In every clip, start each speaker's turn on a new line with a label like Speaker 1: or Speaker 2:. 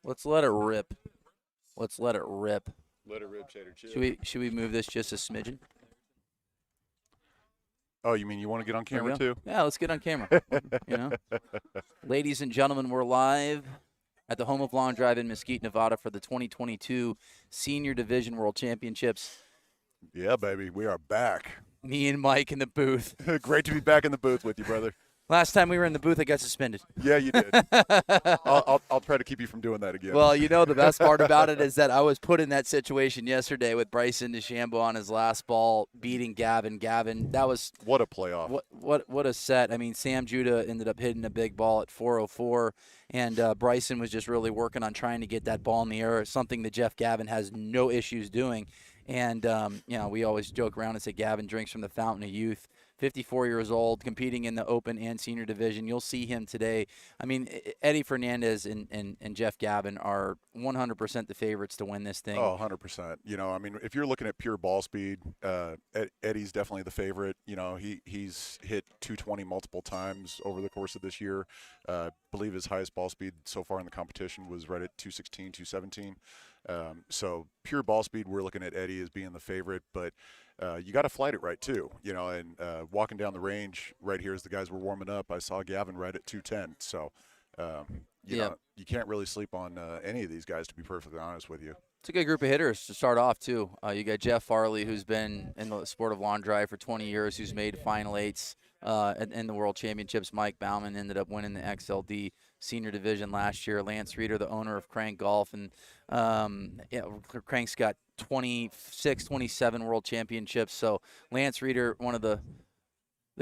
Speaker 1: Let's let it rip. Let's let it rip.
Speaker 2: Let it rip, Cheddar Chip.
Speaker 1: Should we move this just a smidgen?
Speaker 2: Oh, you mean you want to get on camera too?
Speaker 1: Yeah, let's get on camera. Ladies and gentlemen, we're live at the home of Long Drive in Mesquite, Nevada for the 2022 Senior Division World Championships.
Speaker 2: Yeah, baby, we are back.
Speaker 1: Me and Mike in the booth.
Speaker 2: Great to be back in the booth with you, brother.
Speaker 1: Last time we were in the booth, I got suspended.
Speaker 2: Yeah, you did. I'll try to keep you from doing that again.
Speaker 1: Well, the best part about it is that I was put in that situation yesterday with Bryson DeChambeau on his last ball, beating Gavin. That was
Speaker 2: what a playoff.
Speaker 1: What a set. I mean, Sam Judah ended up hitting a big ball at 404, and Bryson was just really working on trying to get that ball in the air, something that Jeff Gavin has no issues doing. And, we always joke around and say Gavin drinks from the fountain of youth. 54 years old, competing in the Open and Senior Division. You'll see him today. I mean, Eddie Fernandez and Jeff Gavin are 100% the favorites to win this thing.
Speaker 2: Oh, 100%. I mean, if you're looking at pure ball speed, Eddie's definitely the favorite. He's hit 220 multiple times over the course of this year. I believe his highest ball speed so far in the competition was right at 216, 217. So pure ball speed, we're looking at Eddie as being the favorite, but you got to flight it right too, and walking down the range right here as the guys were warming up, I saw Gavin right at 210. So, you can't really sleep on any of these guys, to be perfectly honest with you.
Speaker 1: It's a good group of hitters to start off too. You got Jeff Farley, who's been in the sport of lawn drive for 20 years, who's made Final Eights in the World Championships. Mike Bauman ended up winning the XLD Senior Division last year. Lance Reeder, the owner of Crank Golf, and Crank's got 26, 27 World Championships. So Lance Reeder, one of the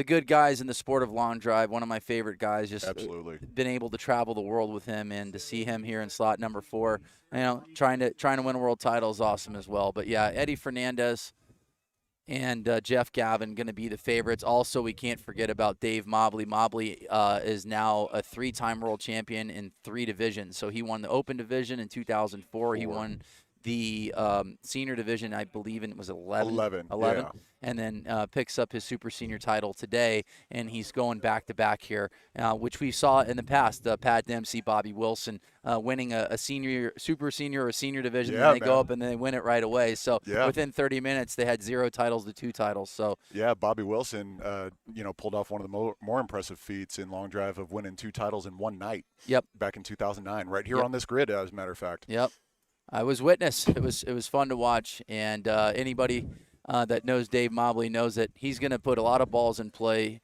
Speaker 1: good guys in the sport of long drive, one of my favorite guys. Just
Speaker 2: absolutely
Speaker 1: been able to travel the world with him, and to see him here in slot number 4, trying to win a world title is awesome as well. But yeah, Eddie Fernandez and Jeff Gavin going to be the favorites. Also, we can't forget about Dave Mobley. Mobley is now a 3-time world champion in 3 divisions. So he won the Open division in 2004. He won the senior division, I believe, and it was 11.
Speaker 2: Yeah.
Speaker 1: And then picks up his super senior title today, and he's going back-to-back here, which we saw in the past. Pat Dempsey, Bobby Wilson winning a senior, super senior, or senior division, and they go up and they win it right away. So within 30 minutes, they had 0 titles to 2 titles. So
Speaker 2: yeah, Bobby Wilson, pulled off one of the more impressive feats in long drive of winning 2 titles in one night.
Speaker 1: Yep.
Speaker 2: Back in 2009, right here on this grid, as a matter of fact.
Speaker 1: Yep. I was witness. It was fun to watch, and anybody that knows Dave Mobley knows that he's going to put a lot of balls in play.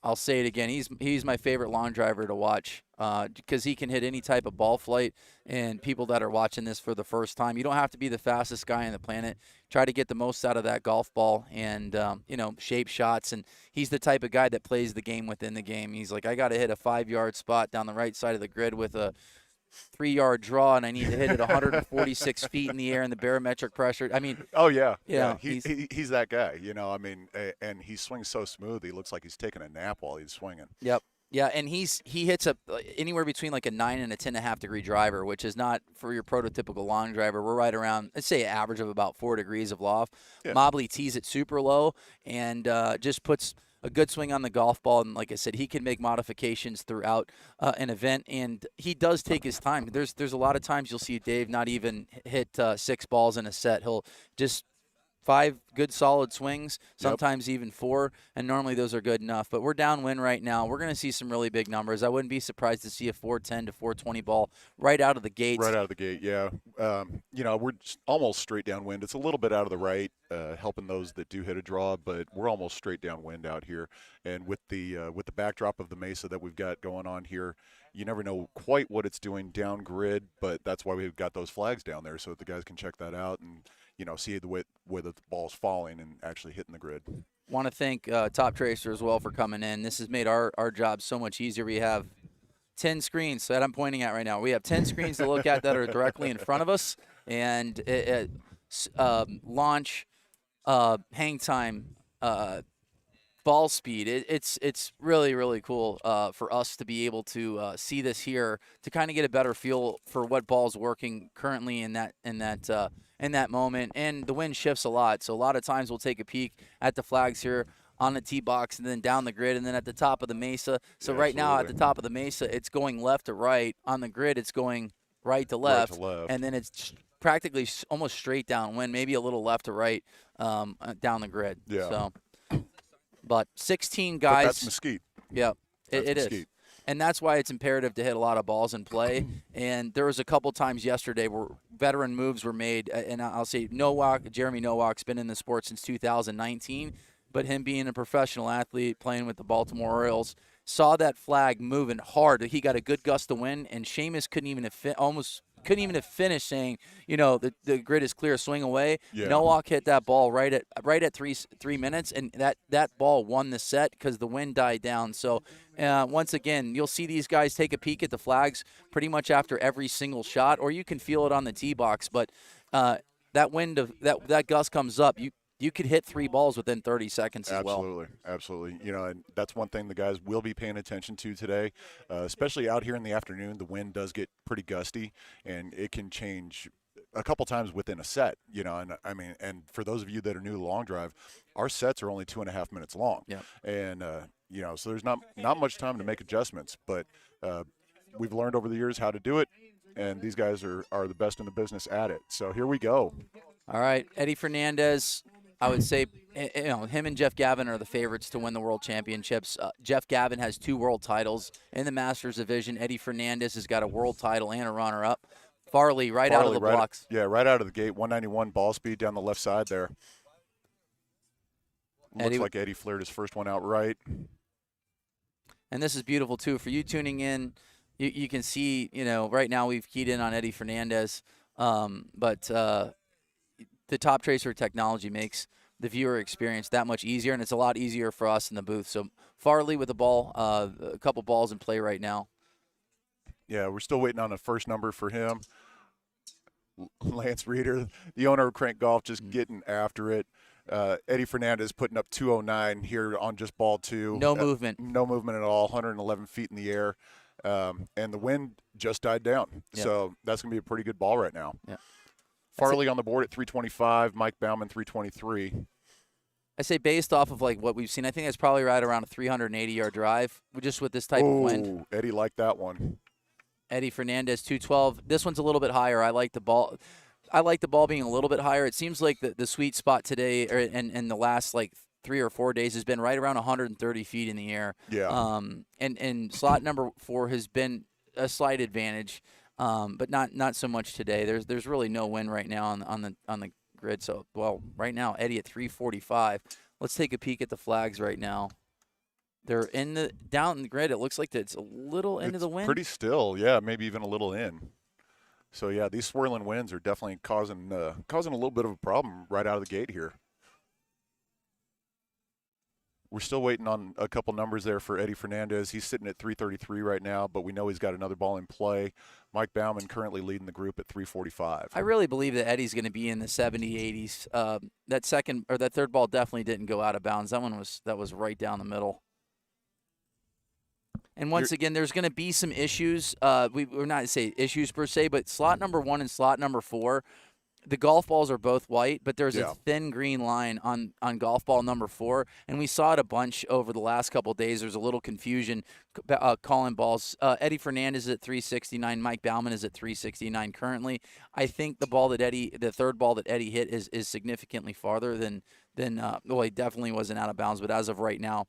Speaker 1: I'll say it again. He's my favorite lawn driver to watch because he can hit any type of ball flight. And people that are watching this for the first time, you don't have to be the fastest guy on the planet. Try to get the most out of that golf ball and, shape shots. And he's the type of guy that plays the game within the game. He's like, I got to hit a 5-yard spot down the right side of the grid with a 3-yard draw, and I need to hit it 146 feet in the air in the barometric pressure. I mean,
Speaker 2: oh yeah, he's that guy. And he swings so smooth. He looks like he's taking a nap while he's swinging.
Speaker 1: Yep. Yeah, and he hits anywhere between like a 9 and a 10.5 degree driver, which is not for your prototypical long driver. We're right around, let's say, an average of about 4 degrees of loft. Yeah. Mobley tees it super low and just puts a good swing on the golf ball, and like I said, he can make modifications throughout an event, and he does take his time. There's a lot of times you'll see Dave not even hit 6 balls in a set. He'll just 5 good solid swings, sometimes even 4, and normally those are good enough. But we're downwind right now. We're going to see some really big numbers. I wouldn't be surprised to see a 410 to 420 ball right out of the gate.
Speaker 2: Right out of the gate, yeah. We're almost straight downwind. It's a little bit out of the right, helping those that do hit a draw, but we're almost straight downwind out here. And with the backdrop of the mesa that we've got going on here, you never know quite what it's doing down grid, but that's why we've got those flags down there so that the guys can check that out and see the way the ball's falling and actually hitting the grid.
Speaker 1: Want to thank Top Tracer as well for coming in. This has made our job so much easier. We have 10 screens that I'm pointing at right now. We have 10 screens to look at that are directly in front of us, and launch, hang time, ball speed. It's really, really cool for us to be able to see this here, to kind of get a better feel for what ball's working currently in that moment. And the wind shifts a lot, so a lot of times we'll take a peek at the flags here on the tee box and then down the grid and then at the top of the mesa. So right now at the top of the mesa, it's going left to right. On the grid, it's going right to
Speaker 2: Right
Speaker 1: left,
Speaker 2: to left.
Speaker 1: and then it's practically almost straight downwind, maybe a little left to right down the grid.
Speaker 2: Yeah.
Speaker 1: So, but 16
Speaker 2: But
Speaker 1: guys.
Speaker 2: that's Mesquite.
Speaker 1: Yeah,
Speaker 2: That's
Speaker 1: it
Speaker 2: Mesquite.
Speaker 1: is. And that's why it's imperative to hit a lot of balls in play. And there was a couple times yesterday where veteran moves were made. And I'll say Jeremy Nowak's been in the sport since 2019. But him being a professional athlete playing with the Baltimore Orioles, saw that flag moving hard. He got a good gust of wind, and Seamus couldn't even have finished saying, the grid is clear, swing away.
Speaker 2: Yeah.
Speaker 1: Nowak hit that ball right at 3 minutes, and that ball won the set because the wind died down. So once again, you'll see these guys take a peek at the flags pretty much after every single shot, or you can feel it on the tee box. But that wind of that gust comes up, you could hit 3 balls within 30 seconds as well.
Speaker 2: Absolutely. And that's one thing the guys will be paying attention to today, especially out here in the afternoon. The wind does get pretty gusty, and it can change a couple times within a set. And for those of you that are new to long drive, our sets are only 2.5 minutes long.
Speaker 1: Yeah.
Speaker 2: And so there's not much time to make adjustments, but we've learned over the years how to do it, and these guys are the best in the business at it. So here we go.
Speaker 1: All right, Eddie Fernandez. I would say, him and Jeff Gavin are the favorites to win the World Championships. Jeff Gavin has 2 world titles in the Masters division. Eddie Fernandez has got a world title and a runner-up. Farley out of the blocks.
Speaker 2: Right out of the gate, 191 ball speed down the left side there. Looks like Eddie flared his first one out right.
Speaker 1: And this is beautiful, too. For you tuning in, you can see, right now we've keyed in on Eddie Fernandez. But the Top Tracer technology makes the viewer experience that much easier, and it's a lot easier for us in the booth. So Farley with the ball, a couple balls in play right now.
Speaker 2: Yeah, we're still waiting on the first number for him. Lance Reeder, the owner of Crank Golf, just getting after it. Eddie Fernandez putting up 209 here on just ball 2.
Speaker 1: No movement.
Speaker 2: No movement at all, 111 feet in the air. And the wind just died down.
Speaker 1: Yep.
Speaker 2: So that's going to be a pretty good ball right now.
Speaker 1: Yeah.
Speaker 2: Farley on the board at 325, Mike Bauman 323.
Speaker 1: I say based off of what we've seen, I think that's probably right around a 380-yard drive just with this type of wind.
Speaker 2: Eddie liked that one.
Speaker 1: Eddie Fernandez 212. This one's a little bit higher. I like the ball. I like the ball being a little bit higher. It seems like the sweet spot today and the last 3 or 4 days has been right around 130 feet in the air.
Speaker 2: Yeah.
Speaker 1: And slot number 4 has been a slight advantage. But not so much today. There's really no wind right now on the grid. So right now Eddie at 345. Let's take a peek at the flags right now. They're down in the grid. It looks like it's a little into the wind.
Speaker 2: Pretty still, yeah, maybe even a little in. So yeah, these swirling winds are definitely causing a little bit of a problem right out of the gate here. We're still waiting on a couple numbers there for Eddie Fernandez. He's sitting at 333 right now, but we know he's got another ball in play. Mike Bauman currently leading the group at 345.
Speaker 1: I really believe that Eddie's going to be in the 70, 80s. That third ball definitely didn't go out of bounds. That was right down the middle. And once again, there's going to be some issues. We're not to say issues per se, but slot number 1 and slot number 4, the golf balls are both white, but there's a thin green line on golf ball number 4, and we saw it a bunch over the last couple of days. There's a little confusion calling balls. Eddie Fernandez is at 369. Mike Bauman is at 369 currently. I think the third ball that Eddie hit is significantly farther than he definitely wasn't out of bounds, but as of right now,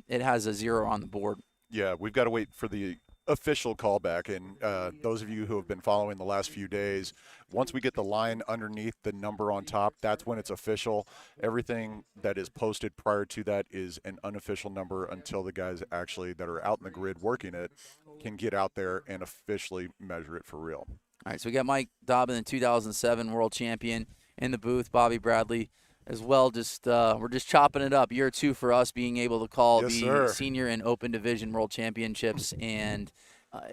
Speaker 1: it has a 0 on the board.
Speaker 2: Yeah, we've got to wait for the official callback, and those of you who have been following the last few days, once we get the line underneath the number on top, that's when it's official. Everything that is posted prior to that is an unofficial number until the guys actually that are out in the grid working it can get out there and officially measure it for real.
Speaker 1: All right, so we got Mike Dobbin, the 2007 world champion, in the booth. Bobby Bradley as well. We're just chopping it up. Year 2 for us being able to call senior and open division world championships, and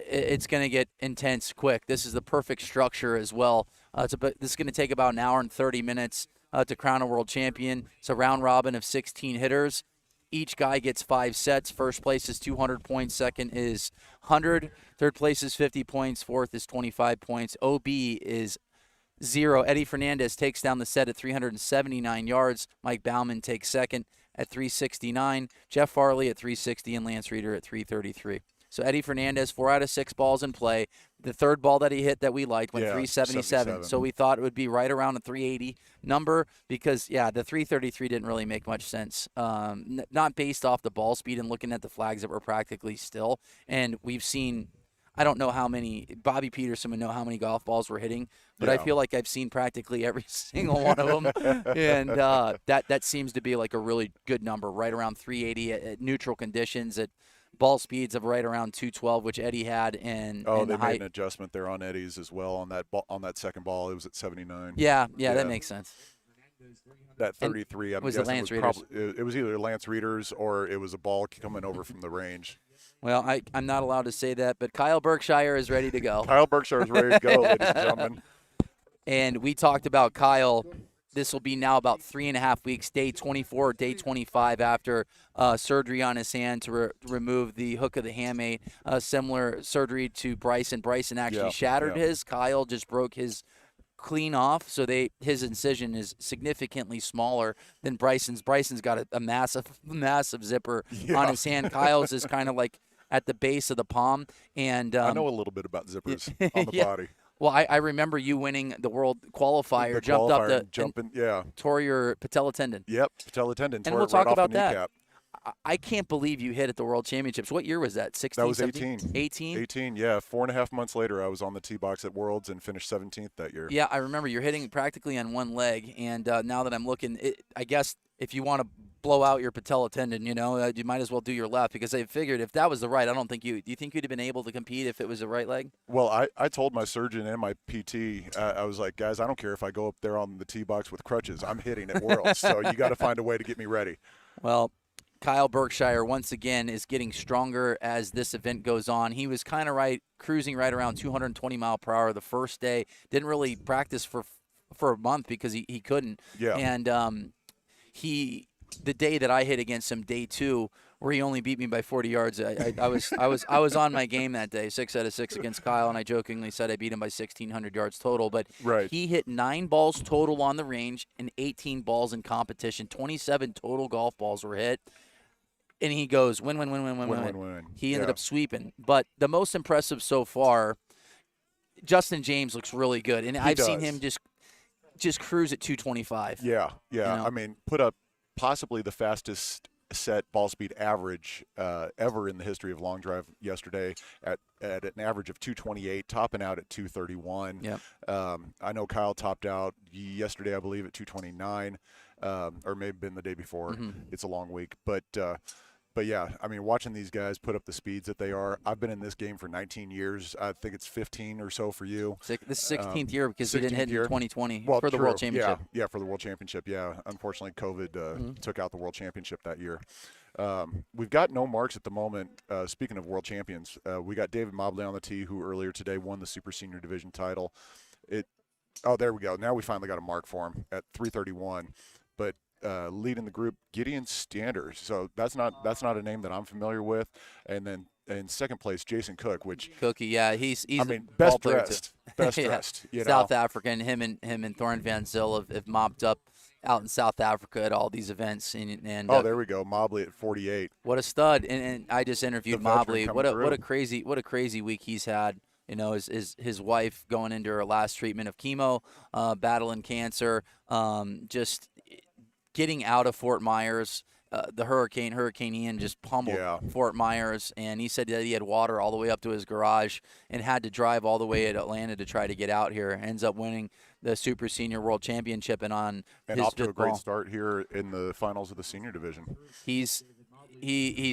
Speaker 1: it's going to get intense quick. This is the perfect structure as well. This is going to take about an hour and 30 minutes to crown a world champion. It's a round robin of 16 hitters. Each guy gets 5 sets. First place is 200 points. Second is 100. Third place is 50 points. Fourth is 25 points. OB is 0. Eddie Fernandez takes down the set at 379 yards. Mike Bauman takes second at 369. Jeff Farley at 360 and Lance Reeder at 333. So Eddie Fernandez, 4 out of 6 balls in play. The third ball that he hit that we liked went 377.
Speaker 2: 77.
Speaker 1: So we thought it would be right around a 380 number because, the 333 didn't really make much sense. Not based off the ball speed and looking at the flags that were practically still. And we've seen, I don't know how many, Bobby Peterson would know how many golf balls we're hitting, but I feel like I've seen practically every single one of them. And that seems to be like a really good number, right around 380 at neutral conditions at ball speeds of right around 212, which Eddie had. And
Speaker 2: they made an adjustment there on Eddie's as well on that second ball. It was at 79.
Speaker 1: Yeah, that makes sense.
Speaker 2: That 33, I'm
Speaker 1: guessing
Speaker 2: it was either Lance Readers or it was a ball coming over from the range.
Speaker 1: Well, I'm not allowed to say that, but Kyle Berkshire is ready to go.
Speaker 2: Kyle Berkshire is ready to go, ladies and gentlemen.
Speaker 1: And we talked about Kyle. This will be now about 3.5 weeks, day 24, day 25 after surgery on his hand to remove the hook of the hamate. Similar surgery to Bryson. Bryson actually shattered his. Kyle just broke his clean off, so his incision is significantly smaller than Bryson's. Bryson's got a massive zipper on his hand. Kyle's is kind of like at the base of the palm. And
Speaker 2: I know a little bit about zippers on the body.
Speaker 1: Well, I remember you winning the world qualifier, tore your patella tendon.
Speaker 2: Yep, patella tendon.
Speaker 1: And we'll talk about that.
Speaker 2: Kneecap.
Speaker 1: I can't believe you hit at the World Championships. What year was that? 16?
Speaker 2: That was
Speaker 1: 17? 18.
Speaker 2: 18, yeah. 4.5 months later, I was on the tee box at Worlds and finished 17th that year.
Speaker 1: Yeah, I remember you're hitting practically on one leg. And now that I'm looking, I guess if you want to blow out your patella tendon, you might as well do your left, because I figured if that was the right, I don't think do you think you'd have been able to compete if it was the right leg?
Speaker 2: Well, I told my surgeon and my PT, I was like, guys, I don't care if I go up there on the tee box with crutches. I'm hitting at Worlds, so you got to find a way to get me ready.
Speaker 1: Well, Kyle Berkshire, once again, is getting stronger as this event goes on. He was kind of cruising right around 220 mile per hour the first day. Didn't really practice for a month because he couldn't.
Speaker 2: Yeah.
Speaker 1: And the day that I hit against him, day 2, where he only beat me by 40 yards, I was on my game that day, 6 out of 6 against Kyle, and I jokingly said I beat him by 1,600 yards total. But he hit 9 balls total on the range and 18 balls in competition. 27 total golf balls were hit. And he goes, win. He ended up sweeping. But the most impressive so far, Justin James looks really good. And I've seen him just cruise at 225.
Speaker 2: Yeah. I mean, put up possibly the fastest set ball speed average ever in the history of long drive yesterday at an average of 228, topping out at 231.
Speaker 1: Yep.
Speaker 2: I know Kyle topped out yesterday, I believe, at 229, or maybe been the day before. Mm-hmm. It's a long week. But yeah, I mean, watching these guys put up the speeds that they are, I've been in this game for 19 years. I think it's 15 or so for you.
Speaker 1: This 16th year because you didn't hit in 2020 for the
Speaker 2: true.
Speaker 1: World Championship.
Speaker 2: Yeah, for the World Championship, yeah. Unfortunately, COVID took out the World Championship that year. We've got no marks at the moment. Speaking of World Champions, we got David Mobley on the tee, who earlier today won the Super Senior Division title. There we go. Now we finally got a mark for him at 331. But leading the group, Gideon Stander. So that's not a name that I'm familiar with. And then in second place, Jason Cook,
Speaker 1: Cookie, yeah, he's
Speaker 2: best dressed.
Speaker 1: South African. Him and Thorne Van Zyl have mopped up out in South Africa at all these events. And
Speaker 2: there we go, Mobley at 48.
Speaker 1: What a stud! And I just interviewed Mobley. What a crazy week he's had. His wife going into her last treatment of chemo, battling cancer, just getting out of Fort Myers. The Hurricane Ian just pummeled Fort Myers, and he said that he had water all the way up to his garage and had to drive all the way to Atlanta to try to get out here. Ends up winning the Super Senior World Championship and
Speaker 2: off to a great start here in the finals of the senior division.
Speaker 1: He's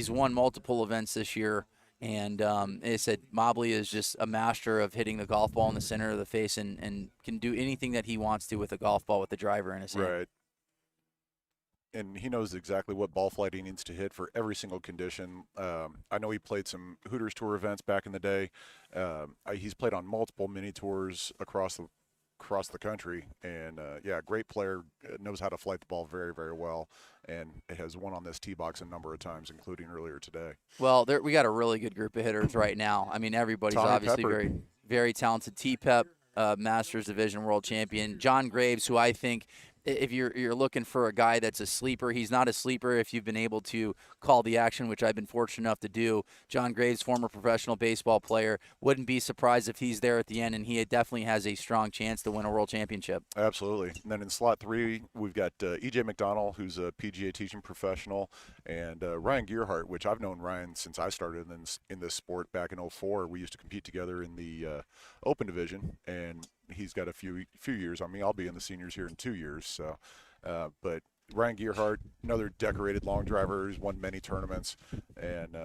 Speaker 1: won multiple events this year. And they said Mobley is just a master of hitting the golf ball in the center of the face and can do anything that he wants to with a golf ball with the driver in his hand.
Speaker 2: Right. And he knows exactly what ball flight he needs to hit for every single condition. I know he played some Hooters Tour events back in the day. He's played on multiple mini tours across the country. And, great player, knows how to flight the ball very, very well, and has won on this tee box a number of times, including earlier today.
Speaker 1: Well, we got a really good group of hitters right now. I mean, everybody's
Speaker 2: Tommy
Speaker 1: obviously
Speaker 2: Pepper.
Speaker 1: very, very talented. T-Pep, Masters Division World Champion. John Graves, who I think if you're looking for a guy that's a sleeper, he's not a sleeper if you've been able to call the action, which I've been fortunate enough to do. John Graves, former professional baseball player, wouldn't be surprised if he's there at the end, and he definitely has a strong chance to win a world championship.
Speaker 2: Absolutely. And then in slot 3, we've got E.J. McDonald, who's a PGA teaching professional, and Ryan Gearhart, which I've known Ryan since I started in this sport back in '04. We used to compete together in the Open division, and he's got a few years on me. I'll be in the seniors here in 2 years. So, but Ryan Gearhart, another decorated long driver, who's won many tournaments, and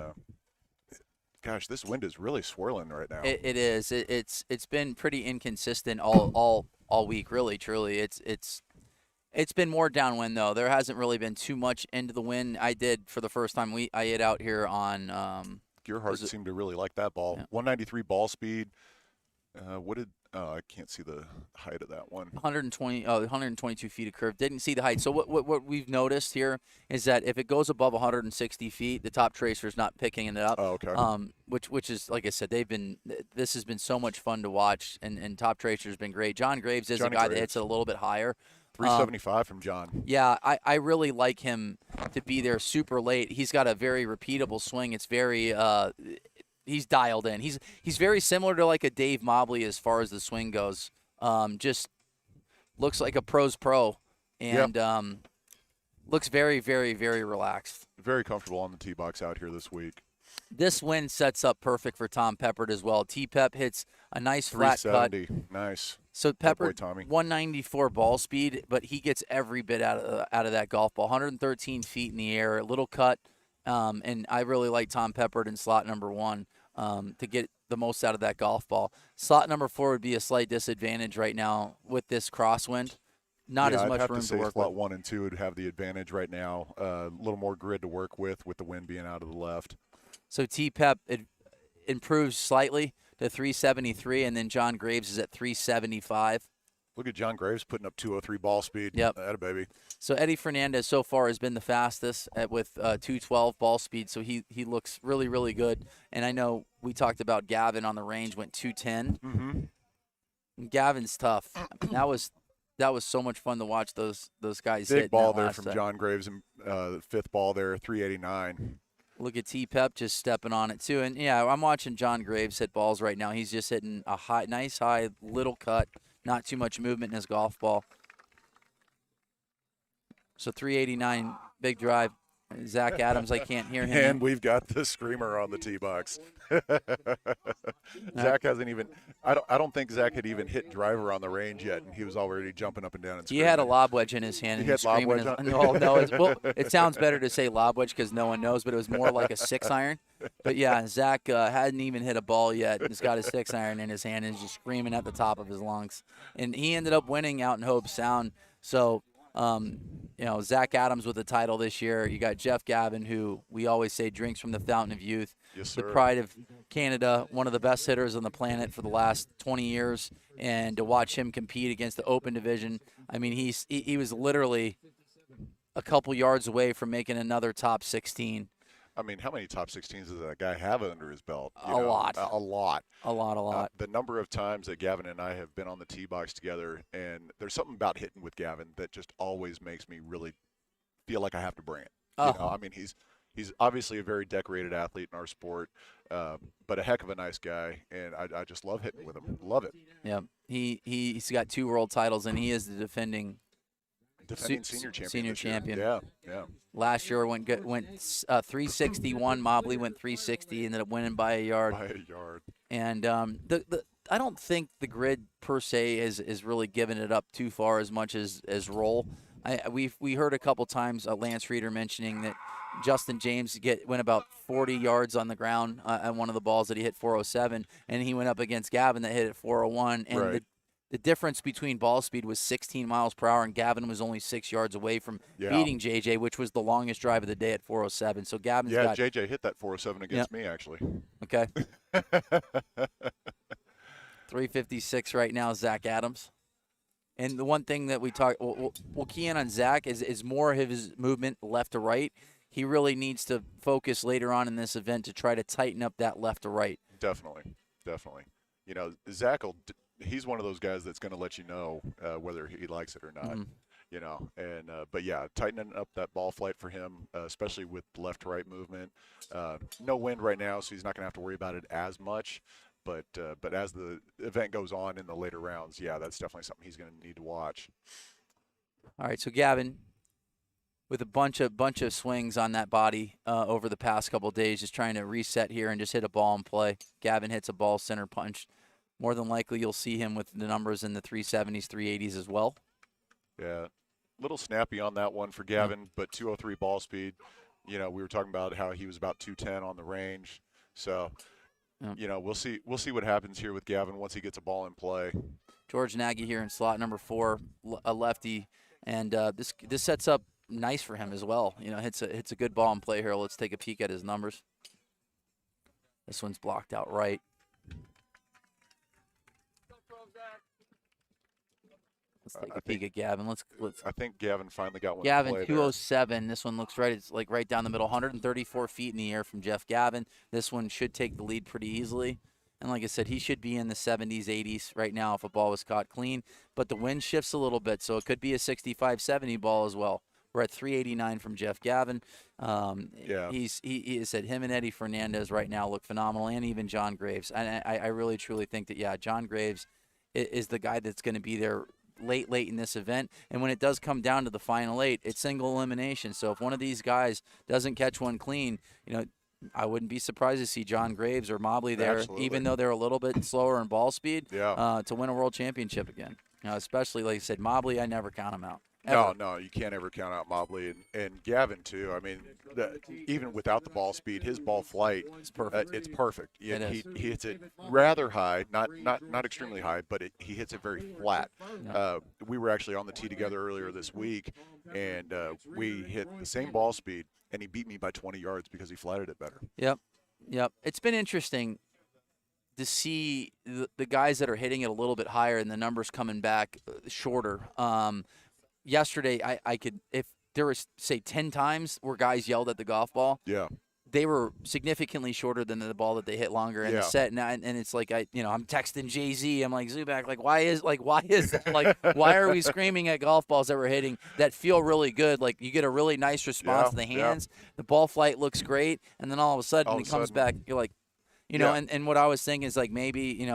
Speaker 2: gosh, this wind is really swirling right now.
Speaker 1: It is. It's been pretty inconsistent all week, really, truly. It's been more downwind though. There hasn't really been too much into the wind. I did for the first time. I hit out here on.
Speaker 2: Gearhart seemed to really like that ball. Yeah. 193 ball speed. I can't see the height of that one.
Speaker 1: 122 feet of curve. Didn't see the height. So what we've noticed here is that if it goes above 160 feet, the top tracer's not picking it up.
Speaker 2: Oh, okay.
Speaker 1: Which is, like I said, this has been so much fun to watch, and top tracer's been great. John Graves is a guy that hits it a little bit higher.
Speaker 2: 375 from John.
Speaker 1: Yeah, I really like him to be there super late. He's got a very repeatable swing. It's very he's dialed in. He's very similar to like a Dave Mobley as far as the swing goes. Just looks like a pro's pro, and looks very, very, very relaxed.
Speaker 2: Very comfortable on the tee box out here this week.
Speaker 1: This wind sets up perfect for Tom Peppard as well. T-Pep hits a nice flat cut.
Speaker 2: 370, nice.
Speaker 1: So Peppard, 194 ball speed, but he gets every bit out of that golf ball. 113 feet in the air, a little cut, and I really like Tom Peppard in slot number 1 to get the most out of that golf ball. Slot number 4 would be a slight disadvantage right now with this crosswind. Not as much room to work with.
Speaker 2: Slot 1 and 2 would have the advantage right now. A little more grid to work with the wind being out of the left.
Speaker 1: So T-Pep improves slightly to 373, and then John Graves is at 375.
Speaker 2: Look at John Graves putting up 203 ball speed.
Speaker 1: Yep.
Speaker 2: Atta baby.
Speaker 1: So Eddie Fernandez so far has been the fastest with 212 ball speed, so he looks really, really good. And I know we talked about Gavin on the range, went 210.
Speaker 2: Mm-hmm.
Speaker 1: Gavin's tough. That was so much fun to watch those guys hit.
Speaker 2: Big ball there from John Graves, and the 5th ball there, 389.
Speaker 1: Look at T-Pep just stepping on it too. And yeah, I'm watching John Graves hit balls right now. He's just hitting a nice high, little cut, not too much movement in his golf ball. So 389, big drive. Zach Adams, I can't hear him.
Speaker 2: And we've got the screamer on the tee box. Zach hasn't even. I don't think Zach had even hit driver on the range yet, and he was already jumping up and down. And
Speaker 1: he had a lob wedge in his hand.
Speaker 2: He had lob wedge.
Speaker 1: No. It sounds better to say lob wedge because no one knows, but it was more like a 6-iron. But yeah, Zach hadn't even hit a ball yet. He's got a 6-iron in his hand and is just screaming at the top of his lungs. And he ended up winning out in Hope Sound. So. Zach Adams with the title this year. You got Jeff Gavin, who we always say drinks from the fountain of youth.
Speaker 2: Yes, sir.
Speaker 1: The pride of Canada, one of the best hitters on the planet for the last 20 years. And to watch him compete against the Open division, I mean, he was literally a couple yards away from making another top 16.
Speaker 2: I mean, how many top 16s does that guy have under his belt?
Speaker 1: A lot.
Speaker 2: A lot.
Speaker 1: The
Speaker 2: number of times that Gavin and I have been on the tee box together, and there's something about hitting with Gavin that just always makes me really feel like I have to bring it. I mean, he's obviously a very decorated athlete in our sport, but a heck of a nice guy, and I just love hitting with him. Love it.
Speaker 1: Yeah, he's got 2 world titles, and he is the defending
Speaker 2: senior champion. Yeah.
Speaker 1: Last year went 361. Mobley went 360. Ended up winning by a yard. And I don't think the grid per se is really giving it up too far as much as roll. We heard a couple times Lance Reeder mentioning that Justin James went about 40 yards on the ground on one of the balls that he hit 407, and he went up against Gavin that hit it 401, and
Speaker 2: right.
Speaker 1: The difference between ball speed was 16 miles per hour, and Gavin was only 6 yards away from beating JJ, which was the longest drive of the day at 407. So Gavin's got
Speaker 2: JJ hit that 407 against me, actually.
Speaker 1: Okay. 356 right now, Zach Adams. And the one thing that we'll key in on Zach is more of his movement left to right. He really needs to focus later on in this event to try to tighten up that left to right.
Speaker 2: Definitely. Zach he's one of those guys that's going to let you know whether he likes it or not.
Speaker 1: Mm-hmm.
Speaker 2: And but yeah, tightening up that ball flight for him, especially with left-to-right movement. No wind right now, so he's not going to have to worry about it as much. But as the event goes on in the later rounds, yeah, that's definitely something he's going to need to watch.
Speaker 1: All right, so Gavin, with a bunch of swings on that body over the past couple of days, just trying to reset here and just hit a ball and play. Gavin hits a ball center punch. More than likely, you'll see him with the numbers in the 370s, 380s as well.
Speaker 2: Yeah, little snappy on that one for Gavin, but 203 ball speed. We were talking about how he was about 210 on the range. So, we'll see what happens here with Gavin once he gets a ball in play.
Speaker 1: George Nagy here in slot number 4, a lefty, and this sets up nice for him as well. Hits a good ball in play here. Let's take a peek at his numbers. This one's blocked out right. Let's take a peek at Gavin. Let's.
Speaker 2: I think Gavin finally got one.
Speaker 1: Gavin,
Speaker 2: play
Speaker 1: 207. This one looks right. It's like right down the middle, 134 feet in the air from Jeff Gavin. This one should take the lead pretty easily. And like I said, he should be in the 70s, 80s right now if a ball was caught clean. But the wind shifts a little bit, so it could be a 65, 70 ball as well. We're at 389 from Jeff Gavin. He said him and Eddie Fernandez right now look phenomenal, and even John Graves. And I really, truly think that, John Graves is the guy that's going to be there late in this event. And when it does come down to the final 8, it's single elimination. So if one of these guys doesn't catch one clean, I wouldn't be surprised to see John Graves or Mobley there,
Speaker 2: Absolutely.
Speaker 1: even though they're a little bit slower in ball speed, to win a world championship again. Especially, like I said, Mobley, I never count him out. Ever.
Speaker 2: No, you can't ever count out Mobley and Gavin too. I mean, even without the ball speed, his ball flight,
Speaker 1: it's perfect.
Speaker 2: It's perfect.
Speaker 1: He
Speaker 2: hits it rather high, not extremely high, but he hits it very flat. We were actually on the tee together earlier this week, and we hit the same ball speed, and he beat me by 20 yards because he flatted it better.
Speaker 1: Yep. It's been interesting to see the guys that are hitting it a little bit higher and the numbers coming back shorter. Yesterday, I could, if there was, say, 10 times where guys yelled at the golf ball, they were significantly shorter than the ball that they hit longer in the set. And it's like, I'm texting Jay-Z. I'm like, Zubak, why are we screaming at golf balls that we're hitting that feel really good? Like, you get a really nice response to the hands. The ball flight looks great. And then all of a sudden, it comes back, you're like, and what I was thinking is, like, maybe,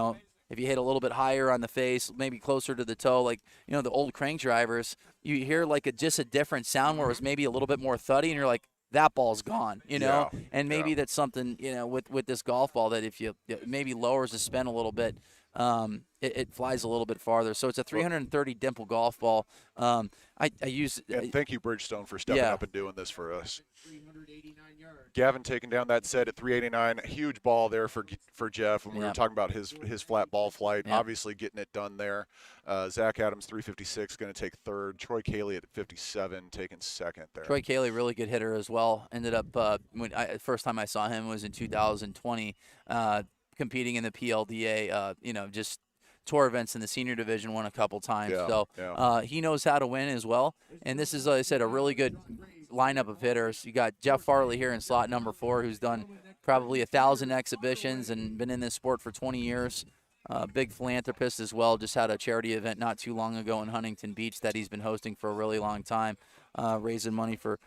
Speaker 1: if you hit a little bit higher on the face, maybe closer to the toe, like, the old crank drivers, you hear like just a different sound where it was maybe a little bit more thuddy, and you're like, that ball's gone, And maybe that's something, with this golf ball that if you maybe lowers the spin a little bit, it flies a little bit farther. So it's a 330 dimple golf ball. I use.
Speaker 2: And thank you, Bridgestone, for stepping up and doing this for us. Gavin taking down that set at 389. A huge ball there for Jeff. When we were talking about his flat ball flight, obviously getting it done there. Zach Adams, 356, going to take third. Troy Cayley at 57, taking second there.
Speaker 1: Troy Cayley, really good hitter as well. Ended up, first time I saw him was in 2020, competing in the PLDA, just tour events in the senior division, won a couple times. He knows how to win as well. And this is, like I said, a really good lineup of hitters. You got Jeff Farley here in slot number 4, who's done probably 1,000 exhibitions and been in this sport for 20 years. Big philanthropist as well. Just had a charity event not too long ago in Huntington Beach that he's been hosting for a really long time, raising money for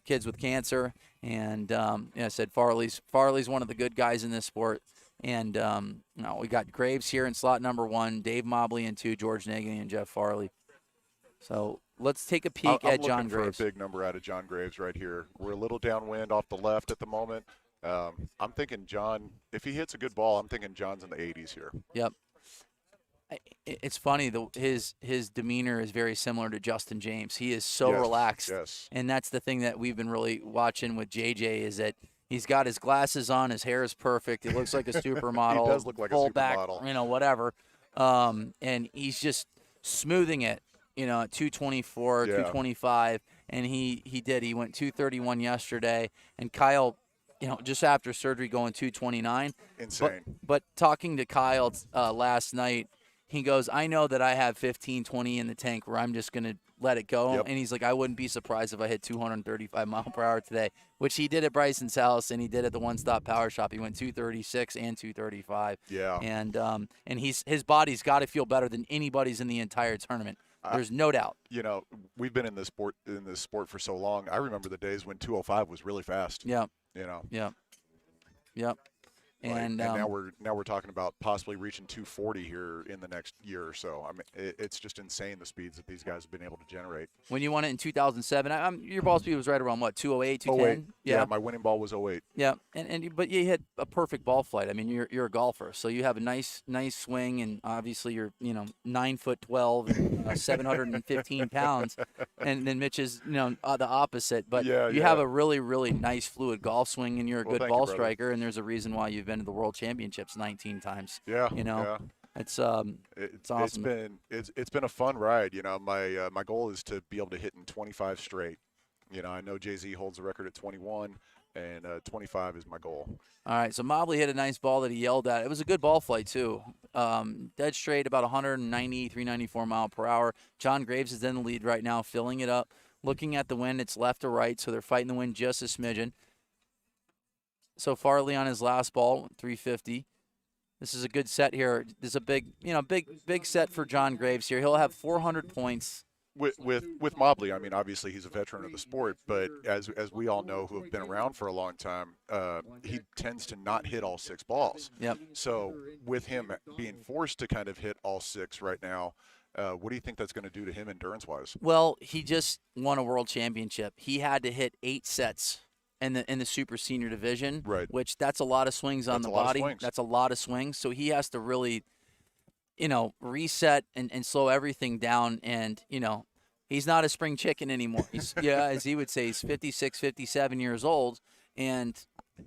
Speaker 1: kids with cancer. And I said Farley's one of the good guys in this sport. And we got Graves here in slot number 1, Dave Mobley in 2, George Nagy and Jeff Farley. So let's take a peek at John Graves.
Speaker 2: I'm looking for a big number out of John Graves right here. We're a little downwind off the left at the moment. I'm thinking John, if he hits a good ball, I'm thinking John's in the 80s here.
Speaker 1: Yep. It's funny, his demeanor is very similar to Justin James. He is so relaxed.
Speaker 2: Yes.
Speaker 1: And that's the thing that we've been really watching with JJ is that he's got his glasses on, his hair is perfect. He looks like a supermodel.
Speaker 2: He does look like a supermodel.
Speaker 1: Whatever. And he's just smoothing it, at 224, 225. And he did. He went 231 yesterday. And Kyle, just after surgery going 229.
Speaker 2: Insane.
Speaker 1: But talking to Kyle last night, he goes, I know that I have 15, 20 in the tank where I'm just going to let it go. Yep. And he's like, I wouldn't be surprised if I hit 235 mile per hour today, which he did at Bryson's house, and he did at the One Stop Power Shop. He went 236 and 235.
Speaker 2: Yeah.
Speaker 1: And his body's got to feel better than anybody's in the entire tournament. There's no doubt.
Speaker 2: You know, we've been in this sport for so long. I remember the days when 205 was really fast.
Speaker 1: Yeah.
Speaker 2: You know.
Speaker 1: Yeah. Yep.
Speaker 2: And now we're talking about possibly reaching 240 here in the next year or so. I mean, it's just insane the speeds that these guys have been able to generate.
Speaker 1: When you won it in 2007, your ball speed was right around what, 208, 210?
Speaker 2: Yeah, my winning ball was 08.
Speaker 1: Yeah, but you hit a perfect ball flight. I mean, you're a golfer, so you have a nice swing, and obviously you're 9'12" and 715 pounds, and then Mitch is the opposite. But you have a really really nice fluid golf swing, and you're a good ball striker, and there's a reason why you've been to the World Championships 19 times.
Speaker 2: Yeah,
Speaker 1: It's awesome.
Speaker 2: It's been a fun ride. You know, my goal is to be able to hit in 25 straight. You know, I know Jay-Z holds the record at 21, and 25 is my goal.
Speaker 1: All right, so Mobley hit a nice ball that he yelled at. It was a good ball flight, too. Dead straight, about 190, 394 mile per hour. John Graves is in the lead right now, filling it up. Looking at the wind, it's left to right, so they're fighting the wind just a smidgen. So Farley on his last ball, 350. This is a good set here. This is a big set for John Graves here. He'll have 400 points.
Speaker 2: With Mobley, I mean, obviously he's a veteran of the sport, but as we all know who have been around for a long time, he tends to not hit all 6 balls.
Speaker 1: Yep.
Speaker 2: So with him being forced to kind of hit all 6 right now, what do you think that's going to do to him endurance-wise?
Speaker 1: Well, he just won a world championship. He had to hit 8 sets in the super senior division,
Speaker 2: right?
Speaker 1: Which that's a lot of swings on the body. That's a lot of swings. So he has to really reset and slow everything down. And, he's not a spring chicken anymore. He's, as he would say, he's 56, 57 years old. And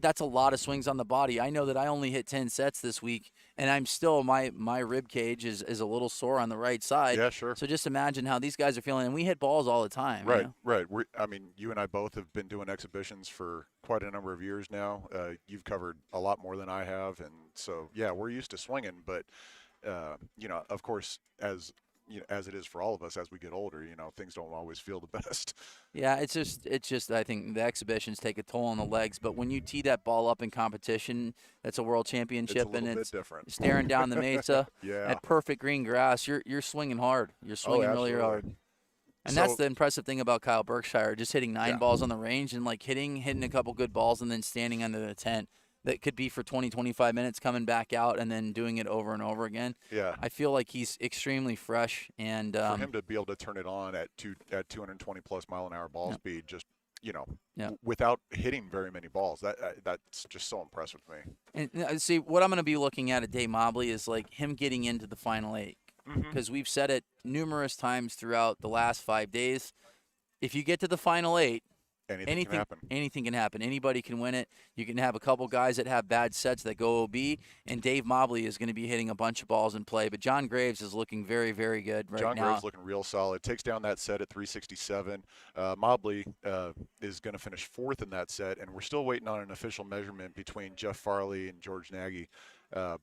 Speaker 1: that's a lot of swings on the body. I know that I only hit 10 sets this week, and I'm still, my rib cage is a little sore on the right side.
Speaker 2: Yeah, sure.
Speaker 1: So just imagine how these guys are feeling. And we hit balls all the time.
Speaker 2: Right, right. I mean, you and I both have been doing exhibitions for quite a number of years now. You've covered a lot more than I have. And so, yeah, we're used to swinging. But, of course, as it is for all of us as we get older, things don't always feel the best.
Speaker 1: Yeah, it's just I think the exhibitions take a toll on the legs, but when you tee that ball up in competition, that's a world championship,
Speaker 2: and
Speaker 1: it's
Speaker 2: different.
Speaker 1: Staring down the mesa
Speaker 2: yeah.
Speaker 1: at perfect green grass, you're swinging hard. You're swinging really hard. And that's the impressive thing about Kyle Berkshire, just hitting 9 balls on the range and hitting a couple good balls and then standing under the tent. That could be for 20, 25 minutes, coming back out and then doing it over and over again.
Speaker 2: Yeah.
Speaker 1: I feel like he's extremely fresh. And
Speaker 2: for him to be able to turn it on at 220-plus mile-an-hour ball speed, just, without hitting very many balls, that's just so impressive with me.
Speaker 1: And see, what I'm going to be looking at Dave Mobley is him getting into the final 8. Because we've said it numerous times throughout the last 5 days. If you get to the final 8, anything can happen. Anything can happen. Anybody can win it. You can have a couple guys that have bad sets that go OB, and Dave Mobley is going to be hitting a bunch of balls in play. But John Graves is looking very, very good right now.
Speaker 2: John Graves looking real solid. Takes down that set at 367. Mobley is going to finish 4th in that set, and we're still waiting on an official measurement between Jeff Farley and George Nagy,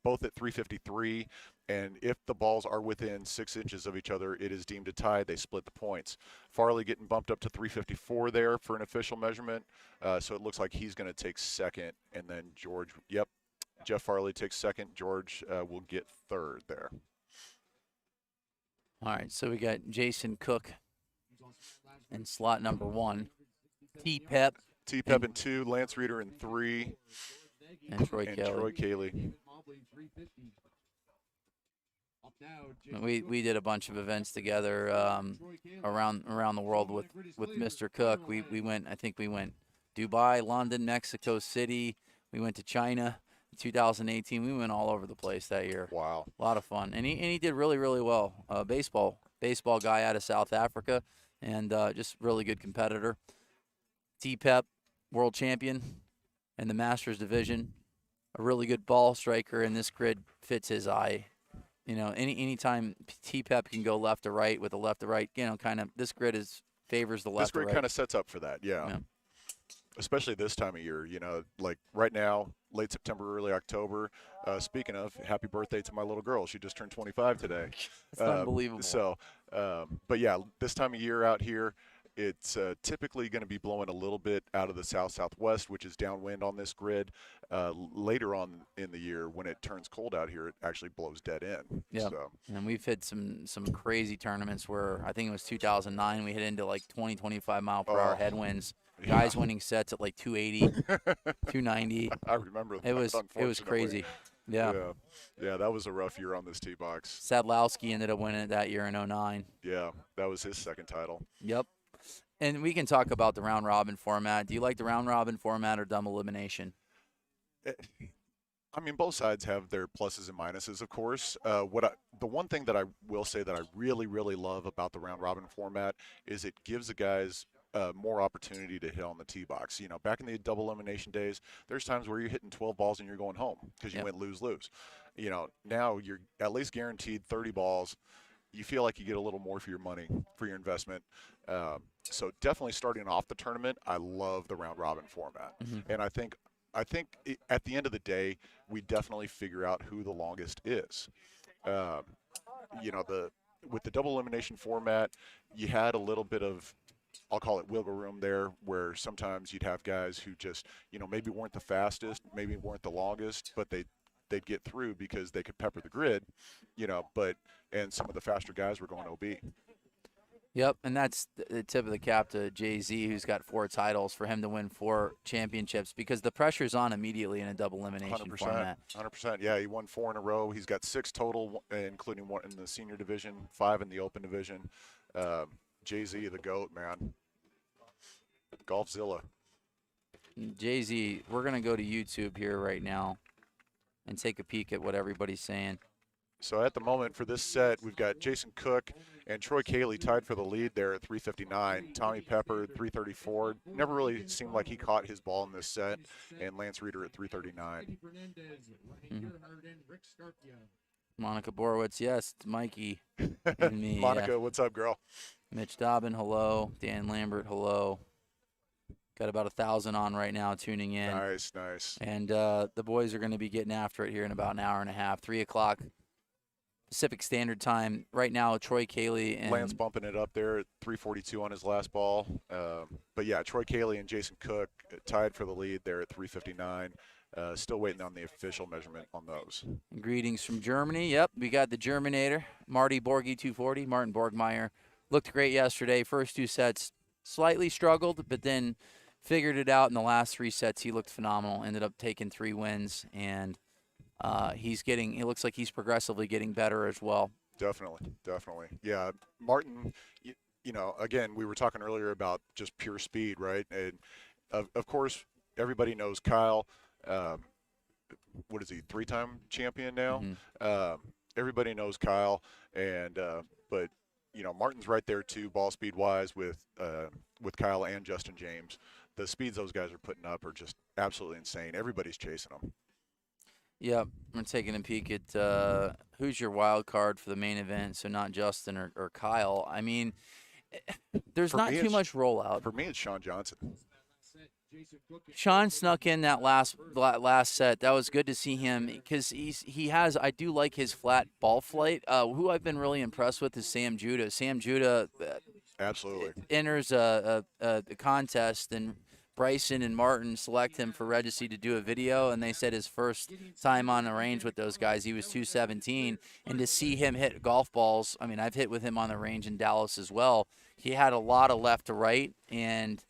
Speaker 2: both at 353. And if the balls are within 6 inches of each other, it is deemed a tie. They split the points. Farley getting bumped up to 354 there for an official measurement. So it looks like he's going to take 2nd. And then Jeff Farley takes 2nd. George will get 3rd there.
Speaker 1: All right, so we got Jason Cook in slot number 1. T-Pep.
Speaker 2: T-Pep in 2, Lance Reeder in 3.
Speaker 1: And Troy
Speaker 2: Cayley.
Speaker 1: We did a bunch of events together around the world with Mr. Cook. We went Dubai, London, Mexico City. We went to China in 2018. We went all over the place that year.
Speaker 2: Wow,
Speaker 1: a lot of fun, and he did really, really well. Baseball guy out of South Africa, and just really good competitor. T-Pep, world champion in the Masters division. A really good ball striker, and this grid fits his eye. Anytime T-Pep can go left to right with a left to right, kind of this grid favors the left to right.
Speaker 2: This grid kind of sets up for that, yeah. Especially this time of year, like right now, late September, early October. Speaking of, happy birthday to my little girl. She just turned 25 today.
Speaker 1: That's unbelievable.
Speaker 2: So, but yeah, this time of year out here, It's typically going to be blowing a little bit out of the south-southwest, which is downwind on this grid. Later on in the year, when it turns cold out here, it actually blows dead in.
Speaker 1: Yeah,
Speaker 2: So.
Speaker 1: and we've hit some crazy tournaments where I think it was 2009. We hit into like 20-25 mile per hour headwinds. Guys winning sets at like 280, 290.
Speaker 2: I remember that.
Speaker 1: It was crazy. Yeah.
Speaker 2: Yeah, that was a rough year on this tee box.
Speaker 1: Sadlowski ended up winning it that year in 09.
Speaker 2: Yeah, that was his second title.
Speaker 1: Yep. And we can talk about the round robin format. Do you like the round robin format or double elimination?
Speaker 2: I mean, both sides have their pluses and minuses, of course. The one thing that I will say that I really, really love about the round robin format is it gives the guys more opportunity to hit on the tee box. You know, back in the double elimination days, there's times where you're hitting 12 balls and you're going home because you went lose-lose. You know, now you're at least guaranteed 30 balls. You feel like you get a little more for your money, for your investment. So definitely starting off the tournament, I love the round robin format. And I think at the end of the day, we definitely figure out who the longest is. You know, with the double elimination format, you had a little bit of, I'll call it wiggle room there, where sometimes you'd have guys who just, you know, maybe weren't the fastest, maybe weren't the longest, but they'd get through because they could pepper the grid, you know, and some of the faster guys were going OB.
Speaker 1: Yep, and that's the tip of the cap to Jay-Z, who's got 4 titles, for him to win 4 championships, because the pressure's on immediately in a double elimination
Speaker 2: 100%,
Speaker 1: format.
Speaker 2: 100%. Yeah, he won 4 in a row. He's got 6 total, including 1 in the senior division, 5 in the open division. Jay-Z, the GOAT, man. Golfzilla.
Speaker 1: Jay-Z, we're going to go to YouTube here right now and take a peek at what everybody's saying.
Speaker 2: So at the moment for this set, we've got Jason Cook and Troy Cayley tied for the lead there at 359. Tommy Pepper, 334. Never really seemed like he caught his ball in this set. And Lance Reeder at 339.
Speaker 1: Monica Borowitz, yes. It's Mikey and me.
Speaker 2: Monica, what's up, girl?
Speaker 1: Mitch Dobbin, hello. Dan Lambert, hello. Got about 1,000 on right now tuning in.
Speaker 2: Nice, nice.
Speaker 1: And the boys are going to be getting after it here in about an hour and a half. 3 o'clock Pacific Standard Time. Right now, Troy Cayley and
Speaker 2: Lance bumping it up there at 342 on his last ball. But yeah, Troy Cayley and Jason Cook tied for the lead there at 359. Still waiting on the official measurement on those.
Speaker 1: Greetings from Germany. Yep, we got the Germinator, Marty Borgie 240. Martin Borgmeyer looked great yesterday. First 2 sets slightly struggled, but then figured it out in the last 3 sets. He looked phenomenal. Ended up taking 3 wins, and it looks like he's progressively getting better as well.
Speaker 2: Definitely. Yeah, Martin, you know, again, we were talking earlier about just pure speed, right? And of course, everybody knows Kyle. What is he, 3-time champion now? Everybody knows Kyle, and but you know, Martin's right there too, ball speed wise, with Kyle and Justin James. The speeds those guys are putting up are just absolutely insane. Everybody's chasing them.
Speaker 1: Yep, I'm taking a peek at who's your wild card for the main event, so not Justin or Kyle. I mean, there's not too much rollout.
Speaker 2: For me, it's Sean Johnson.
Speaker 1: Sean snuck in that last set. That was good to see him, because I do like his flat ball flight. Who I've been really impressed with is Sam Judah. Sam Judah
Speaker 2: absolutely
Speaker 1: enters a contest, and Bryson and Martin select him for Regency to do a video, and they said his first time on the range with those guys, he was 217, and to see him hit golf balls, I mean, I've hit with him on the range in Dallas as well. He had a lot of left to right, and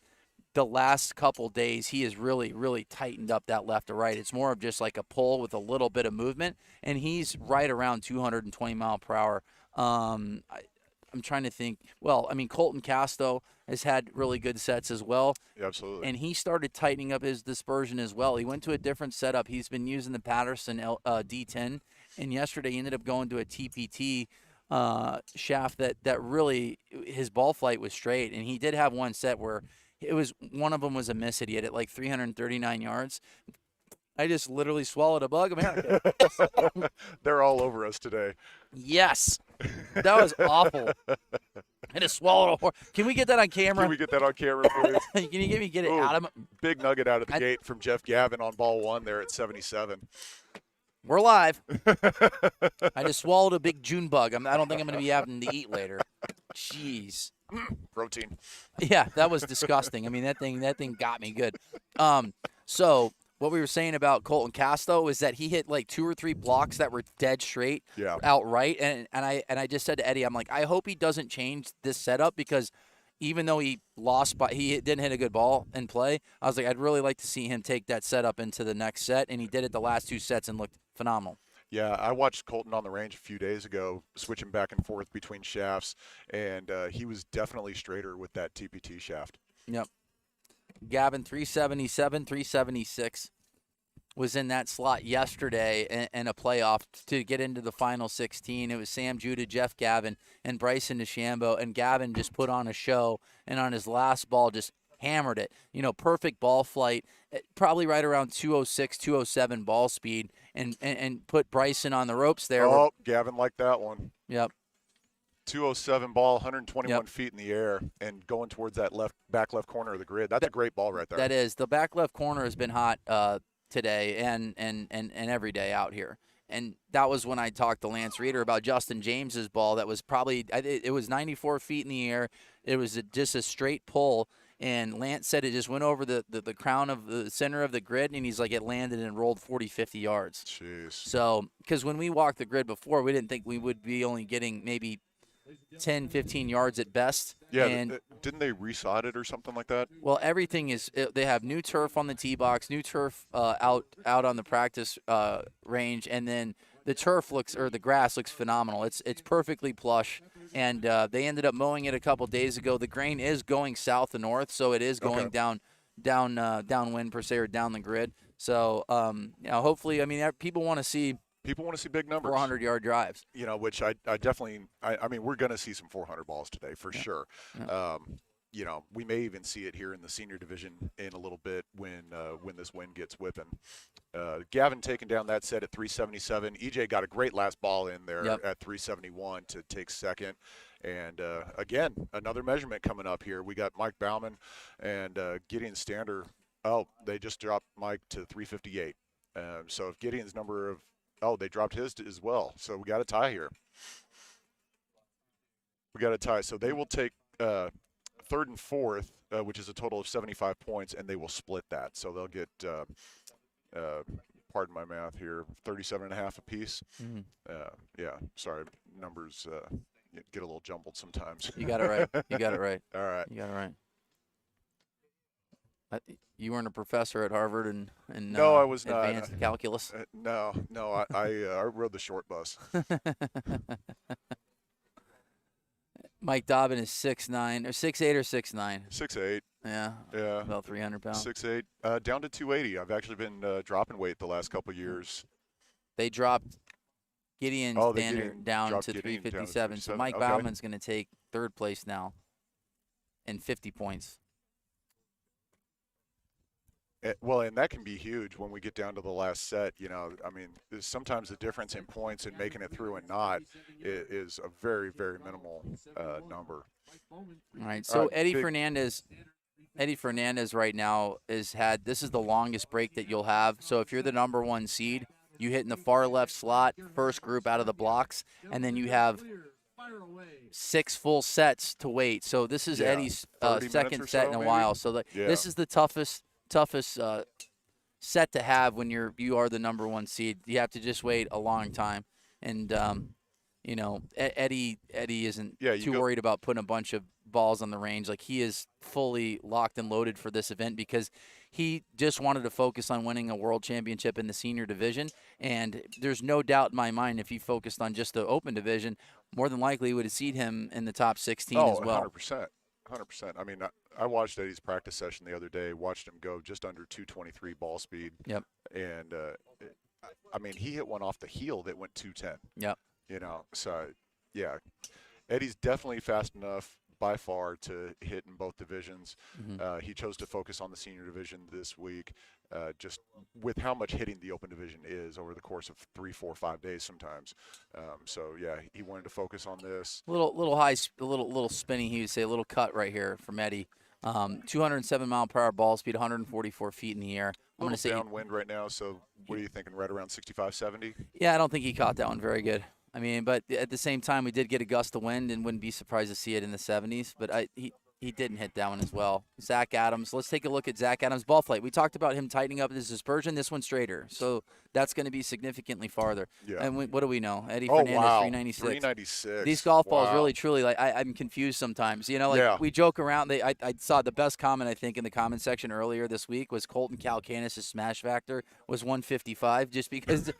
Speaker 1: the last couple days he has really, really tightened up that left to right. It's more of just like a pull with a little bit of movement, and he's right around 220 mile per hour. I'm trying to think. Well, I mean, Colton Casto has had really good sets as well.
Speaker 2: Yeah, absolutely.
Speaker 1: And he started tightening up his dispersion as well. He went to a different setup. He's been using the Patterson D10, and yesterday he ended up going to a TPT shaft that really, his ball flight was straight. And he did have one set where one of them was a miss hit. He hit it like 339 yards. I just literally swallowed a bug.
Speaker 2: They're all over us today.
Speaker 1: Yes. That was awful. I just swallowed a horse. Can we get that on camera?
Speaker 2: Can we get that on camera, please?
Speaker 1: Can you get it out of
Speaker 2: big nugget out of the gate from Jeff Gavin on ball 1 there at 77.
Speaker 1: We're live. I just swallowed a big June bug. I don't think I'm going to be having to eat later. Jeez.
Speaker 2: Protein.
Speaker 1: Yeah, that was disgusting. I mean, that thing got me good. So what we were saying about Colton Casto is that he hit like 2 or 3 blocks that were dead straight outright, and I just said to Eddie, I'm like, I hope he doesn't change this setup, because even though he didn't hit a good ball in play, I was like, I'd really like to see him take that setup into the next set, and he did it the last 2 sets and looked phenomenal.
Speaker 2: Yeah, I watched Colton on the range a few days ago, switching back and forth between shafts, and he was definitely straighter with that TPT shaft.
Speaker 1: Yep. Gavin, 377, 376. Was in that slot yesterday in a playoff to get into the final 16. It was Sam Judah, Jeff Gavin, and Bryson DeChambeau, and Gavin just put on a show, and on his last ball just hammered it. Perfect ball flight, probably right around 206, 207 ball speed, and put Bryson on the ropes there.
Speaker 2: Oh, Gavin liked that one.
Speaker 1: Yep.
Speaker 2: 207 ball, 121 feet in the air, and going towards that back left corner of the grid. That's a great ball right there.
Speaker 1: That is. The back left corner has been hot today and every day out here. And that was when I talked to Lance Reeder about Justin James's ball. That was probably, it was 94 feet in the air. It was just a straight pull. And Lance said it just went over the crown of the center of the grid, and he's like, it landed and rolled 40, 50 yards.
Speaker 2: Jeez.
Speaker 1: So, because when we walked the grid before, we didn't think we would be only getting maybe 10, 15 yards at best.
Speaker 2: Yeah,
Speaker 1: and
Speaker 2: didn't they resod it or something like that?
Speaker 1: Well, everything is. They have new turf on the tee box, new turf out on the practice range, and then the grass looks phenomenal. It's perfectly plush, and they ended up mowing it a couple days ago. The grain is going south to north, so it is going downwind per se, or down the grid. So hopefully, I mean, people want to see.
Speaker 2: People want to see big numbers.
Speaker 1: 400-yard drives.
Speaker 2: Which I definitely – I mean, we're going to see some 400 balls today for sure.
Speaker 1: Yeah.
Speaker 2: We may even see it here in the senior division in a little bit when this wind gets whipping. Gavin taking down that set at 377. EJ got a great last ball in there at 371 to take second. And, again, another measurement coming up here. We got Mike Bauman and Gideon Stander. Oh, they just dropped Mike to 358. So if Gideon's number of – oh, they dropped his as well. So we got a tie here. We got a tie. So they will take third and fourth, which is a total of 75 points, and they will split that. So they'll get, pardon my math here, 37.5 apiece.
Speaker 1: Mm-hmm.
Speaker 2: Yeah, sorry, numbers get a little jumbled sometimes.
Speaker 1: You got it right. You got it right.
Speaker 2: All right.
Speaker 1: You got it right. You weren't a professor at Harvard and
Speaker 2: no, I was
Speaker 1: advanced
Speaker 2: not.
Speaker 1: Calculus.
Speaker 2: No, I rode the short bus.
Speaker 1: Mike Dobbin is 6'9", or 6'8", or 6'9".
Speaker 2: 6'8".
Speaker 1: Yeah. About 300 pounds.
Speaker 2: 6'8", down to 280. I've actually been dropping weight the last couple of years.
Speaker 1: They dropped Gideon Standard down to 357. So Mike Bauman's going to take third place now and 50 points.
Speaker 2: Well, and that can be huge when we get down to the last set. I mean, sometimes the difference in points and making it through and not is a very, very minimal number.
Speaker 1: All right. So Eddie Fernandez right now this is the longest break that you'll have. So if you're the number 1 seed, you hit in the far left slot, first group out of the blocks, and then you have 6 full sets to wait. So this is Eddie's second set in a while. So this is the toughest set to have when you are the number 1 seed. You have to just wait a long time, and Eddie isn't too worried about putting a bunch of balls on the range. Like, he is fully locked and loaded for this event because he just wanted to focus on winning a world championship in the senior division, and there's no doubt in my mind if he focused on just the open division, more than likely he would have seed him in the top 16 as well.
Speaker 2: 100%. 100%. I mean, I watched Eddie's practice session the other day, watched him go just under 223 ball speed.
Speaker 1: Yep.
Speaker 2: And, I mean, he hit one off the heel that went 210.
Speaker 1: Yep.
Speaker 2: So, yeah. Eddie's definitely fast enough by far to hit in both divisions.
Speaker 1: Mm-hmm.
Speaker 2: He chose to focus on the senior division this week, just with how much hitting the open division is over the course of 3, 4, 5 days sometimes. So yeah, he wanted to focus on this.
Speaker 1: Little high, a little spinning. He would say a little cut right here from Eddie. 207 mile per hour ball speed, 144 feet in the air. I'm going to say
Speaker 2: downwind right now. So what are you thinking? Right around 65, 70?
Speaker 1: Yeah, I don't think he caught that one very good. I mean, but at the same time, we did get a gust of wind, and wouldn't be surprised to see it in the 70s. But he didn't hit that one as well. Zach Adams. Let's take a look at Zach Adams' ball flight. We talked about him tightening up his dispersion. This one's straighter, so that's going to be significantly farther.
Speaker 2: Yeah.
Speaker 1: And what do we know? Eddie
Speaker 2: Oh,
Speaker 1: Fernandez,
Speaker 2: wow.
Speaker 1: 396.
Speaker 2: 396.
Speaker 1: These golf balls
Speaker 2: Wow.
Speaker 1: really, truly, like I'm confused sometimes. You know, like
Speaker 2: Yeah.
Speaker 1: we joke around. I saw the best comment, I think, in the comment section earlier this week was Colton Calcanis' smash factor was 155 just because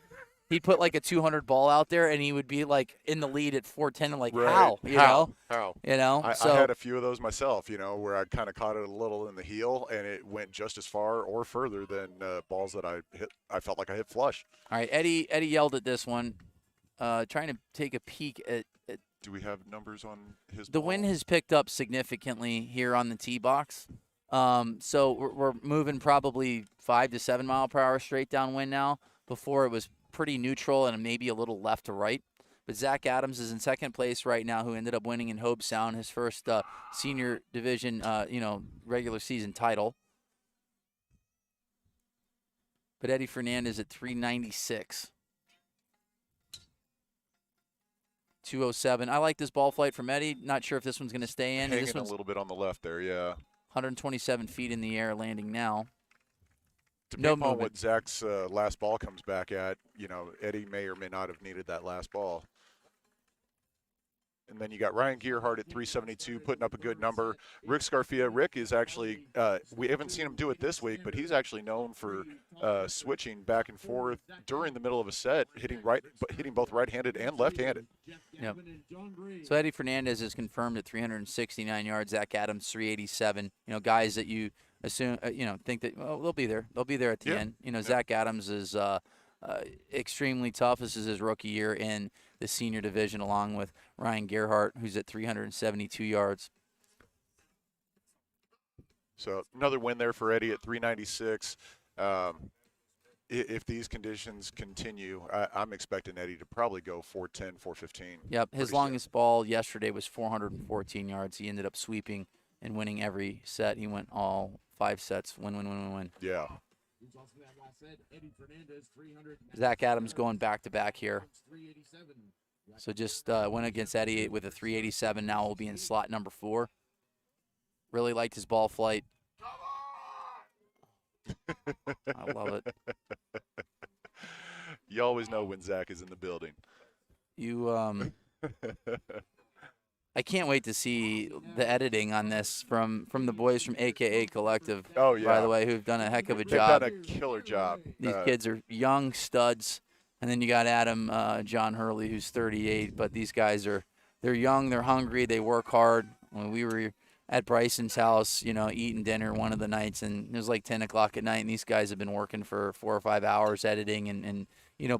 Speaker 1: he'd put like a 200 ball out there and he would be like in the lead at 410 and like,
Speaker 2: Right.
Speaker 1: how?
Speaker 2: How?
Speaker 1: You know?
Speaker 2: I
Speaker 1: So
Speaker 2: had a few of those myself, you know, where I kind of caught it a little in the heel, and it went just as far or further than balls that I hit. I felt like I hit flush.
Speaker 1: all right, Eddie yelled at this one, trying to take a peek at
Speaker 2: Do we have numbers on his
Speaker 1: the
Speaker 2: ball?
Speaker 1: wind has picked up significantly here on the tee box. So we're moving probably 5 to 7 mile per hour straight downwind now. Before it was pretty neutral and maybe a little left to right. But Zach Adams is in second place right now, who ended up winning in Hobe Sound, his first senior division, regular season title. But Eddie Fernandez at 396. 207. I like this ball flight from Eddie. Not sure if this one's going to stay in.
Speaker 2: Hanging
Speaker 1: This
Speaker 2: a
Speaker 1: one's
Speaker 2: little bit on the left there, yeah.
Speaker 1: 127 feet in the air, landing now.
Speaker 2: Depending
Speaker 1: No
Speaker 2: on
Speaker 1: movement.
Speaker 2: what Zach's last ball comes back at, you know, Eddie may or may not have needed that last ball. And then you got Ryan Gearhart at 372, putting up a good number. Rick Scarfia. Rick is actually, we haven't seen him do it this week, but he's actually known for switching back and forth during the middle of a set, hitting both right-handed and left-handed.
Speaker 1: Yep. So Eddie Fernandez is confirmed at 369 yards. Zach Adams 387. You know, guys that you assume, think that they'll be there. They'll be there at the end. You know, Zach Adams is extremely tough. This is his rookie year in the senior division, along with Ryan Gerhardt, who's at 372 yards.
Speaker 2: So another win there for Eddie at 396. If these conditions continue, I'm expecting Eddie to probably go 410, 415.
Speaker 1: Yep, his longest ball yesterday was 414 yards. He ended up sweeping and winning every set. He went all 5 sets, win.
Speaker 2: Yeah.
Speaker 1: Zach Adams going back-to-back here. So just went against Eddie with a 387. Now will be in slot number 4. Really liked his ball flight. I love it.
Speaker 2: You always know when Zach is in the building.
Speaker 1: I can't wait to see the editing on this from the boys from AKA Collective.
Speaker 2: Oh, yeah.
Speaker 1: By the way, who've done a heck of a
Speaker 2: They've
Speaker 1: job.
Speaker 2: done a killer job.
Speaker 1: These kids are young studs. And then you got Adam John Hurley, who's 38. But these guys they're young, they're hungry, they work hard. When we were at Bryson's house, eating dinner one of the nights, and it was like 10 o'clock at night, and these guys have been working for 4 or 5 hours editing and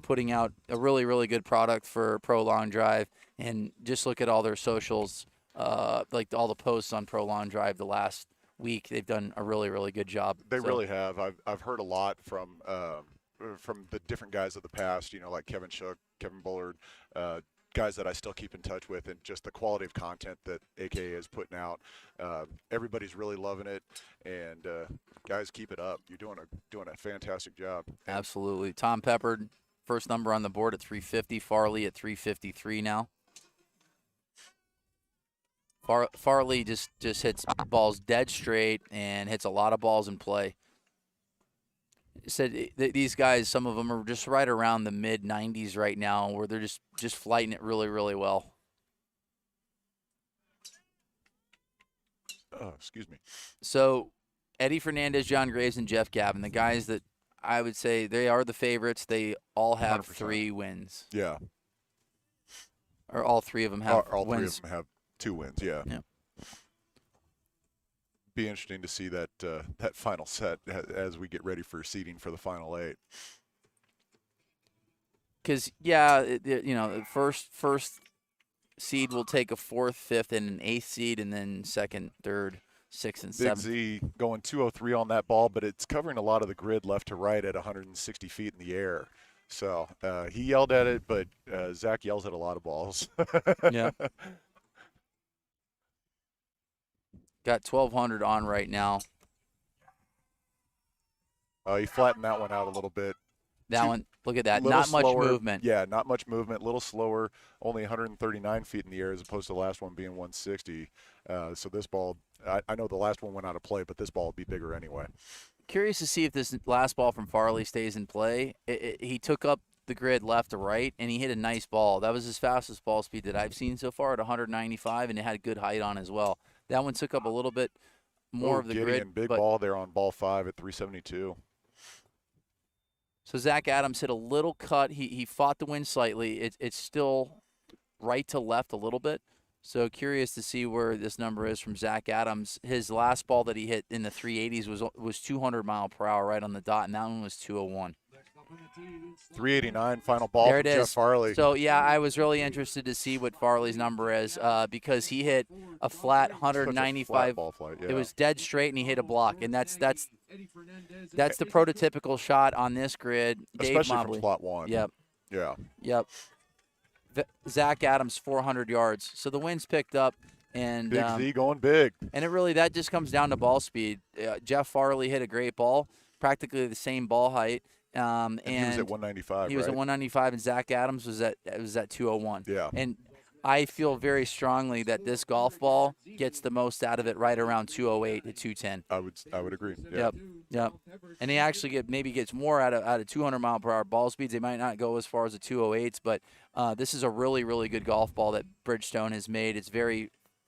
Speaker 1: putting out a really, really good product for Pro Long Drive. And just look at all their socials, like all the posts on Pro Long Drive the last week. They've done a really, really good job.
Speaker 2: They really have. I've heard a lot from the different guys of the past, like Kevin Shook, Kevin Bullard, guys that I still keep in touch with, and just the quality of content that AKA is putting out. Everybody's really loving it, and guys, keep it up. You're doing a fantastic job.
Speaker 1: Absolutely. Tom Peppard, first number on the board at 350. Farley at 353 now. Farley just hits balls dead straight and hits a lot of balls in play. Said these guys, some of them are just right around the mid-90s right now, where they're just flighting it really, really well.
Speaker 2: Excuse me.
Speaker 1: So Eddie Fernandez, John Graves, and Jeff Gavin, the guys that I would say they are the favorites. They all have
Speaker 2: 100%.
Speaker 1: 3 wins.
Speaker 2: Yeah.
Speaker 1: Or all 3 of them have
Speaker 2: all
Speaker 1: wins.
Speaker 2: 3 of them have 2 wins. Yeah.
Speaker 1: Yeah.
Speaker 2: Be interesting to see that final set as we get ready for seeding for the final 8.
Speaker 1: Because the first seed will take a 4th, 5th, and an 8th seed, and then 2nd, 3rd, 6th, and 7th.
Speaker 2: Big Z going 203 on that ball, but it's covering a lot of the grid left to right at 160 feet in the air. So he yelled at it, but Zach yells at a lot of balls.
Speaker 1: Yeah. Got 1,200 on right now.
Speaker 2: He flattened that one out a little bit.
Speaker 1: That one, look at that.
Speaker 2: Little
Speaker 1: Not much
Speaker 2: slower,
Speaker 1: movement.
Speaker 2: Yeah, not much movement. A little slower, only 139 feet in the air as opposed to the last one being 160. So this ball, I know the last one went out of play, but this ball will be bigger anyway.
Speaker 1: Curious to see if this last ball from Farley stays in play. He took up the grid left to right, and he hit a nice ball. That was his fastest ball speed that I've seen so far at 195, and it had good height on as well. That one took up a little bit more of the
Speaker 2: Gideon,
Speaker 1: grid.
Speaker 2: big ball there on ball 5 at 372.
Speaker 1: So Zach Adams hit a little cut. He fought the wind slightly. It's still right to left a little bit. So curious to see where this number is from Zach Adams. His last ball that he hit in the 380s was 200 mile per hour right on the dot, and that one was 201.
Speaker 2: 389 final ball
Speaker 1: There
Speaker 2: from
Speaker 1: it is.
Speaker 2: Jeff Farley.
Speaker 1: So, yeah, I was really interested to see what Farley's number is because he hit a flat 195.
Speaker 2: Flat ball flight, yeah.
Speaker 1: It was dead straight, and he hit a block, and that's the prototypical shot on this grid. Dave
Speaker 2: Especially
Speaker 1: Mobley.
Speaker 2: from slot 1.
Speaker 1: Yep.
Speaker 2: Yeah.
Speaker 1: Yep. Zach Adams, 400 yards. So the wind's picked up. And
Speaker 2: Big Z going big.
Speaker 1: And that just comes down to ball speed. Jeff Farley hit a great ball, practically the same ball height.
Speaker 2: And he was at 195,
Speaker 1: He was at 195, and Zach Adams was at 201.
Speaker 2: Yeah.
Speaker 1: And I feel very strongly that this golf ball gets the most out of it right around 208 to 210.
Speaker 2: I would agree. Yeah.
Speaker 1: Yep. And he actually maybe gets more out of 200 mile per hour ball speeds. They might not go as far as the 208s, but this is a really, really good golf ball that Bridgestone has made.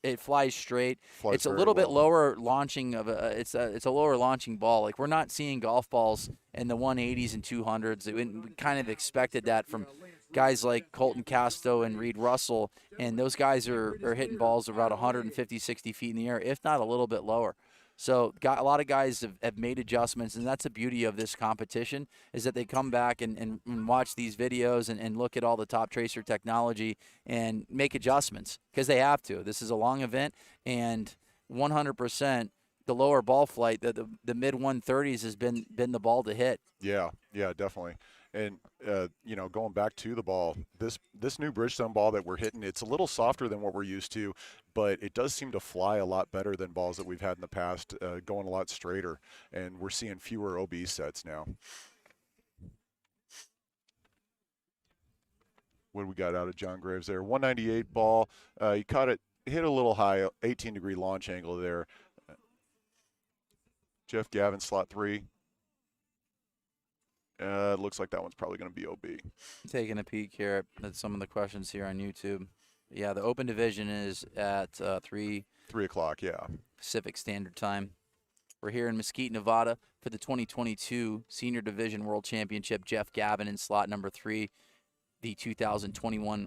Speaker 1: It flies straight. It's a little bit lower launching it's a lower launching ball. Like, we're not seeing golf balls in the 180s and 200s. We kind of expected that from guys like Colton Casto and Reed Russell, and those guys are hitting balls about 150, 60 feet in the air, if not a little bit lower. So a lot of guys have made adjustments, and that's the beauty of this competition, is that they come back and watch these videos and look at all the top tracer technology and make adjustments because they have to. This is a long event, and 100% the lower ball flight, the mid-130s has been the ball to hit.
Speaker 2: Yeah, definitely. And, going back to the ball, this new Bridgestone ball that we're hitting, it's a little softer than what we're used to, but it does seem to fly a lot better than balls that we've had in the past, going a lot straighter, and we're seeing fewer OB sets now. What do we got out of John Graves there? 198 ball. He caught it, hit a little high, 18-degree launch angle there. Jeff Gavin, slot 3. It looks like that one's probably going to be OB.
Speaker 1: Taking a peek here at some of the questions here on YouTube. Yeah, the open division is at 3
Speaker 2: o'clock, yeah.
Speaker 1: Pacific Standard Time. We're here in Mesquite, Nevada for the 2022 Senior Division World Championship. Jeff Gavin in slot number 3, the 2021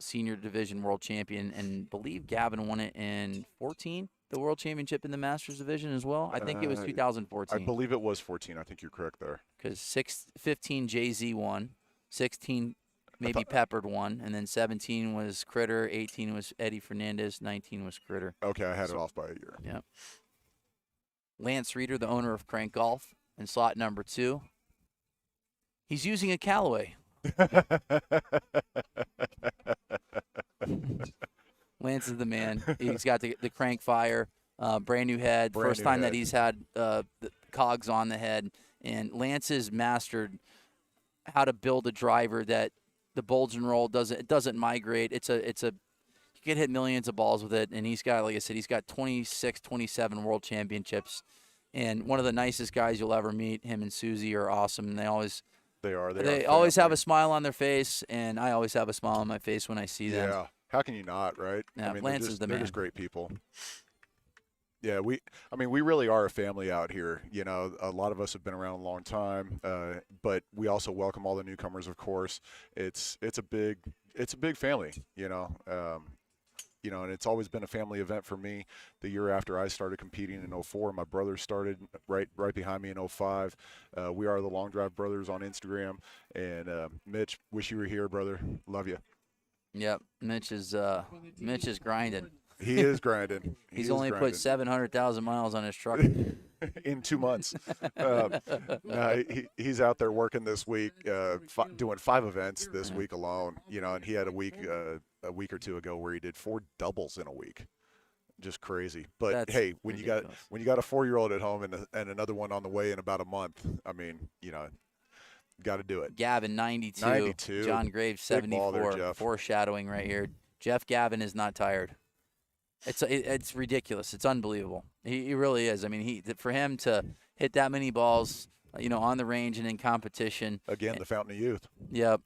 Speaker 1: Senior Division World Champion, and believe Gavin won it in 14. The World Championship in the Masters Division as well? I think it was 2014.
Speaker 2: I believe it was 14. I think you're correct there.
Speaker 1: Because 15 Jay-Z won, 16 maybe Peppered won, and then 17 was Critter, 18 was Eddie Fernandez, 19 was Critter.
Speaker 2: Okay, I had it off by a year.
Speaker 1: Yeah. Lance Reeder, the owner of Crank Golf, in slot number 2. He's using a Callaway. Lance is the man. He's got the crank fire, brand new head. First time that he's had the cogs on the head. And Lance has mastered how to build a driver that the bulge and roll doesn't migrate. It's a you can hit millions of balls with it. And he's got, like I said, he's got 26, 27 world championships. And one of the nicest guys you'll ever meet. Him and Susie are awesome. And they always have a smile on their face, and I always have a smile on my face when I see them.
Speaker 2: Yeah. How can you not, right?
Speaker 1: Yeah, Lance is the man.
Speaker 2: They're just great people. Yeah, we really are a family out here. A lot of us have been around a long time, but we also welcome all the newcomers, of course. It's a big family, and it's always been a family event for me. The year after I started competing in 04, my brother started right behind me in 05. We are the Long Drive Brothers on Instagram, and Mitch, wish you were here, brother. Love you.
Speaker 1: Yep, Mitch is grinding.
Speaker 2: He is grinding.
Speaker 1: He's only put 700,000 miles on his truck.
Speaker 2: In 2 months. He's out there working this week, doing 5 events this week alone. And he had a week or two ago where he did 4 doubles in a week. Just crazy. But
Speaker 1: That's
Speaker 2: hey, when
Speaker 1: ridiculous.
Speaker 2: you got a 4-year-old at home and another one on the way in about a month, Got to do it.
Speaker 1: Gavin, 92.
Speaker 2: 92.
Speaker 1: John Graves,
Speaker 2: Big ball
Speaker 1: 74.
Speaker 2: there, Jeff.
Speaker 1: Foreshadowing right here. Jeff Gavin is not tired. It's ridiculous. It's unbelievable. He really is. I mean, for him to hit that many balls, on the range and in competition.
Speaker 2: Again, the fountain of youth.
Speaker 1: Yep.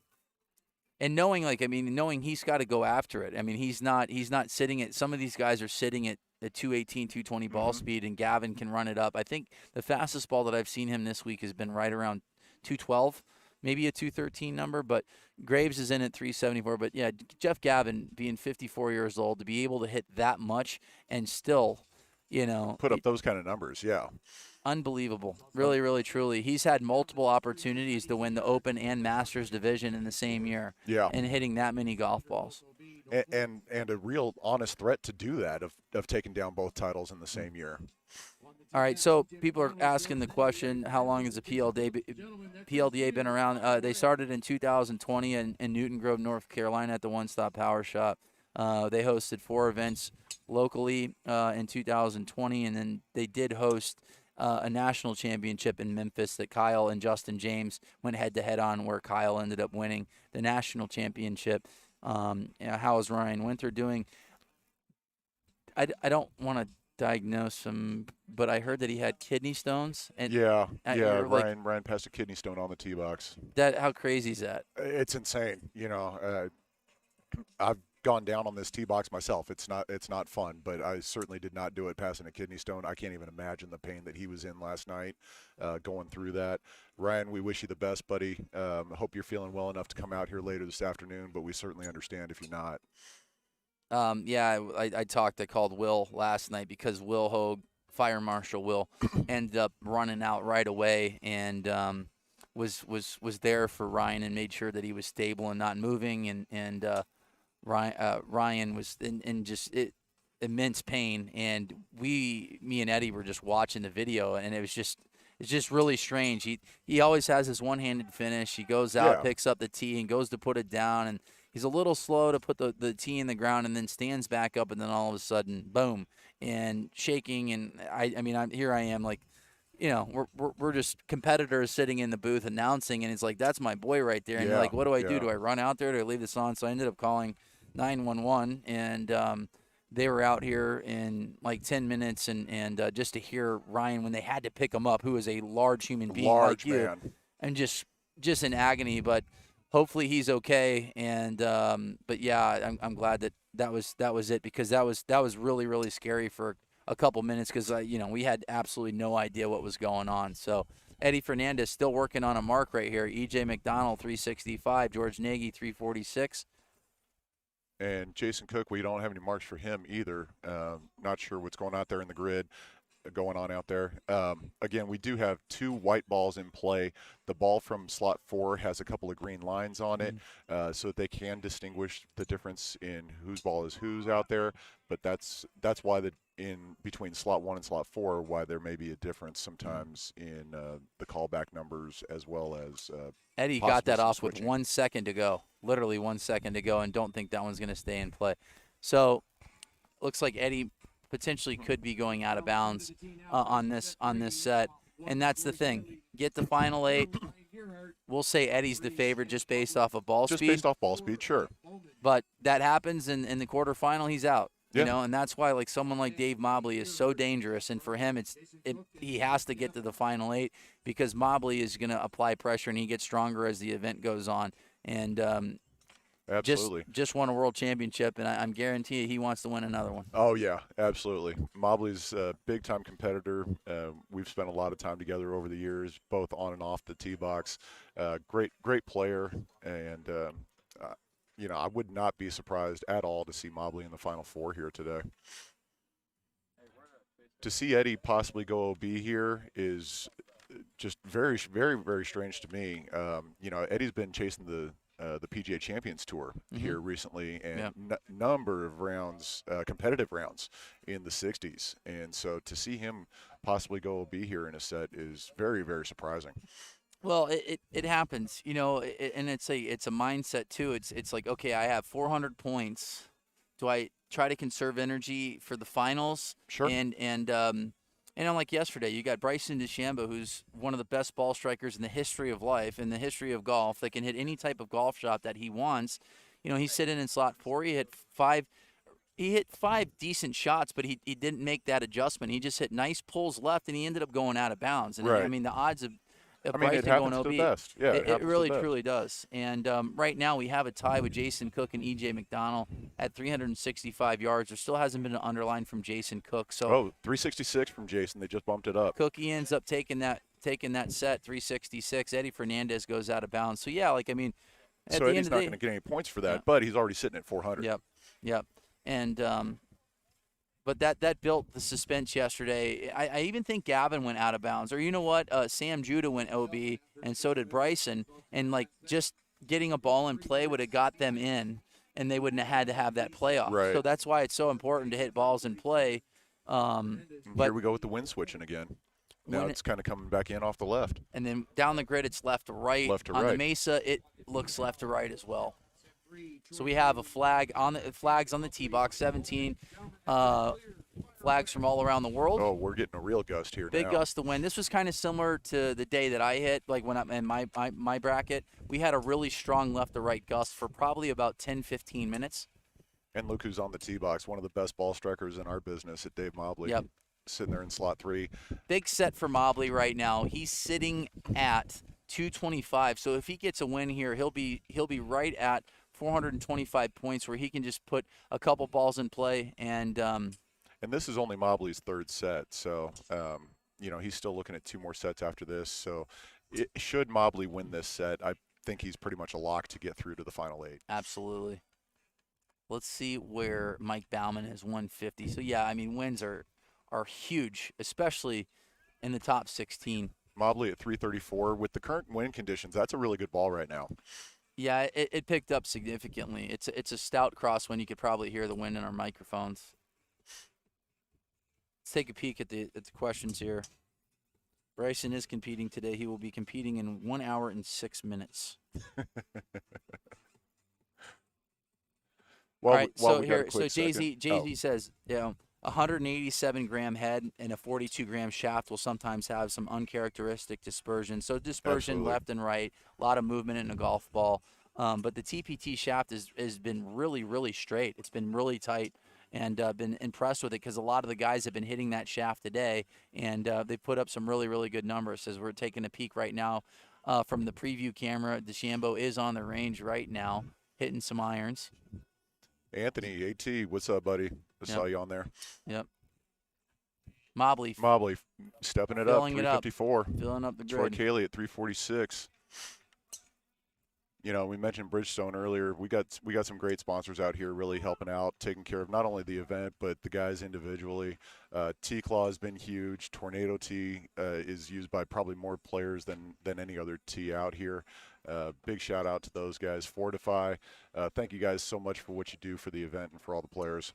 Speaker 1: And knowing he's got to go after it. I mean, he's not sitting at – some of these guys are sitting at 218, 220 ball speed, and Gavin can run it up. I think the fastest ball that I've seen him this week has been right around 212, maybe a 213 number, but Graves is in at 374. But, yeah, Jeff Gavin, being 54 years old, to be able to hit that much and still,
Speaker 2: put up those kind of numbers, yeah.
Speaker 1: Unbelievable. Really, really, truly. He's had multiple opportunities to win the Open and Masters division in the same year.
Speaker 2: Yeah.
Speaker 1: And hitting that many golf balls.
Speaker 2: And a real honest threat to do that, of taking down both titles in the same year.
Speaker 1: All right, so people are asking the question, how long has the PLDA been around? They started in 2020 in Newton Grove, North Carolina at the One Stop Power Shop. They hosted 4 events locally in 2020, and then they did host a national championship in Memphis that Kyle and Justin James went head-to-head on, where Kyle ended up winning the national championship. How is Ryan Winter doing? I don't want to diagnose him, but I heard that he had kidney stones. And
Speaker 2: Ryan passed a kidney stone on the tee box.
Speaker 1: How crazy is that?
Speaker 2: It's insane. I've gone down on this tee box myself. It's not fun, but I certainly did not do it passing a kidney stone. I can't even imagine the pain that he was in last night going through that. Ryan, we wish you the best, buddy. Hope you're feeling well enough to come out here later this afternoon, but we certainly understand if you're not.
Speaker 1: I called Will last night because Will Hogue, Fire Marshal Will, ended up running out right away and was there for Ryan and made sure that he was stable and not moving, and Ryan was in just immense pain, and me and Eddie were just watching the video, and it's just really strange. He always has this one-handed finish. He goes out, picks up the tee, and goes to put it down, and he's a little slow to put the tee in the ground, and then stands back up, and then all of a sudden, boom, and shaking. And here I am, like, we're just competitors sitting in the booth announcing, and it's like, that's my boy right there. And you're like, what do I do? Do I run out there? Do I leave this on? So I ended up calling 911, and they were out here in like 10 minutes, and just to hear Ryan when they had to pick him up, who is a large human being like you, and just in agony, but hopefully he's okay. And but yeah, I'm glad that was it, because that was really, really scary for a couple minutes, because we had absolutely no idea what was going on. So Eddie Fernandez still working on a mark right here. EJ McDonald 365, George Nagy 346.
Speaker 2: And Jason Cook, we don't have any marks for him either. Not sure what's going on out there in the grid. Again, we do have 2 white balls in play. The ball from slot 4 has a couple of green lines on it, so that they can distinguish the difference in whose ball is whose out there. But that's why in between slot 1 and slot 4, why there may be a difference sometimes in the callback numbers, as well as
Speaker 1: Eddie got that off with 1 second to go, literally 1 second to go, and don't think that one's going to stay in play. So looks like Eddie potentially could be going out of bounds on this set, and that's the thing. Get the final 8. We'll say Eddie's the favorite just based off of ball speed.
Speaker 2: Just based off ball speed, sure.
Speaker 1: But that happens in the quarterfinal, he's out. And that's why someone like Dave Mobley is so dangerous, and for him he has to get to the final 8, because Mobley is going to apply pressure, and he gets stronger as the event goes on. And
Speaker 2: absolutely.
Speaker 1: Just won a world championship, and I'm guaranteed he wants to win another one.
Speaker 2: Oh, yeah, absolutely. Mobley's a big-time competitor. We've spent a lot of time together over the years, both on and off the tee box. Great player, and I would not be surprised at all to see Mobley in the Final 4 here today. To see Eddie possibly go OB here is just very, very, very strange to me. Eddie's been chasing the PGA Champions Tour here recently, and number of rounds, competitive rounds in the 60s. And so to see him possibly go OB here in a set is very, very surprising.
Speaker 1: Well, it happens, and it's a mindset too. It's like, okay, I have 400 points. Do I try to conserve energy for the finals?
Speaker 2: Sure.
Speaker 1: And And unlike yesterday, you got Bryson DeChambeau, who's one of the best ball strikers in the history of life, in the history of golf, that can hit any type of golf shot that he wants. He's sitting in slot 4. He hit five decent shots, but he didn't make that adjustment. He just hit nice pulls left, and he ended up going out of bounds. And
Speaker 2: Right.
Speaker 1: I mean, the odds of
Speaker 2: it
Speaker 1: Bryson going
Speaker 2: happens
Speaker 1: OB,
Speaker 2: to the best. Yeah,
Speaker 1: it
Speaker 2: happens
Speaker 1: really
Speaker 2: to the best.
Speaker 1: truly does. And right now we have a tie with Jason Cook and E.J. McDonald at 365 yards. There still hasn't been an underline from Jason Cook. So
Speaker 2: 366 from Jason. They just bumped it up.
Speaker 1: Cookie ends up taking that set, 366. Eddie Fernandez goes out of bounds. So yeah, at the
Speaker 2: Eddie's
Speaker 1: end of the
Speaker 2: not
Speaker 1: day,
Speaker 2: going to get any points for that, but he's already sitting at 400.
Speaker 1: Yep. And but that built the suspense yesterday. I even think Gavin went out of bounds. Or you know what? Sam Judah went OB, and so did Bryson. And, just getting a ball in play would have got them in, and they wouldn't have had to have that playoff.
Speaker 2: Right.
Speaker 1: So that's why it's so important to hit balls in play. But
Speaker 2: here we go with the wind switching again. Now it's kind of coming back in off the left.
Speaker 1: And then down the grid, it's left to right. On the Mesa, it looks left to right as well. So we have a flags on the tee box, 17 flags from all around the world.
Speaker 2: Oh, we're getting a real gust here.
Speaker 1: Big gust of wind. This was kind of similar to the day that I hit, when I'm in my bracket. We had a really strong left to right gust for probably about 10-15 minutes.
Speaker 2: And look who's on the tee box, one of the best ball strikers in our business at Dave Mobley.
Speaker 1: Yep.
Speaker 2: Sitting there in slot 3.
Speaker 1: Big set for Mobley right now. He's sitting at 225. So if he gets a win here, he'll be right at 425 points, where he can just put a couple balls in play. And
Speaker 2: this is only Mobley's third set, so he's still looking at 2 more sets after this. So should Mobley win this set, I think he's pretty much a lock to get through to the final 8.
Speaker 1: Absolutely. Let's see where Mike Baumann has 150. So yeah, I mean, wins are huge, especially in the top 16.
Speaker 2: Mobley at 334. With the current wind conditions, that's a really good ball right now.
Speaker 1: Yeah, it picked up significantly. It's a stout crosswind. You could probably hear the wind in our microphones. Let's take a peek at the questions here. Bryson is competing today. He will be competing in 1 hour and 6 minutes. All right, so Jay-Z says, 187-gram head and a 42-gram shaft will sometimes have some uncharacteristic dispersion. So dispersion
Speaker 2: Absolutely.
Speaker 1: left and right, a lot of movement in a golf ball. But the TPT shaft has been really, really straight. It's been really tight, and been impressed with it because a lot of the guys have been hitting that shaft today, and they put up some really, really good numbers. As we're taking a peek right now from the preview camera, DeChambeau is on the range right now, hitting some irons.
Speaker 2: Anthony, AT, what's up, buddy? I saw you on there.
Speaker 1: Yep. Mobley
Speaker 2: stepping it up, 354.
Speaker 1: Filling up the
Speaker 2: Troy
Speaker 1: grid.
Speaker 2: Cayley at 346. We mentioned Bridgestone earlier. We got some great sponsors out here really helping out, taking care of not only the event, but the guys individually. T-Claw has been huge. Tornado Tee is used by probably more players than any other tee out here. Big shout out to those guys. Fortify. Thank you guys so much for what you do for the event and for all the players.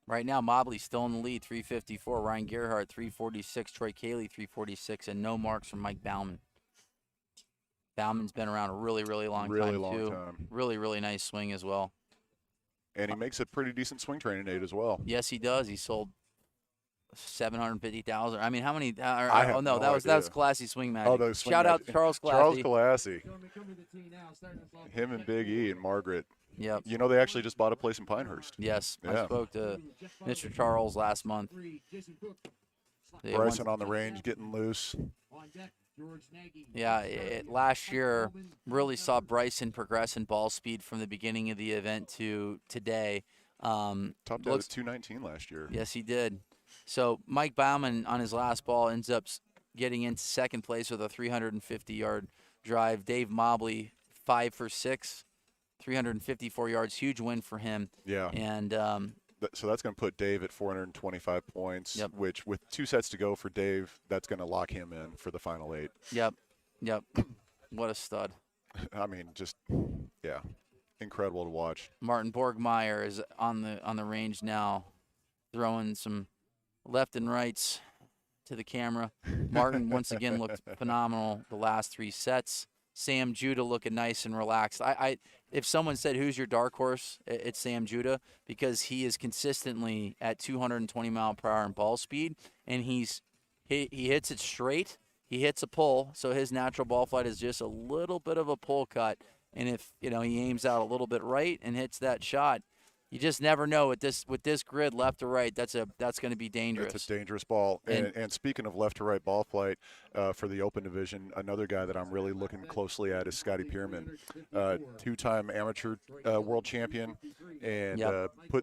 Speaker 1: Right now, Mobley's still in the lead, 354. Ryan Gerhardt, 346. Troy Cayley, 346. And no marks from Mike Baumann. Baumann's been around a really, really long time. Really, really nice swing as well.
Speaker 2: And he makes a pretty decent swing training aid as well.
Speaker 1: Yes, he does. He sold 750,000. I mean, how many?
Speaker 2: That
Speaker 1: was Classy Swing Magic.
Speaker 2: Oh,
Speaker 1: Shout out to Charles Classy.
Speaker 2: Charles Classy. Him and Big E and Margaret.
Speaker 1: Yep.
Speaker 2: They actually just bought a place in Pinehurst.
Speaker 1: Yes.
Speaker 2: Yeah.
Speaker 1: I spoke to Mr. Charles last month.
Speaker 2: Bryson on the range, getting loose.
Speaker 1: Yeah, last year really saw Bryson progress in ball speed from the beginning of the event to today.
Speaker 2: Topped out at 219 last year.
Speaker 1: Yes, he did. So Mike Baumann on his last ball ends up getting into second place with a 350-yard drive. Dave Mobley, 5 for 6, 354 yards. Huge win for him.
Speaker 2: Yeah.
Speaker 1: And
Speaker 2: so that's going to put Dave at 425 points,
Speaker 1: yep.
Speaker 2: Which with 2 sets to go for Dave, that's going to lock him in for the final 8.
Speaker 1: Yep. What a stud.
Speaker 2: I mean, just, yeah, incredible to watch.
Speaker 1: Martin Borgmeyer is on the range now, throwing some left and rights to the camera. Martin once again looked phenomenal the last 3 sets. Sam Judah looking nice and relaxed. If someone said, who's your dark horse, it's Sam Judah, because he is consistently at 220 mile per hour in ball speed, and he's He hits it straight. He hits a pull, so his natural ball flight is just a little bit of a pull cut. And if he aims out a little bit right and hits that shot, you just never know with this grid left to right. That's going to be dangerous.
Speaker 2: It's a dangerous ball. And speaking of left to right ball flight for the Open Division, another guy that I'm really looking closely at is Scotty Pierman, two-time amateur world champion, and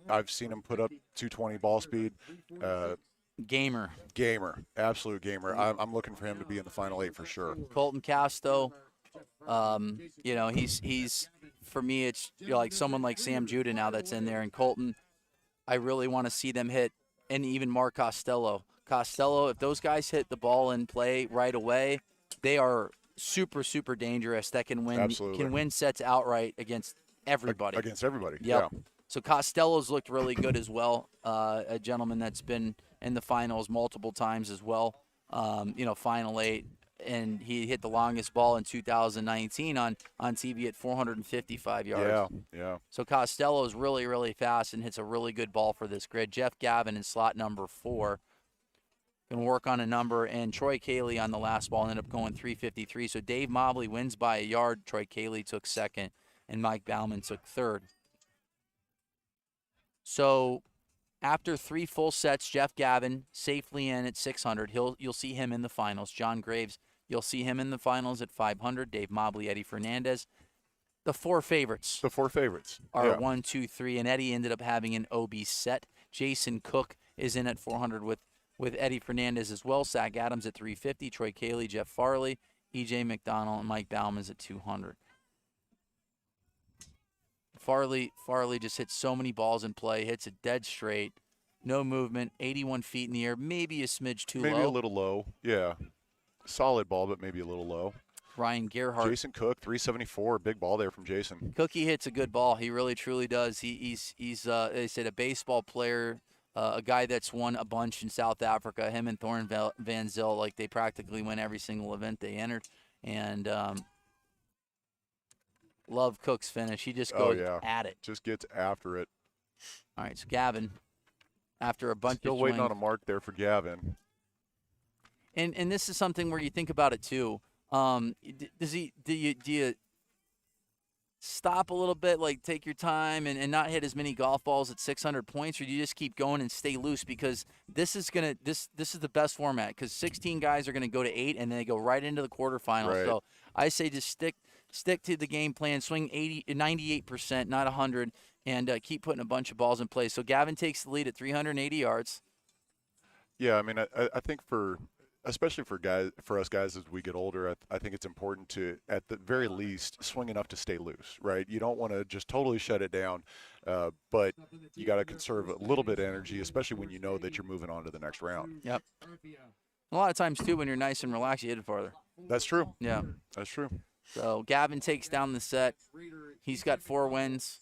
Speaker 2: I've seen him put up 220 ball speed.
Speaker 1: Gamer,
Speaker 2: absolute gamer. I'm looking for him to be in the final 8 for sure.
Speaker 1: Colton Casto, he's for me, it's like someone like Sam Judah now that's in there, and Colton, I really want to see them hit, and even Mark Costello. If those guys hit the ball in play right away, they are super, super dangerous. That can win sets outright against everybody.
Speaker 2: Yep.
Speaker 1: Yeah. So Costello's looked really good as well. A gentleman that's been in the finals multiple times as well. Final 8. And he hit the longest ball in 2019 on TV at 455 yards.
Speaker 2: Yeah.
Speaker 1: So Costello's really, really fast and hits a really good ball for this grid. Jeff Gavin in slot number 4 can work on a number, and Troy Cayley on the last ball ended up going 353. So Dave Mobley wins by a yard. Troy Cayley took second, and Mike Bauman took third. So after 3 full sets, Jeff Gavin safely in at 600. You'll see him in the finals. John Graves, you'll see him in the finals at 500. Dave Mobley, Eddie Fernandez. The four favorites are 1, 2, 3, and Eddie ended up having an OB set. Jason Cook is in at 400 with Eddie Fernandez as well. Zach Adams at 350. Troy Cayley, Jeff Farley, E.J. McDonald, and Mike Bauman's at 200. Farley just hits so many balls in play, hits it dead straight, no movement, 81 feet in the air, maybe a smidge too low.
Speaker 2: Maybe a little low, yeah. Solid ball, but maybe a little low.
Speaker 1: Ryan Gerhardt.
Speaker 2: Jason Cook, 374, big ball there from Jason.
Speaker 1: Cookie hits a good ball. He really, truly does. He's they said, a baseball player, a guy that's won a bunch in South Africa. Him and Thorne Van Zyl, like they practically win every single event they entered. And love Cook's finish. He just goes at it.
Speaker 2: Just gets after it.
Speaker 1: All right, so Gavin, after a bunch
Speaker 2: Still
Speaker 1: of
Speaker 2: waiting
Speaker 1: swings,
Speaker 2: on a mark there for Gavin.
Speaker 1: And this is something where you think about it too. Do you stop a little bit, like take your time and not hit as many golf balls at 600 points, or do you just keep going and stay loose? Because this is the best format, because 16 guys are gonna go to 8 and then they go right into the quarterfinals.
Speaker 2: Right.
Speaker 1: So I say just stick to the game plan, swing 98%, not 100, and keep putting a bunch of balls in play. So Gavin takes the lead at 380 yards.
Speaker 2: Yeah, I mean, I think especially for us guys as we get older, I think it's important to, at the very least, swing enough to stay loose, right? You don't want to just totally shut it down, but you got to conserve a little bit of energy, especially when you know that you're moving on to the next round.
Speaker 1: Yep. A lot of times, too, when you're nice and relaxed, you hit it farther.
Speaker 2: That's true.
Speaker 1: Yeah.
Speaker 2: That's true.
Speaker 1: So Gavin takes down the set. He's got 4 wins.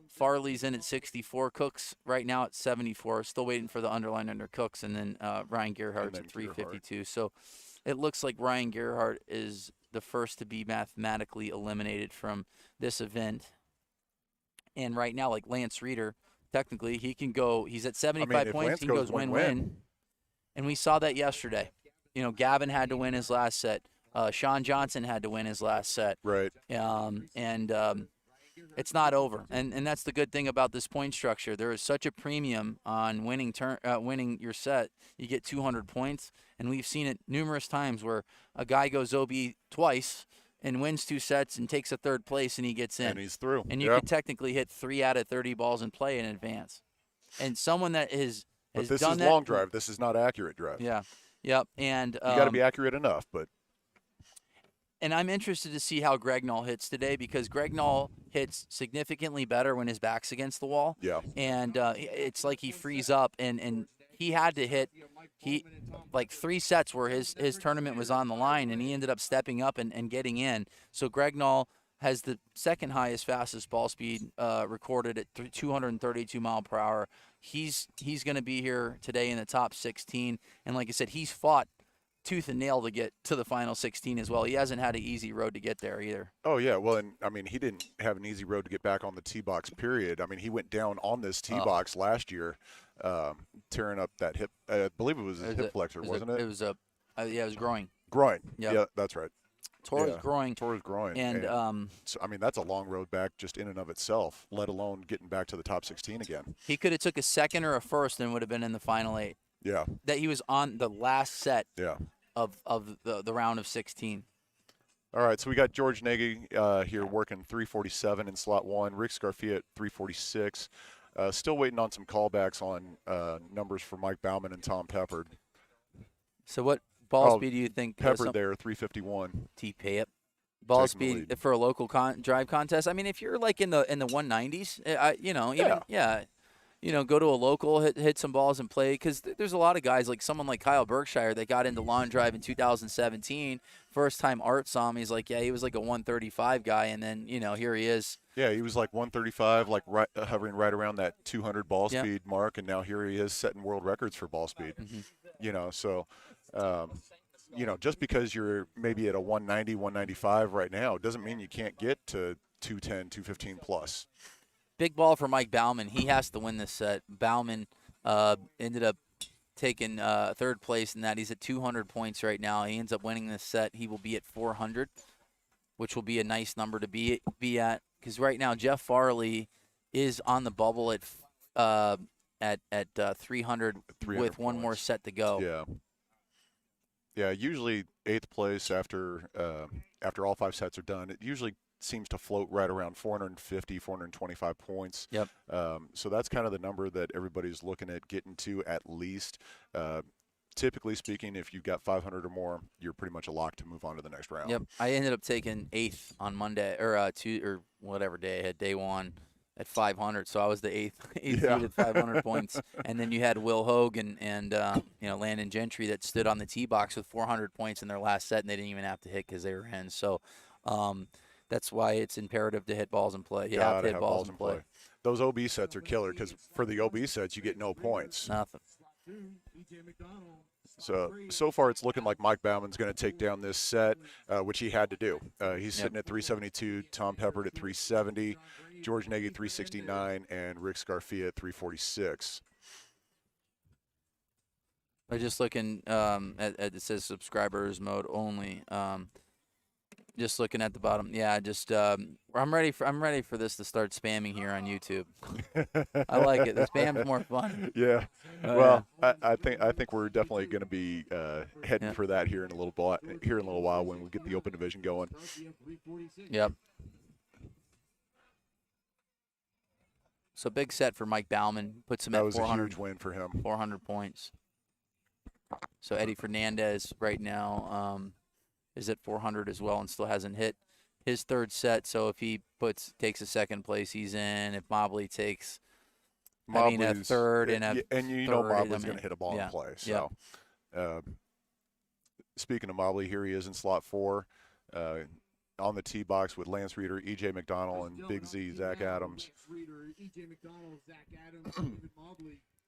Speaker 1: Farley's in at 64. Cook's right now at 74. Still waiting for the underline under Cook's, and then Ryan Gerhardt's at 352. So it looks like Ryan Gerhardt is the first to be mathematically eliminated from this event. And right now, like Lance Reeder, technically he can go. He's at 75 points.
Speaker 2: Lance
Speaker 1: he goes win-win. And we saw that yesterday. Gavin had to win his last set. Sean Johnson had to win his last set.
Speaker 2: Right.
Speaker 1: It's not over, and that's the good thing about this point structure. There is such a premium on winning your set. You get 200 points, and we've seen it numerous times where a guy goes OB twice and wins 2 sets and takes a 3rd place, and he gets in.
Speaker 2: And he's through.
Speaker 1: And you could technically hit 3 out of 30 balls in play in advance. And someone that has
Speaker 2: But this
Speaker 1: done
Speaker 2: is
Speaker 1: that,
Speaker 2: long drive. This is not accurate drive.
Speaker 1: Yeah. Yep. And
Speaker 2: you got to be accurate enough, but.
Speaker 1: And I'm interested to see how Greg Null hits today, because Greg Null hits significantly better when his back's against the wall.
Speaker 2: Yeah.
Speaker 1: And it's like he frees up, and he had to hit like 3 sets where his tournament was on the line, and he ended up stepping up and getting in. So Greg Null has the second highest fastest ball speed recorded at 232 mile per hour. He's going to be here today in the top 16. And like I said, he's fought tooth and nail to get to the final 16 as well. He hasn't had an easy road to get there either.
Speaker 2: Oh, yeah. Well, and, I mean, he didn't have an easy road to get back on the tee box, period. I mean, he went down on this tee box last year, tearing up that hip. I believe it was his hip flexor, wasn't it?
Speaker 1: It was it was groin.
Speaker 2: Groin.
Speaker 1: Yep.
Speaker 2: Yeah, that's right.
Speaker 1: Tore his groin.
Speaker 2: Tore his groin.
Speaker 1: And
Speaker 2: so, I mean, that's a long road back just in and of itself, let alone getting back to the top 16 again.
Speaker 1: He could have took a second or a first and would have been in the final 8.
Speaker 2: Yeah.
Speaker 1: That he was on the last set
Speaker 2: yeah.
Speaker 1: of the round of 16.
Speaker 2: All right, so we got George Nagy here working 347 in slot 1, Rick Scarfia at 346. Still waiting on some callbacks on numbers for Mike Bauman and Tom Peppard.
Speaker 1: So what ball speed do you think?
Speaker 2: Peppard there, 351.
Speaker 1: T-Pip. Ball speed for a local drive contest. I mean, if you're like in the 190s, go to a local, hit some balls and play. Because there's a lot of guys, like someone like Kyle Berkshire, that got into lawn drive in 2017. First time Art saw him, he's like, he was like a 135 guy, and then here he is.
Speaker 2: Yeah, he was like 135, like hovering right around that 200 ball speed mark, and now here he is setting world records for ball speed.
Speaker 1: Mm-hmm.
Speaker 2: So. Just because you're maybe at a 190, 195 right now doesn't mean you can't get to 210, 215 plus.
Speaker 1: Big ball for Mike Bauman. He has to win this set. Bauman ended up taking third place in that. He's at 200 points right now. He ends up winning this set. He will be at 400, which will be a nice number to be at. Because right now Jeff Farley is on the bubble at 300 with one more set to go.
Speaker 2: Yeah. Yeah, usually 8th place after all 5 sets are done. It usually seems to float right around 450, 425 points.
Speaker 1: Yep.
Speaker 2: So that's kind of the number that everybody's looking at getting to at least. Typically speaking, if you've got 500 or more, you're pretty much a lock to move on to the next round.
Speaker 1: Yep. I ended up taking 8th on Monday or whatever day I had, day 1. At 500, so I was the eighth seed at 500 points, and then you had Will Hogue and Landon Gentry that stood on the tee box with 400 points in their last set, and they didn't even have to hit because they were in. So that's why it's imperative to hit balls and play. You have to hit balls and play.
Speaker 2: Those OB sets are killer because for the OB sets you get no points.
Speaker 1: Nothing.
Speaker 2: So far it's looking like Mike Bauman's going to take down this set, which he had to do. He's sitting at 372, Tom Peppard at 370, George Nagy 369, and Rick Scarfia at 346.
Speaker 1: I'm just looking at it says subscribers mode only. Just looking at the bottom. Yeah, just I'm ready for this to start spamming here on YouTube. I like it. The spam's more fun.
Speaker 2: Yeah. Well, yeah. I think we're definitely going to be heading for that here in a little while when we get the open division going.
Speaker 1: Yep. So big set for Mike Bauman. Puts him at 400.
Speaker 2: That was a huge win for him.
Speaker 1: 400 points. So Eddie Fernandez right now is at 400 as well and still hasn't hit his third set. So if he takes a second place, he's in. If Mobley takes a third and
Speaker 2: Mobley's going to hit a ball in play. So speaking of Mobley, here he is in slot 4 on the tee box with Lance Reeder, E.J. McDonald, and Big Z, Zach Adams.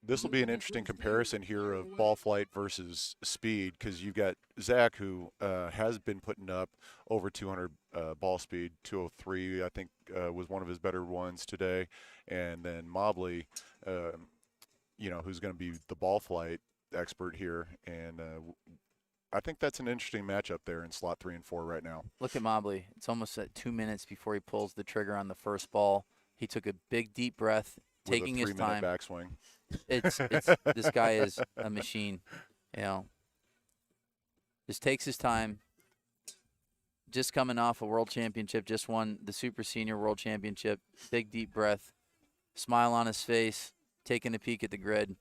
Speaker 2: This will be an interesting comparison here of ball flight versus speed because you've got Zach, who has been putting up over 200 ball speed, 203, I think was one of his better ones today. And then Mobley, who's going to be the ball flight expert here. And I think that's an interesting matchup there in slot 3 and 4 right now.
Speaker 1: Look at Mobley. It's almost at 2 minutes before he pulls the trigger on the first ball. He took a big, deep breath, taking his time.
Speaker 2: With a 3-minute backswing.
Speaker 1: It's this guy is a machine, Just takes his time. Just coming off a world championship, just won the Super Senior World Championship. Big deep breath, smile on his face, taking a peek at the grid.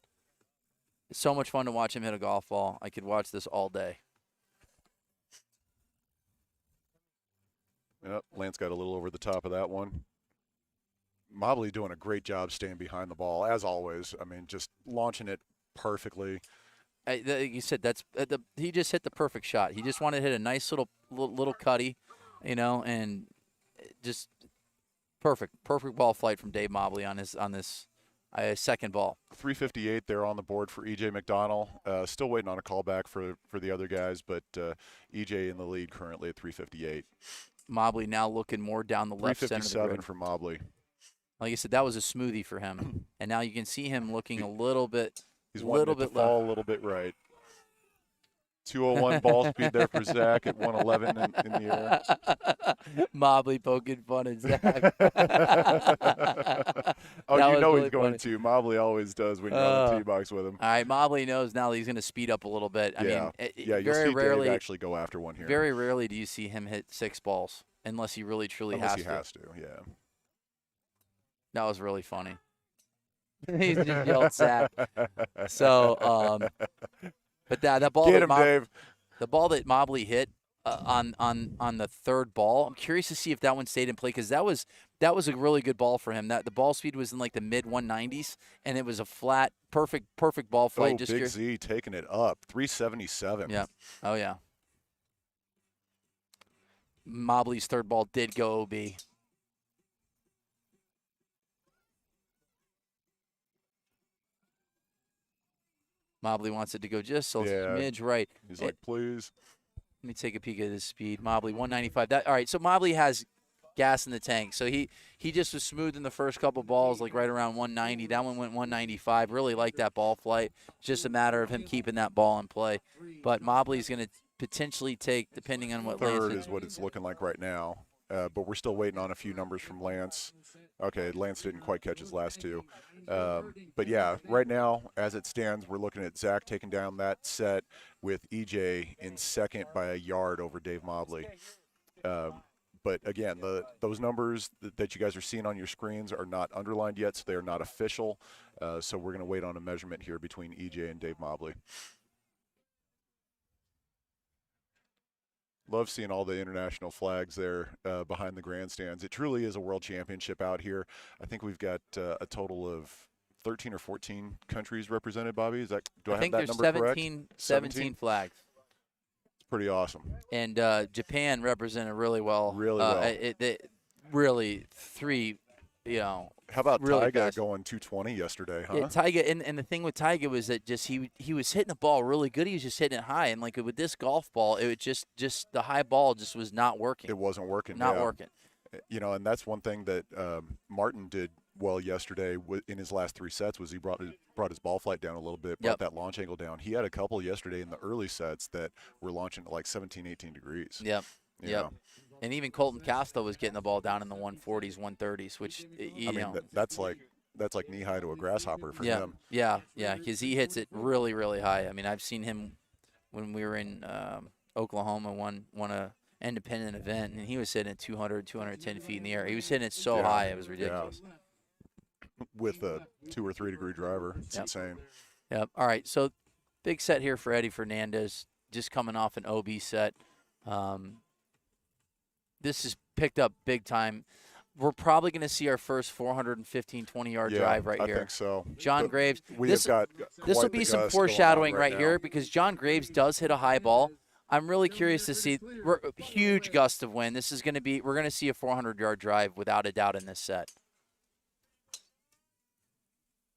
Speaker 1: It's so much fun to watch him hit a golf ball. I could watch this all day.
Speaker 2: Yep, Lance got a little over the top of that one. Mobley doing a great job staying behind the ball, as always. I mean, just launching it perfectly.
Speaker 1: You said he just hit the perfect shot. He just wanted to hit a nice little cutty, and just perfect ball flight from Dave Mobley on this second ball.
Speaker 2: 358 there on the board for EJ McDonald. Still waiting on a callback for the other guys, but EJ in the lead currently at 358.
Speaker 1: Mobley now looking more down the left center of the
Speaker 2: 357
Speaker 1: grid.
Speaker 2: for Mobley.
Speaker 1: Like I said, that was a smoothie for him. And now you can see him looking a little bit
Speaker 2: He's wanting it to fall a little bit right. 201 ball speed there for Zach at 111 in the
Speaker 1: air. Mobley poking fun at Zach.
Speaker 2: Oh, you know really he's going to. Mobley always does when you're on the tee box with him.
Speaker 1: All right, Mobley knows now that he's going to speed up a little bit. I mean,
Speaker 2: you'll see Dave actually go after one here.
Speaker 1: Very rarely do you see him hit 6 balls unless he really truly has to.
Speaker 2: Unless he has to, yeah.
Speaker 1: That was really funny. He just yelled Zach. So, but that ball
Speaker 2: Get him, Dave.
Speaker 1: The ball that Mobley hit on the third ball, I'm curious to see if that one stayed in play because that was a really good ball for him. That the ball speed was in like the mid 190s, and it was a flat, perfect ball flight.
Speaker 2: Oh, just Big Z taking it up, 377.
Speaker 1: Yeah. Oh yeah. Mobley's third ball did go OB. Mobley wants it to go just so smidge right.
Speaker 2: He's like, please.
Speaker 1: Let me take a peek at his speed. Mobley, 195. All right, so Mobley has gas in the tank. So he just was smooth in the first couple balls, like right around 190. That one went 195. Really liked that ball flight. It's just a matter of him keeping that ball in play. But Mobley's going to potentially take, depending on what
Speaker 2: Third is what it's looking like right now. But we're still waiting on a few numbers from Lance. Okay, Lance didn't quite catch his last two. But, yeah, right now, as it stands, we're looking at Zach taking down that set with EJ in second by a yard over Dave Mobley. But, again, those numbers that you guys are seeing on your screens are not underlined yet, so they are not official. So we're going to wait on a measurement here between EJ and Dave Mobley. Love seeing all the international flags there behind the grandstands. It truly is a world championship out here. I think we've got a total of 13 or 14 countries represented, Bobby. Is that, do I have that number correct?
Speaker 1: 17 flags.
Speaker 2: It's pretty awesome.
Speaker 1: And Japan represented really well.
Speaker 2: Really well.
Speaker 1: Really three,
Speaker 2: How about
Speaker 1: really
Speaker 2: Taiga going 220 yesterday, huh?
Speaker 1: Yeah, Taiga, and the thing with Taiga was that just he was hitting the ball really good. He was just hitting it high, and like with this golf ball, it was just the high ball just was not working.
Speaker 2: It wasn't working.
Speaker 1: Not working.
Speaker 2: And that's one thing that Martin did well yesterday in his last 3 sets was he brought his ball flight down a little bit, brought that launch angle down. He had a couple yesterday in the early sets that were launching at like 17, 18 degrees.
Speaker 1: Yep. And even Colton Castro was getting the ball down in the 140s, 130s, which
Speaker 2: that's like knee high to a grasshopper for him.
Speaker 1: Yeah, because he hits it really, really high. I mean, I've seen him when we were in Oklahoma, won a independent event, and he was hitting at 200, 210 feet in the air. He was hitting it so high, it was ridiculous.
Speaker 2: Yeah. With a 2 or 3 degree driver, it's insane.
Speaker 1: Yep. All right, so big set here for Eddie Fernandez, just coming off an OB set. This is picked up big time. We're probably going to see our first 415 20-yard drive right here.
Speaker 2: I think so.
Speaker 1: John Graves.
Speaker 2: This
Speaker 1: will be some foreshadowing right here because John Graves does hit a high ball. I'm really curious to see huge gust of wind. This is going to be we're going to see a 400-yard drive without a doubt in this set.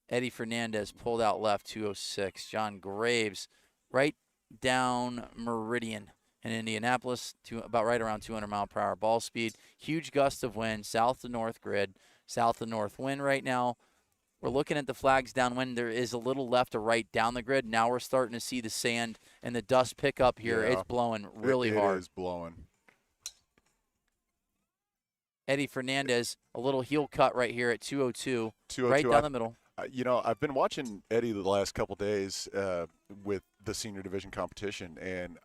Speaker 1: Eddie Fernandez pulled out left 206. John Graves right down Meridian in Indianapolis, about right around 200 mile per hour ball speed. Huge gust of wind, south to north grid, south to north wind right now. We're looking at the flags downwind. There is a little left to right down the grid. Now we're starting to see the sand and the dust pick up here. Yeah. It's blowing really hard.
Speaker 2: It is blowing.
Speaker 1: Eddie Fernandez, a little heel cut right here at 202, right down the middle.
Speaker 2: I've been watching Eddie the last couple days with the senior division competition, and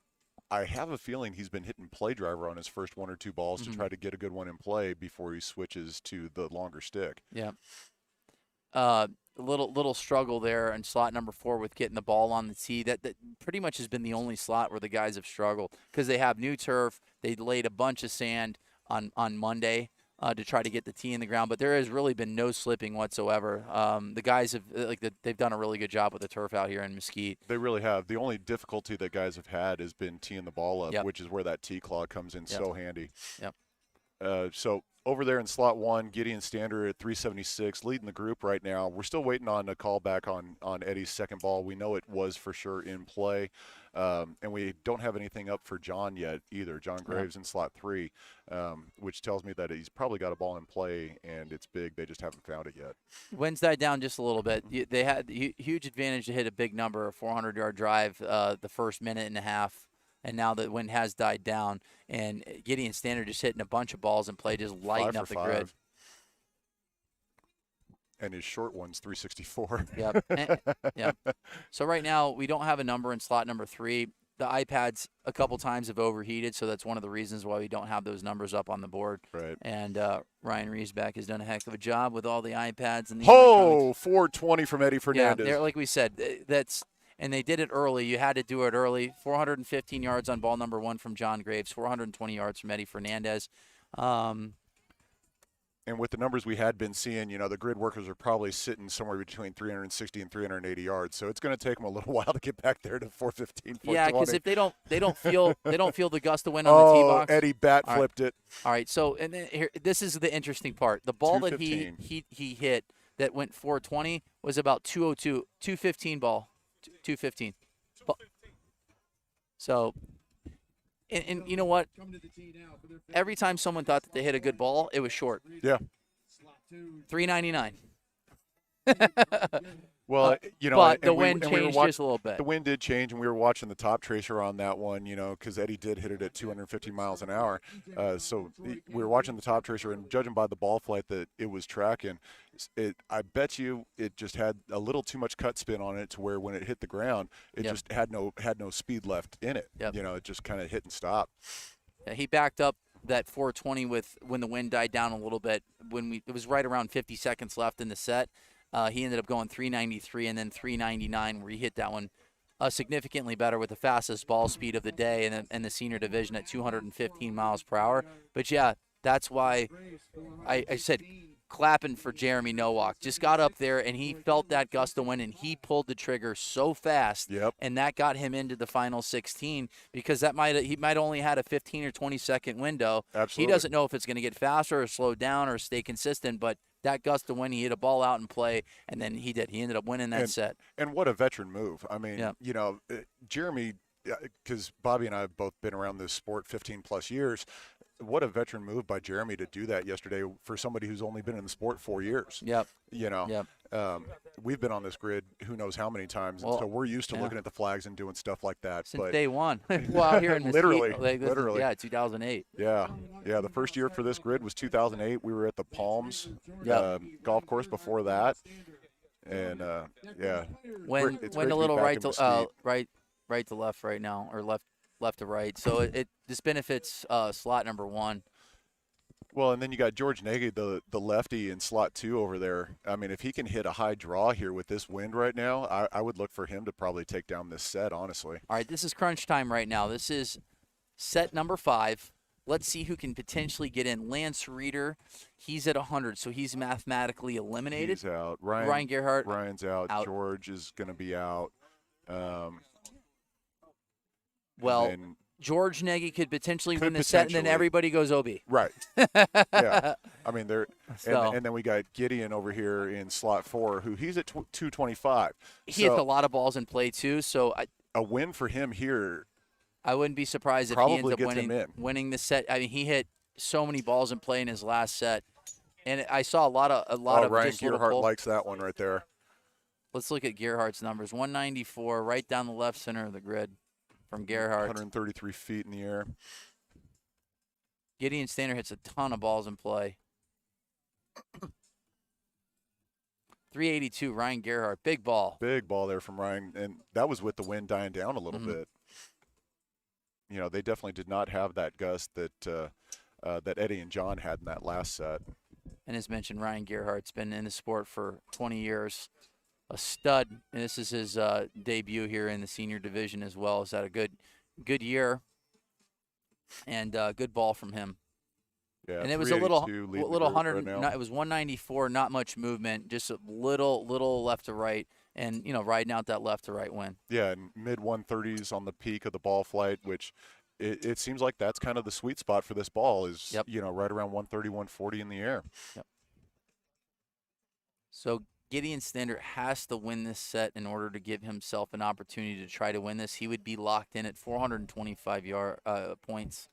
Speaker 2: I have a feeling he's been hitting play driver on his first 1 or 2 balls to try to get a good one in play before he switches to the longer stick.
Speaker 1: Yeah. Little struggle there in slot number 4 with getting the ball on the tee. That pretty much has been the only slot where the guys have struggled because they have new turf. They laid a bunch of sand on Monday to try to get the tee in the ground, but there has really been no slipping whatsoever. The guys have they've done a really good job with the turf out here in Mesquite.
Speaker 2: They really have. The only difficulty that guys have had has been teeing the ball up, which is where that tee claw comes in so handy.
Speaker 1: Yep.
Speaker 2: So over there in slot 1, Gideon Standard at 376, leading the group right now. We're still waiting on a call back on Eddie's second ball. We know it was for sure in play. And we don't have anything up for John yet either. John Graves in slot 3, which tells me that he's probably got a ball in play, and it's big. They just haven't found it yet.
Speaker 1: Wind's died down just a little bit. They had huge advantage to hit a big number, a 400-yard drive the first minute and a half. And now the wind has died down, and Gideon Standard just hitting a bunch of balls in play, just lighting up the grid.
Speaker 2: And his short one's 364.
Speaker 1: Yep. So right now we don't have a number in slot number 3. The iPads a couple times have overheated, so that's one of the reasons why we don't have those numbers up on the board.
Speaker 2: Right.
Speaker 1: And Ryan Riesbeck has done a heck of a job with all the iPads and the
Speaker 2: 420 from Eddie Fernandez.
Speaker 1: Yeah, like we said, and they did it early. You had to do it early. 415 yards on ball number 1 from John Graves, 420 yards from Eddie Fernandez.
Speaker 2: And with the numbers we had been seeing, the grid workers are probably sitting somewhere between 360 and 380 yards. So it's going to take them a little while to get back there to 415, 420.
Speaker 1: Yeah, because if they don't feel the gust of wind on the tee box.
Speaker 2: Eddie flipped it.
Speaker 1: All right. So and then here, this is the interesting part. The ball that he hit that went 420 was about 202, 215 ball, 215. So. And you know what? Every time someone thought that they hit a good ball, it was short.
Speaker 2: Yeah.
Speaker 1: 399.
Speaker 2: Well,
Speaker 1: but the wind changed just a little bit.
Speaker 2: The wind did change, and we were watching the top tracer on that one, because Eddie did hit it at 250 miles an hour. So we were watching the top tracer, and judging by the ball flight that it was tracking, I bet you it just had a little too much cut spin on it to where when it hit the ground, it just had no speed left in it.
Speaker 1: Yep.
Speaker 2: It just kind of hit and stopped.
Speaker 1: Yeah, he backed up that 420 when the wind died down a little bit. It was right around 50 seconds left in the set. He ended up going 393 and then 399, where he hit that one significantly better with the fastest ball speed of the day and the senior division at 215 miles per hour. But, yeah, that's why I said clapping for Jeremy Nowak. Just got up there, and he felt that gust of wind, and he pulled the trigger so fast, and that got him into the final 16 because he might only had a 15 or 20-second window.
Speaker 2: Absolutely.
Speaker 1: He doesn't know if it's going to get faster or slow down or stay consistent, but that gust of wind, he hit a ball out in play, and then he did. He ended up winning that set.
Speaker 2: And what a veteran move. I mean, Jeremy, because Bobby and I have both been around this sport 15-plus years, what a veteran move by Jeremy to do that yesterday for somebody who's only been in the sport 4 years.
Speaker 1: Yep.
Speaker 2: We've been on this grid who knows how many times, and so we're used to looking at the flags and doing stuff like that.
Speaker 1: Since day one. Well, here in Mesquite,
Speaker 2: literally.
Speaker 1: Yeah, 2008.
Speaker 2: Yeah. The first year for this grid was 2008. We were at the Palms golf course before that. And,
Speaker 1: When a little right to left right now, or left to right. So this benefits slot number 1.
Speaker 2: Well, and then you got George Nagy, the lefty in slot 2 over there. I mean, if he can hit a high draw here with this wind right now, I would look for him to probably take down this set, honestly.
Speaker 1: All right, this is crunch time right now. This is set number 5. Let's see who can potentially get in. Lance Reeder, he's at 100, so he's mathematically eliminated.
Speaker 2: He's out. Ryan
Speaker 1: Gerhardt.
Speaker 2: Ryan's out. George is going to be out.
Speaker 1: George Nagy could potentially win the set, and then everybody goes OB.
Speaker 2: Right. Yeah. I mean, and then we got Gideon over here in slot 4, who he's at 225.
Speaker 1: He hits a lot of balls in play too. So
Speaker 2: a win for him here.
Speaker 1: I wouldn't be surprised if he ends up winning the set. I mean, he hit so many balls in play in his last set, and I saw a lot of
Speaker 2: Ryan Gerhardt likes that one right there.
Speaker 1: Let's look at Gerhardt's numbers. 194, right down the left center of the grid. From Gerhardt.
Speaker 2: 133 feet in the air.
Speaker 1: Gideon Standard hits a ton of balls in play. 382, Ryan Gerhardt. Big ball.
Speaker 2: Big ball there from Ryan. And that was with the wind dying down a little bit. They definitely did not have that gust that Eddie and John had in that last set.
Speaker 1: And as mentioned, Ryan Gerhardt's been in the sport for 20 years. A stud, and this is his debut here in the senior division as well. He's had a good year, and good ball from him.
Speaker 2: Yeah,
Speaker 1: and it was a little
Speaker 2: 100.
Speaker 1: Right, it was 194, not much movement, just a little left to right, and riding out that left to right win.
Speaker 2: Yeah, and mid 130s on the peak of the ball flight, which it seems like that's kind of the sweet spot for this ball is,
Speaker 1: Yep.
Speaker 2: right around 130, 140 in the air.
Speaker 1: Yep. So Gideon Standard has to win this set in order to give himself an opportunity to try to win this. He would be locked in at 425 points.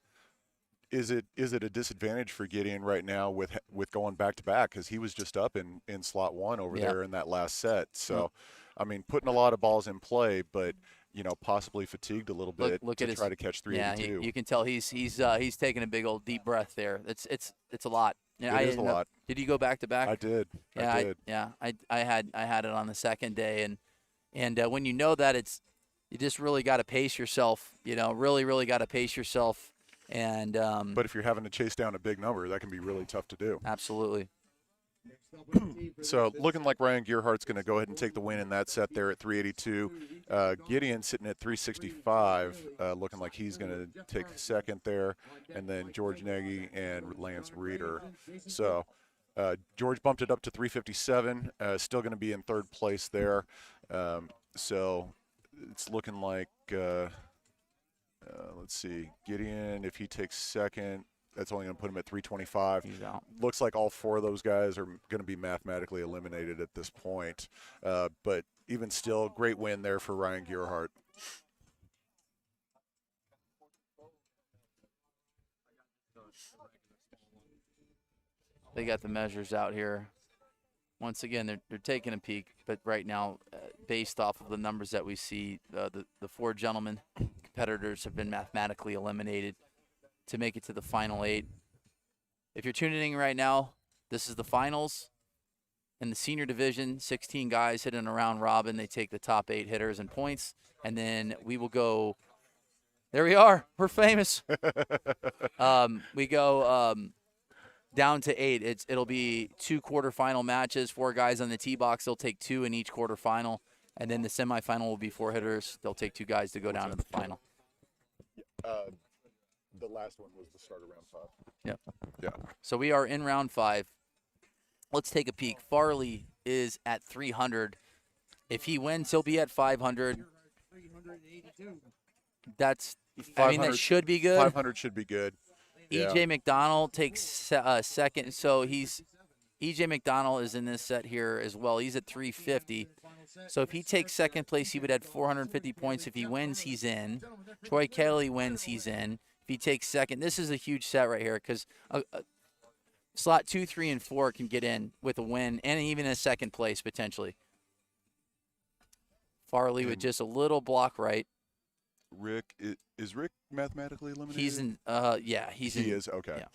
Speaker 2: Is it a disadvantage for Gideon right now with going back to back, because he was just up in slot 1 over there in that last set? So, I mean, putting a lot of balls in play, but possibly fatigued a little bit to try to catch 382.
Speaker 1: Yeah, you can tell he's taking a big old deep breath there. It's a lot.
Speaker 2: It is a lot.
Speaker 1: Did you go back to back?
Speaker 2: I did.
Speaker 1: Yeah,
Speaker 2: I did.
Speaker 1: I had it on the second day, and when you know that, you just really got to pace yourself. Really got to pace yourself. And
Speaker 2: but if you're having to chase down a big number, that can be really tough to do.
Speaker 1: Absolutely.
Speaker 2: So looking like Ryan Gearhart's going to go ahead and take the win in that set there at 382. Gideon sitting at 365, looking like he's going to take second there, and then George Nagy and Lance Reeder. So George bumped it up to 357, still going to be in third place there. So it's looking like, let's see, Gideon, if he takes second, that's only going to put him at 325.
Speaker 1: He's out.
Speaker 2: Looks like all 4 of those guys are going to be mathematically eliminated at this point. But even still, great win there for Ryan Gearhart.
Speaker 1: They got the measures out here. Once again, they're taking a peek, but right now, based off of the numbers that we see, the 4 gentlemen competitors have been mathematically eliminated to make it to the final 8. If you're tuning in right now, this is the finals. In the senior division, 16 guys hitting a round robin. They take the top 8 hitters and points, and then we will go. There we are. We're famous. We go down to 8. It'll be 2 quarterfinal matches. 4 guys on the tee box. They'll take 2 in each quarterfinal, and then the semifinal will be 4 hitters. They'll take 2 guys to go down to the final.
Speaker 2: The last one was the start of round 5.
Speaker 1: Yep.
Speaker 2: Yeah.
Speaker 1: So we are in round 5. Let's take a peek. Farley is at 300. If he wins, he'll be at 500. That should be good.
Speaker 2: 500 should be good.
Speaker 1: EJ McDonald takes second. So EJ McDonald is in this set here as well. He's at 350. So if he takes second place, he would add 450 points. If he wins, he's in. Troy Kelly wins, he's in. If he takes second, this is a huge set right here because slot 2, 3, and 4 can get in with a win and even a second place potentially. Farley with just a little block right.
Speaker 2: Rick, is Rick mathematically eliminated?
Speaker 1: He's in,
Speaker 2: He is, okay.
Speaker 1: Yeah,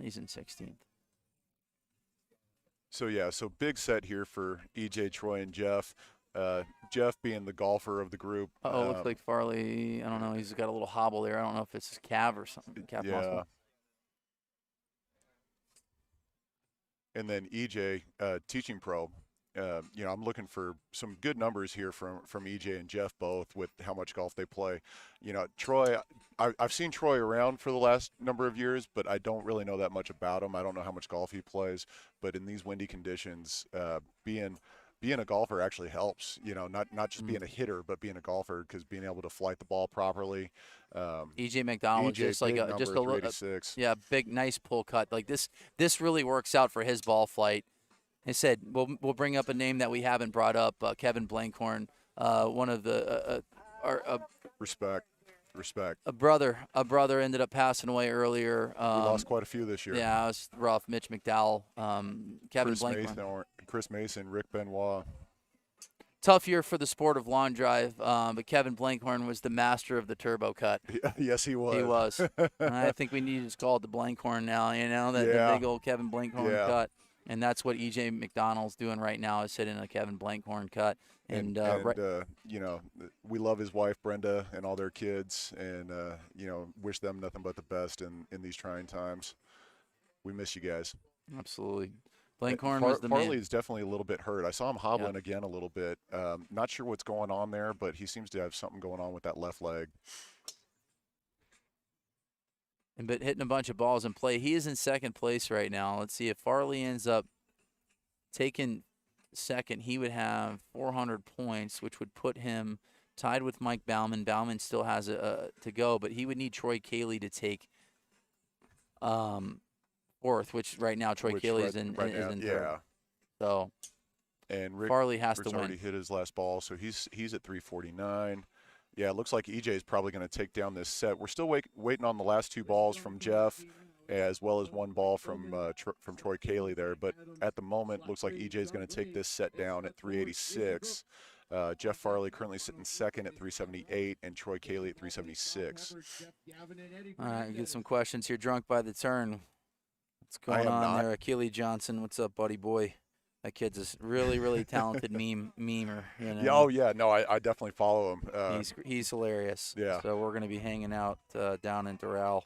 Speaker 1: he's in 16th.
Speaker 2: So big set here for EJ, Troy, and Jeff. Jeff being the golfer of the group.
Speaker 1: Looks like Farley, I don't know, he's got a little hobble there. I don't know if it's his calf or something. Calf muscle.
Speaker 2: And then EJ, teaching pro. I'm looking for some good numbers here from EJ and Jeff both with how much golf they play. Troy, I've seen Troy around for the last number of years, but I don't really know that much about him. I don't know how much golf he plays, but in these windy conditions, being a golfer actually helps. Not just being a hitter, but being a golfer, because being able to flight the ball properly.
Speaker 1: EJ McDonald, just like a little, big, nice pull cut. Like this really works out for his ball flight. I said we'll bring up a name that we haven't brought up, Kevin Blankhorn, one of the
Speaker 2: respect.
Speaker 1: A brother ended up passing away earlier.
Speaker 2: We lost quite a few this year.
Speaker 1: Yeah, it was rough. Mitch McDowell, Kevin Blankhorn.
Speaker 2: Chris Mason, Rick Benoit.
Speaker 1: Tough year for the sport of lawn drive, but Kevin Blankhorn was the master of the turbo cut.
Speaker 2: Yes, he was.
Speaker 1: He was. I think we need to just call it the Blankhorn now. The big old Kevin Blankhorn cut. And that's what EJ McDonald's doing right now, is hitting a Kevin Blankhorn cut. And
Speaker 2: we love his wife, Brenda, and all their kids, and, wish them nothing but the best in these trying times. We miss you guys.
Speaker 1: Absolutely. Blankhorn was the man.
Speaker 2: Farley's definitely a little bit hurt. I saw him hobbling again a little bit. Not sure what's going on there, but he seems to have something going on with that left leg.
Speaker 1: But hitting a bunch of balls in play. He is in second place right now. Let's see if Farley ends up taking second. He would have 400 points, which would put him tied with Mike Bauman. Bauman still has to go, but he would need Troy Cayley to take fourth, which right now Troy Cayley is in third.
Speaker 2: Yeah.
Speaker 1: So
Speaker 2: and
Speaker 1: Farley has
Speaker 2: Rick's
Speaker 1: to win.
Speaker 2: already hit his last ball, so he's at 349. Yeah, it looks like EJ is probably going to take down this set. We're still waiting on the last 2 balls from Jeff, as well as 1 ball from Troy Cayley there. But at the moment, looks like EJ is going to take this set down at 386. Jeff Farley currently sitting second at 378, and Troy Cayley at 376.
Speaker 1: All right, get some questions here. Drunk by the turn. What's going on there? Achilles Johnson, what's up, buddy boy? That kid's a really, really talented memer. You know?
Speaker 2: Yeah, oh, yeah. No, I definitely follow him.
Speaker 1: He's hilarious.
Speaker 2: Yeah.
Speaker 1: So we're going to be hanging out down in Doral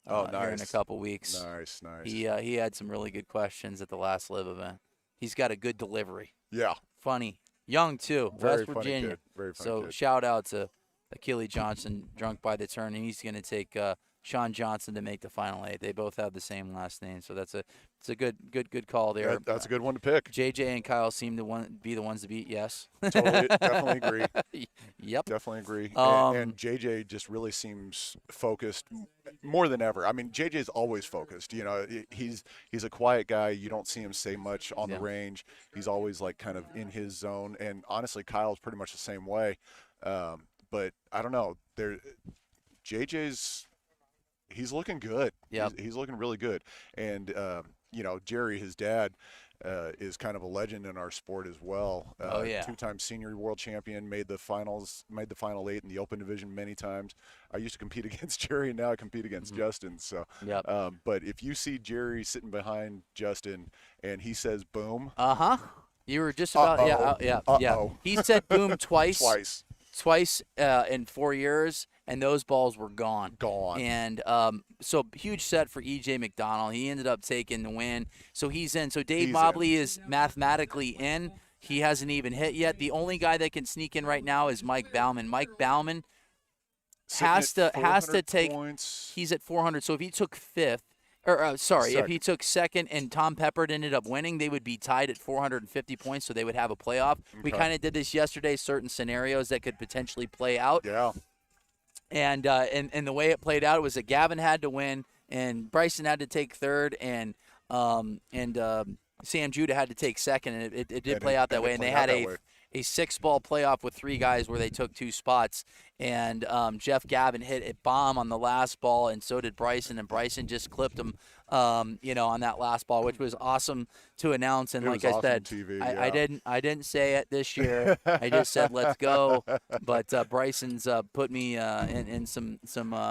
Speaker 2: nice.
Speaker 1: here in a couple weeks.
Speaker 2: Nice.
Speaker 1: He had some really good questions at the last live event. He's got a good delivery.
Speaker 2: Yeah.
Speaker 1: Funny. Young, too.
Speaker 2: Very
Speaker 1: West Virginia.
Speaker 2: Funny kid. Very funny
Speaker 1: so
Speaker 2: kid.
Speaker 1: Shout out to Achilles Johnson, drunk by the turn, and he's going to take Sean Johnson to make the final 8. They both have the same last name, so it's a good call there.
Speaker 2: That's a good one to pick.
Speaker 1: JJ and Kyle seem to be the ones to beat. Yes.
Speaker 2: Totally, definitely agree.
Speaker 1: Yep.
Speaker 2: Definitely agree. And JJ just really seems focused more than ever. I mean, JJ's always focused. You know, he's a quiet guy. You don't see him say much on the range. He's always like kind of in his zone. And honestly, Kyle's pretty much the same way. But I don't know. He's looking good.
Speaker 1: Yeah,
Speaker 2: he's looking really good. And you know, Jerry, his dad, is kind of a legend in our sport as well. 2-time senior world champion, made the final 8 in the open division many times. I used to compete against Jerry, and now I compete against Justin. So, but if you see Jerry sitting behind Justin and he says boom,
Speaker 1: you were just about yeah. He said boom twice. Twice in 4 years, and those balls were gone. And so huge set for E.J. McDonald. He ended up taking the win. So he's in. So Dave Mobley is mathematically in. He hasn't even hit yet. The only guy that can sneak in right now is Mike Bauman. Mike Bauman has to take points. He's at 400. So if he took fifth, if he took second and Tom Peppard ended up winning, they would be tied at 450 points, so they would have a playoff. Okay. We kind of did this yesterday, certain scenarios that could potentially play out.
Speaker 2: Yeah.
Speaker 1: And the way it played out was that Gavin had to win, and Bryson had to take third, and Sam Judah had to take second, and it did play out that way. And they had a 6-ball playoff with 3 guys where they took 2 spots. And Jeff Gavin hit a bomb on the last ball, and so did Bryson. And Bryson just clipped him, on that last ball, which was awesome to announce. And like I said,
Speaker 2: TV,
Speaker 1: I didn't say it this year. I just said let's go. But Bryson's put me in some.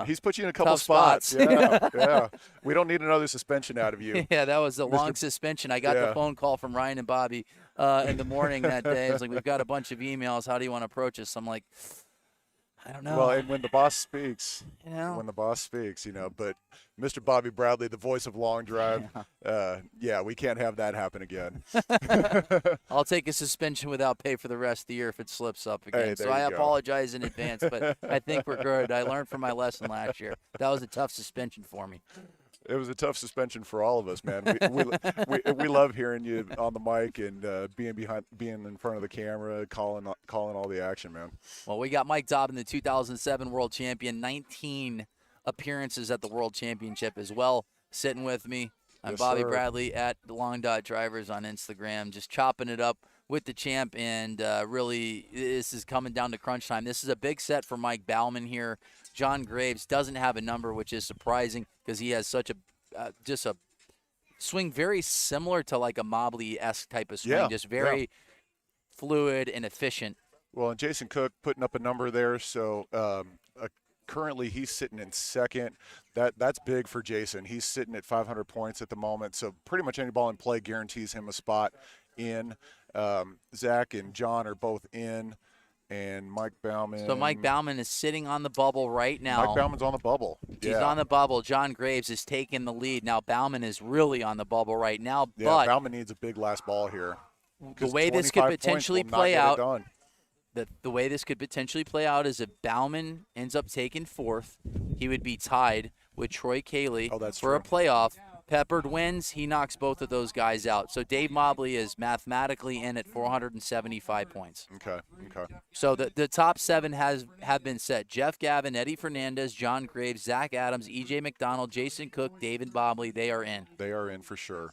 Speaker 2: He's put you in a couple spots. Yeah. We don't need another suspension out of you.
Speaker 1: Yeah, that was a long suspension. I got the phone call from Ryan and Bobby in the morning that day. It's like, we've got a bunch of emails. How do you want to approach us? I'm like, I don't know.
Speaker 2: Well, and when the boss speaks, but Mr. Bobby Bradley, the voice of Long Drive, we can't have that happen again.
Speaker 1: I'll take a suspension without pay for the rest of the year if it slips up again.
Speaker 2: Hey,
Speaker 1: so I apologize in advance, but I think we're good. I learned from my lesson last year. That was a tough suspension for me.
Speaker 2: It was a tough suspension for all of us, man. We love hearing you on the mic and being in front of the camera, calling all the action, man.
Speaker 1: Well, we got Mike Dobbin, the 2007 world champion, 19 appearances at the World Championship as well, sitting with me. I'm Bobby Bradley at the Long Dot Drivers on Instagram, just chopping it up with the champ, and really this is coming down to crunch time. This is a big set for Mike Bauman here. John Graves doesn't have a number, which is surprising because he has such a swing very similar to like a Mobley-esque type of swing, just very fluid and efficient.
Speaker 2: Well, and Jason Cook putting up a number there, so currently he's sitting in second. That's big for Jason. He's sitting at 500 points at the moment, so pretty much any ball in play guarantees him a spot in. Zach and John are both in. And Mike Bauman.
Speaker 1: So Mike Bauman is sitting on the bubble right now.
Speaker 2: Mike Bauman's on the bubble.
Speaker 1: He's on the bubble. John Graves is taking the lead. Now Bauman is really on the bubble right now.
Speaker 2: Yeah,
Speaker 1: but
Speaker 2: Bauman needs a big last ball here.
Speaker 1: The way this could potentially play out, the way this could potentially play out is if Bauman ends up taking fourth, he would be tied with Troy Cayley for a playoff. Peppard wins, he knocks both of those guys out. So Dave Mobley is mathematically in at 475 points.
Speaker 2: Okay.
Speaker 1: So the top 7 have been set. Jeff Gavin, Eddie Fernandez, John Graves, Zach Adams, E.J. McDonald, Jason Cook, David Mobley. They are in.
Speaker 2: They are in for sure.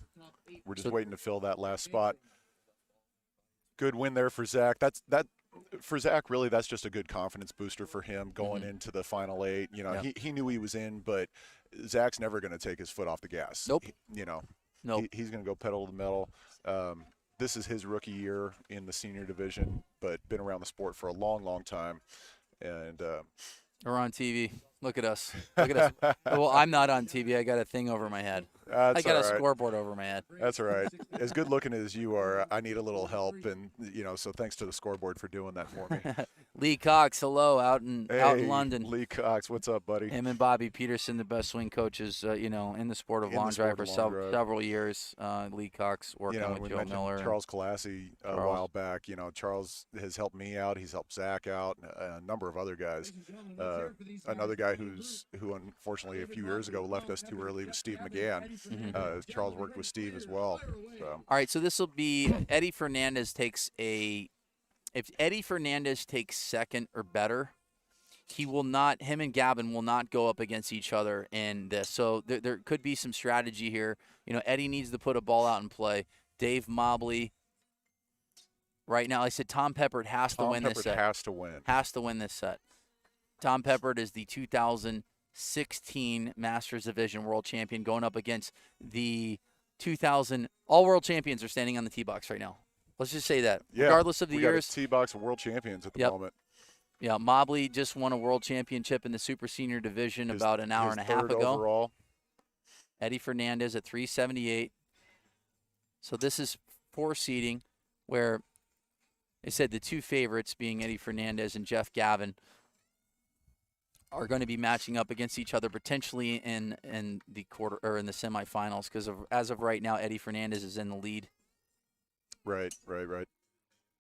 Speaker 2: We're just waiting to fill that last spot. Good win there for Zach. For Zach, really, that's just a good confidence booster for him going into the final 8. You know, he knew he was in, but Zach's never going to take his foot off the gas.
Speaker 1: Nope.
Speaker 2: Nope. He's going to go pedal to the metal. This is his rookie year in the senior division, but been around the sport for a long, long time. And
Speaker 1: we're on TV. Look at us. Look at us. Well, I'm not on TV. I got a thing over my head. I got a scoreboard over my head.
Speaker 2: That's all right. As good looking as you are, I need a little help, and so thanks to the scoreboard for doing that for me.
Speaker 1: Lee Cox, hello, out in London.
Speaker 2: Lee Cox, what's up, buddy?
Speaker 1: Him and Bobby Peterson, the best swing coaches, in the sport of lawn drive for several years. Lee Cox working with Joe Miller.
Speaker 2: Charles Calassi a while back. Charles has helped me out. He's helped Zach out, and a number of other guys. Another guy who unfortunately a few years ago left us too early was Steve McGann. Charles worked with Steve as well. So.
Speaker 1: All right, so this will be Eddie Fernandez if Eddie Fernandez takes second or better, him and Gavin will not go up against each other in this. So there could be some strategy here. Eddie needs to put a ball out and play. Dave Mobley, right now, like I said, Tom Peppard has to win this set. Has to win this set. Tom Peppard is the 2016 Masters Division World Champion going up against the 2000. All world champions are standing on the tee box right now. Let's just say that.
Speaker 2: Yeah,
Speaker 1: regardless of the years.
Speaker 2: Tee box of world champions at the moment.
Speaker 1: Yeah, Mobley just won a world championship in the super senior division about an hour and a half ago.
Speaker 2: Overall.
Speaker 1: Eddie Fernandez at 378. So this is 4 seeding where they said the 2 favorites being Eddie Fernandez and Jeff Gavin are going to be matching up against each other potentially in the quarter or in the semifinals because as of right now, Eddie Fernandez is in the lead.
Speaker 2: Right.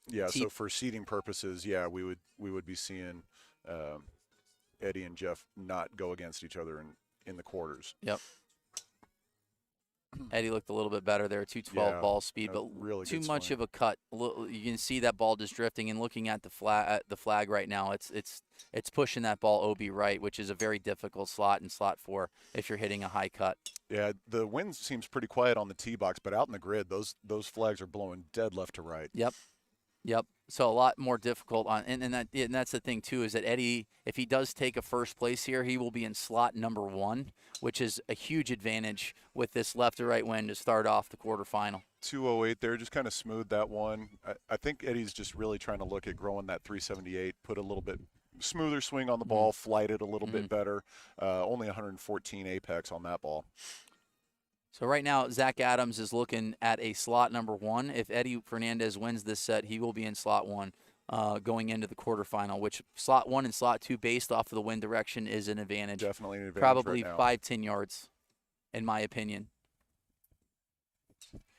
Speaker 2: Yeah, so for seeding purposes, we would be seeing Eddie and Jeff not go against each other in the quarters.
Speaker 1: Yep. Eddie looked a little bit better there, 212 ball speed, but
Speaker 2: really
Speaker 1: too much of a cut. You can see that ball just drifting, and looking at the flag right now, it's pushing that ball OB right, which is a very difficult slot in slot 4 if you're hitting a high cut.
Speaker 2: Yeah, the wind seems pretty quiet on the tee box, but out in the grid, those flags are blowing dead left to right.
Speaker 1: Yep. So a lot more difficult and that's the thing too, is that Eddie, if he does take a first place here, he will be in slot number 1, which is a huge advantage with this left to right wind to start off the quarterfinal.
Speaker 2: 208 there, just kind of smooth that one. I think Eddie's just really trying to look at growing that 378, put a little bit smoother swing on the ball, flight it a little bit better. Only 114 apex on that ball.
Speaker 1: So right now, Zach Adams is looking at a slot number 1. If Eddie Fernandez wins this set, he will be in slot 1 going into the quarterfinal, which slot 1 and slot 2, based off of the wind direction, is an advantage.
Speaker 2: Definitely an advantage.
Speaker 1: Probably
Speaker 2: right
Speaker 1: 5-10 yards, in my opinion.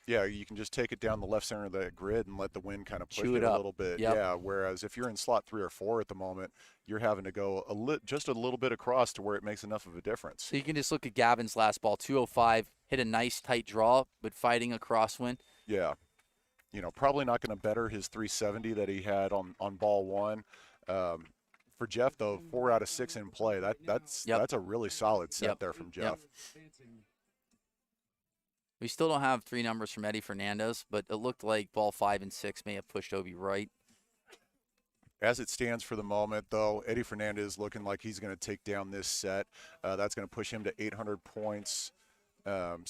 Speaker 2: Yeah, you can just take it down the left center of the grid and let the wind kind of push
Speaker 1: it
Speaker 2: a
Speaker 1: up
Speaker 2: little bit.
Speaker 1: Yep.
Speaker 2: Yeah, whereas if you're in slot 3 or 4 at the moment, you're having to go just a little bit across to where it makes enough of a difference.
Speaker 1: So you can just look at Gavin's last ball, 205, hit a nice tight draw, but fighting a crosswind.
Speaker 2: Yeah. Probably not going to better his 370 that he had on ball 1. For Jeff, though, 4 out of 6 in play. That's a really solid set there from Jeff.
Speaker 1: We still don't have 3 numbers from Eddie Fernandez, but it looked like ball 5 and 6 may have pushed Obi right.
Speaker 2: As it stands for the moment, though, Eddie Fernandez looking like he's going to take down this set. That's going to push him to 800 points. And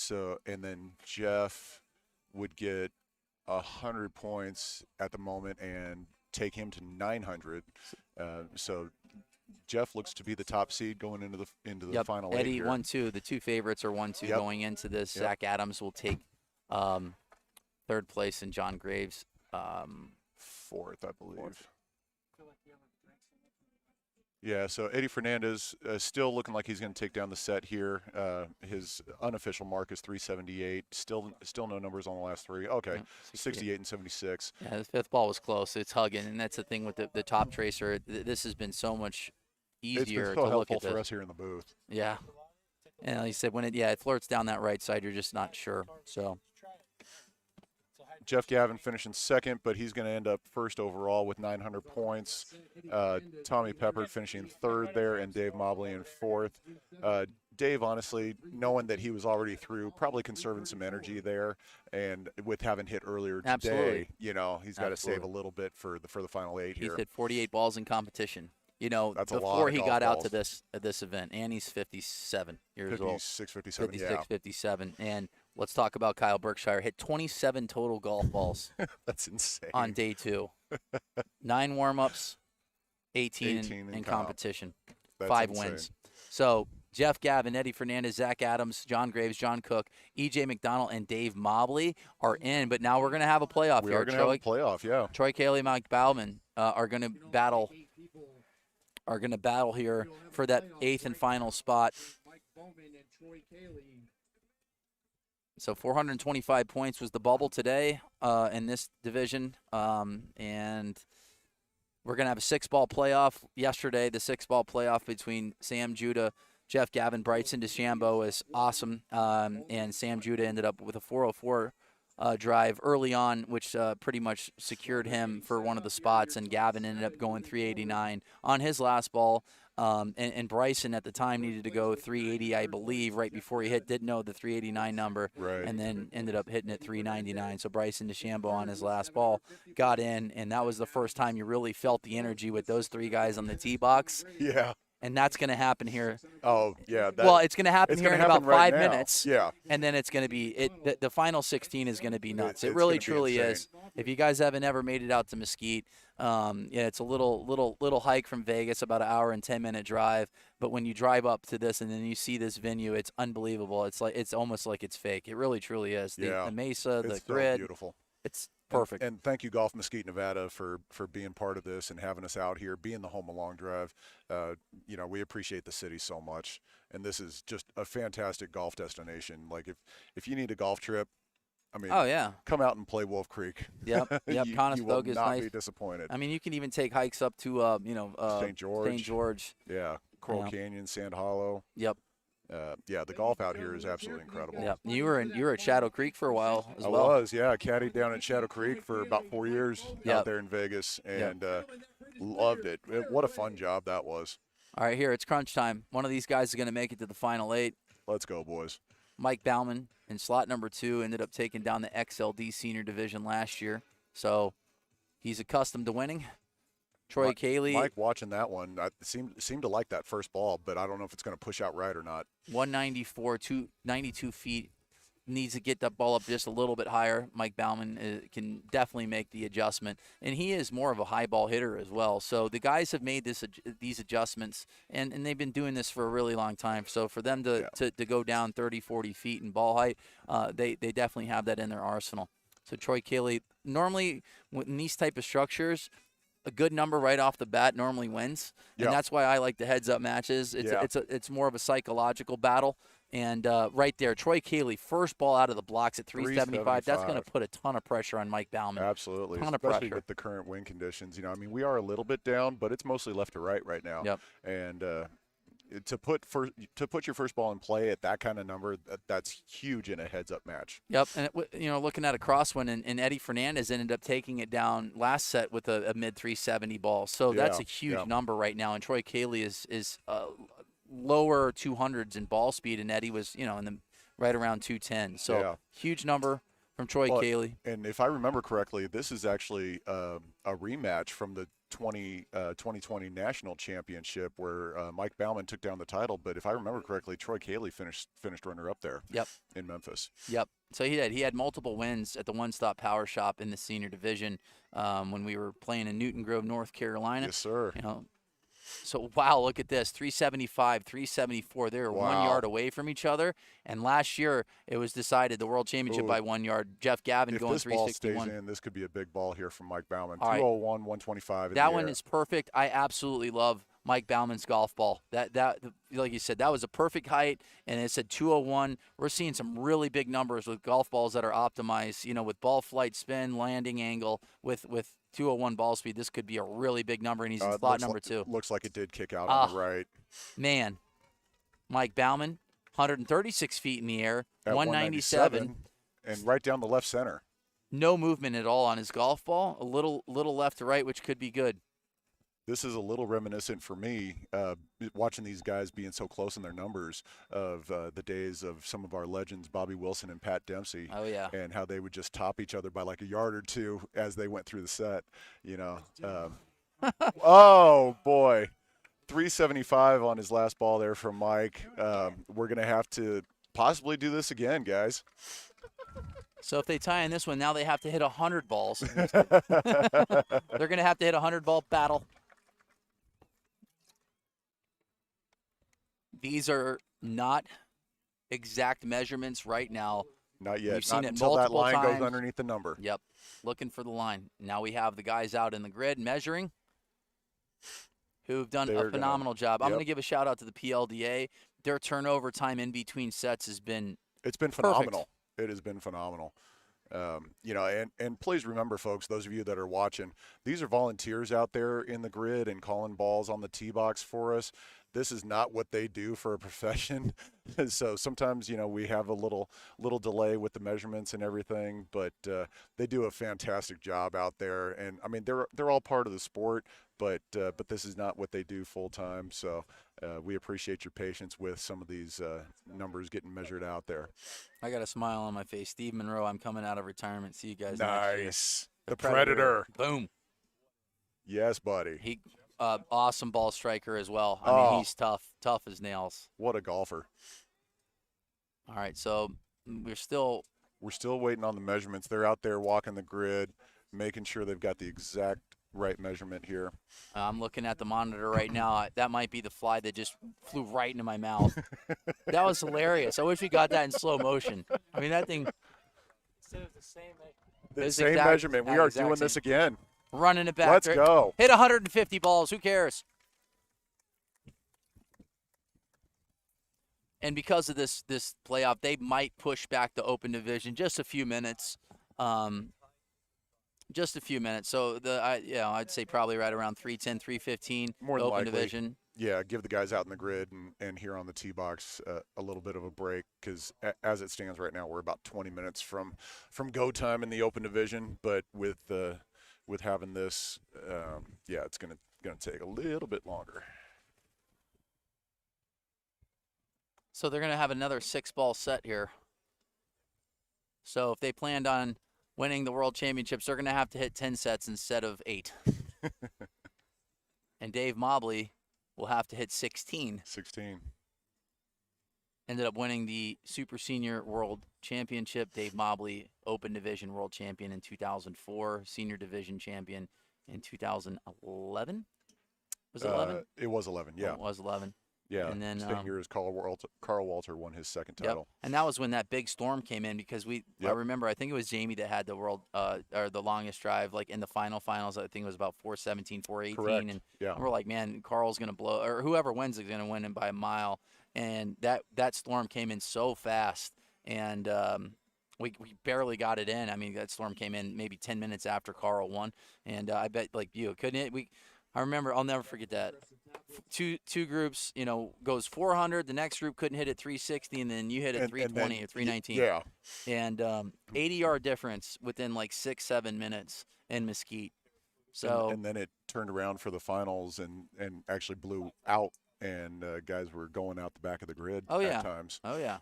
Speaker 2: then Jeff would get 100 points at the moment and take him to 900. So Jeff looks to be the top seed going into the final 8
Speaker 1: Eddie
Speaker 2: here.
Speaker 1: 1-2. The 2 favorites are 1-2 going into this. Zach Adams will take 3rd place, and John Graves
Speaker 2: 4th, I believe. Yeah, so Eddie Fernandez still looking like he's going to take down the set here. His unofficial mark is 378. Still no numbers on the last 3. Okay, 68 and 76.
Speaker 1: Yeah, the 5th ball was close. It's hugging, and that's the thing with the top tracer. This has been so much easier
Speaker 2: it's been so
Speaker 1: to look
Speaker 2: helpful
Speaker 1: at this.
Speaker 2: for us here in the booth.
Speaker 1: Yeah. And like you said, when it flirts down that right side, you're just not sure. So
Speaker 2: Jeff Gavin finishing second, but he's going to end up first overall with 900 points. Tommy Peppard finishing third there, and Dave Mobley in fourth. Dave, honestly, knowing that he was already through, probably conserving some energy there, and with having hit earlier today,
Speaker 1: Absolutely.
Speaker 2: He's got to save a little bit for the final 8 here.
Speaker 1: He's hit 48 balls in competition.
Speaker 2: That's
Speaker 1: before he got out
Speaker 2: balls.
Speaker 1: to this event, and he's 57 years old.
Speaker 2: 57,
Speaker 1: 57. And let's talk about Kyle Berkshire. Hit 27 total golf balls.
Speaker 2: That's insane.
Speaker 1: On day 2. 9 warm-ups, 18 in competition.
Speaker 2: That's
Speaker 1: 5
Speaker 2: insane.
Speaker 1: wins. So Jeff Gavin, Eddie Fernandez, Zach Adams, John Graves, John Cook, E.J. McDonald, and Dave Mobley are in. But now we're going to have a playoff here.
Speaker 2: We are going to have a playoff, yeah.
Speaker 1: Troy Cayley, Mike Bauman are going to battle here for that 8th and final spot. So 425 points was the bubble today in this division. And we're going to have a 6-ball playoff. Yesterday, the 6-ball playoff between Sam Judah, Jeff Gavin, Bryson DeChambeau is awesome. And Sam Judah ended up with a 404 drive early on, which pretty much secured him for one of the spots, and Gavin ended up going 389 on his last ball. And Bryson at the time needed to go 380, I believe, right before he didn't know the 389 number,
Speaker 2: right,
Speaker 1: and then ended up hitting it 399. So Bryson DeChambeau on his last ball got in, and that was the first time you really felt the energy with those 3 guys on the tee box.
Speaker 2: Yeah.
Speaker 1: And that's going to happen here.
Speaker 2: Oh, yeah.
Speaker 1: Well, it's going to happen here in about 5 minutes.
Speaker 2: Yeah.
Speaker 1: And then it's going to be the final 16 is going to be nuts. It
Speaker 2: It's
Speaker 1: really,
Speaker 2: gonna be
Speaker 1: truly
Speaker 2: insane.
Speaker 1: is. If you guys haven't ever made it out to Mesquite, it's a little hike from Vegas, about an hour and 10-minute drive. But when you drive up to this and then you see this venue, it's unbelievable. It's almost like it's fake. It really, truly is. The mesa, the grid.
Speaker 2: So beautiful.
Speaker 1: It's perfect.
Speaker 2: And thank you, Golf Mesquite, Nevada, for being part of this and having us out here, being the home of long drive. We appreciate the city so much, and this is just a fantastic golf destination. Like if you need a golf trip, I mean,
Speaker 1: oh yeah,
Speaker 2: come out and play Wolf Creek.
Speaker 1: Yep.
Speaker 2: you
Speaker 1: Conestoga
Speaker 2: will
Speaker 1: is
Speaker 2: not
Speaker 1: nice.
Speaker 2: be disappointed.
Speaker 1: I mean, you can even take hikes up to
Speaker 2: St. George.
Speaker 1: Yeah.
Speaker 2: Coral Canyon, Sand Hollow.
Speaker 1: Yep.
Speaker 2: The golf out here is absolutely incredible.
Speaker 1: Yeah, you were at Shadow Creek for a while as well.
Speaker 2: I was, yeah. Caddied down at Shadow Creek for about 4 years out there in Vegas, and loved it. What a fun job that was.
Speaker 1: All right, here it's crunch time. One of these guys is going to make it to the final 8.
Speaker 2: Let's go, boys.
Speaker 1: Mike Bauman in slot number 2 ended up taking down the XLD senior division last year, so he's accustomed to winning. Troy Cayley.
Speaker 2: Mike, watching that one, I seemed to like that first ball, but I don't know if it's going to push out right or not.
Speaker 1: 194, 292 feet. Needs to get that ball up just a little bit higher. Mike Bauman can definitely make the adjustment, and he is more of a high ball hitter as well. So the guys have made these adjustments, and they've been doing this for a really long time. So for them to go down 30, 40 feet in ball height, they definitely have that in their arsenal. So Troy Cayley, normally in these type of structures, a good number right off the bat normally wins, and that's why I like the heads-up matches. It's more of a psychological battle. And right there, Troy Cayley, first ball out of the blocks at 375. That's going to put a ton of pressure on Mike Bauman.
Speaker 2: Absolutely,
Speaker 1: ton of
Speaker 2: especially
Speaker 1: pressure
Speaker 2: with the current wind conditions. We are a little bit down, but it's mostly left to right now.
Speaker 1: Yep.
Speaker 2: And to put your first ball in play at that kind of number, that's huge in a heads-up match.
Speaker 1: Yep, and looking at a crosswind, and Eddie Fernandez ended up taking it down last set with a mid 370 ball. So that's a huge number right now. And Troy Cayley is lower 200s in ball speed, and Eddie was in the right around 210. So huge number from Troy Cayley.
Speaker 2: And if I remember correctly, this is actually a rematch from the 2020 National Championship where Mike Bauman took down the title. But if I remember correctly, Troy Cayley finished runner-up there in Memphis.
Speaker 1: Yep. So he had multiple wins at the One Stop Power Shop in the senior division when we were playing in Newton Grove, North Carolina.
Speaker 2: Yes, sir.
Speaker 1: So, wow, look at this, 375, 374. They were 1 yard away from each other. And last year, it was decided the World Championship by 1 yard. Jeff Gavin going 361.
Speaker 2: If this ball stays in, this could be a big ball here from Mike Bauman. 201, 125 in
Speaker 1: that
Speaker 2: the
Speaker 1: one
Speaker 2: air.
Speaker 1: is perfect. I absolutely love Mike Bauman's golf ball. That like you said, that was a perfect height, and it said 201. We're seeing some really big numbers with golf balls that are optimized, with ball flight, spin, landing angle, with 201 ball speed. This could be a really big number, and he's in slot number 2.
Speaker 2: Looks like it did kick out on the right.
Speaker 1: Man, Mike Bauman, 136 feet in the air,
Speaker 2: at
Speaker 1: 197.
Speaker 2: And right down the left center.
Speaker 1: No movement at all on his golf ball. A little left to right, which could be good.
Speaker 2: This is a little reminiscent for me, watching these guys being so close in their numbers of the days of some of our legends, Bobby Wilson and Pat Dempsey.
Speaker 1: Oh, yeah.
Speaker 2: And how they would just top each other by like a yard or two as they went through the set, Oh, boy. 375 on his last ball there from Mike. We're going to have to possibly do this again, guys.
Speaker 1: So if they tie in this one, now they have to hit 100 balls. They're going to have to hit a 100-ball battle. These are not exact measurements right now.
Speaker 2: Not yet.
Speaker 1: We've seen
Speaker 2: not
Speaker 1: it
Speaker 2: until that
Speaker 1: multiple
Speaker 2: line
Speaker 1: times.
Speaker 2: goes underneath the number.
Speaker 1: Yep. Looking for the line. Now we have the guys out in the grid measuring who've done a phenomenal job. I'm going to give a shout-out to the PLDA. Their turnover time in between sets has been
Speaker 2: It's been
Speaker 1: perfect.
Speaker 2: phenomenal. It has been phenomenal. And please remember, folks, those of you that are watching, these are volunteers out there in the grid and calling balls on the tee box for us. This is not what they do for a profession. So sometimes, we have a little delay with the measurements and everything, but they do a fantastic job out there. And I mean, they're all part of the sport, but this is not what they do full time. So we appreciate your patience with some of these numbers getting measured out there.
Speaker 1: I got a smile on my face. Steve Monroe, I'm coming out of retirement. See you guys next year.
Speaker 2: Nice. The Predator.
Speaker 1: Boom.
Speaker 2: Yes, buddy.
Speaker 1: He awesome ball striker as well. I mean, he's tough as nails.
Speaker 2: What a golfer.
Speaker 1: All right, so we're still
Speaker 2: waiting on the measurements. They're out there walking the grid, making sure they've got the exact right measurement here.
Speaker 1: I'm looking at the monitor right now. That might be the fly that just flew right into my mouth. That was hilarious. I wish we got that in slow motion. I mean, that thing.
Speaker 2: The same measurement. We are doing this again.
Speaker 1: Running it back.
Speaker 2: Let's go.
Speaker 1: Hit 150 balls. Who cares? And because of this playoff, they might push back the Open Division just a few minutes. Just a few minutes. So I'd say probably right around 310, 315.
Speaker 2: More than
Speaker 1: Open
Speaker 2: likely.
Speaker 1: Division.
Speaker 2: Yeah, give the guys out in the grid and here on the tee box a little bit of a break because as it stands right now, we're about 20 minutes from go time in the Open Division. But with having this, it's gonna take a little bit longer.
Speaker 1: So they're gonna have another 6-ball set here. So if they planned on winning the World Championships, they're gonna have to hit 10 sets instead of 8. And Dave Mobley will have to hit 16.
Speaker 2: 16.
Speaker 1: Ended up winning the Super Senior World Championship. Dave Mobley, Open Division World Champion in 2004, Senior Division Champion in 2011. Was it 11?
Speaker 2: It was 11, yeah.
Speaker 1: Oh, it was 11.
Speaker 2: Yeah,
Speaker 1: and then
Speaker 2: same year as Carl Walter won his second title.
Speaker 1: Yep. And that was when that big storm came in because I remember, I think it was Jamie that had the world or the longest drive like in the finals. I think it was about 417, 418.
Speaker 2: Correct.
Speaker 1: And
Speaker 2: yeah.
Speaker 1: we're like, man, Carl's going to blow, or whoever wins is going to win him by a mile. And that storm came in so fast, and we barely got it in. I mean, that storm came in maybe 10 minutes after Carl won, and I bet like you couldn't it. I remember, I'll never forget that. Two groups, goes 400. The next group couldn't hit at 360, and then you hit at 320 or 319.
Speaker 2: Yeah.
Speaker 1: And 80-yard difference within like 6-7 minutes in Mesquite. So
Speaker 2: and then it turned around for the finals and actually blew out. And guys were going out the back of the grid at times.
Speaker 1: Oh, yeah.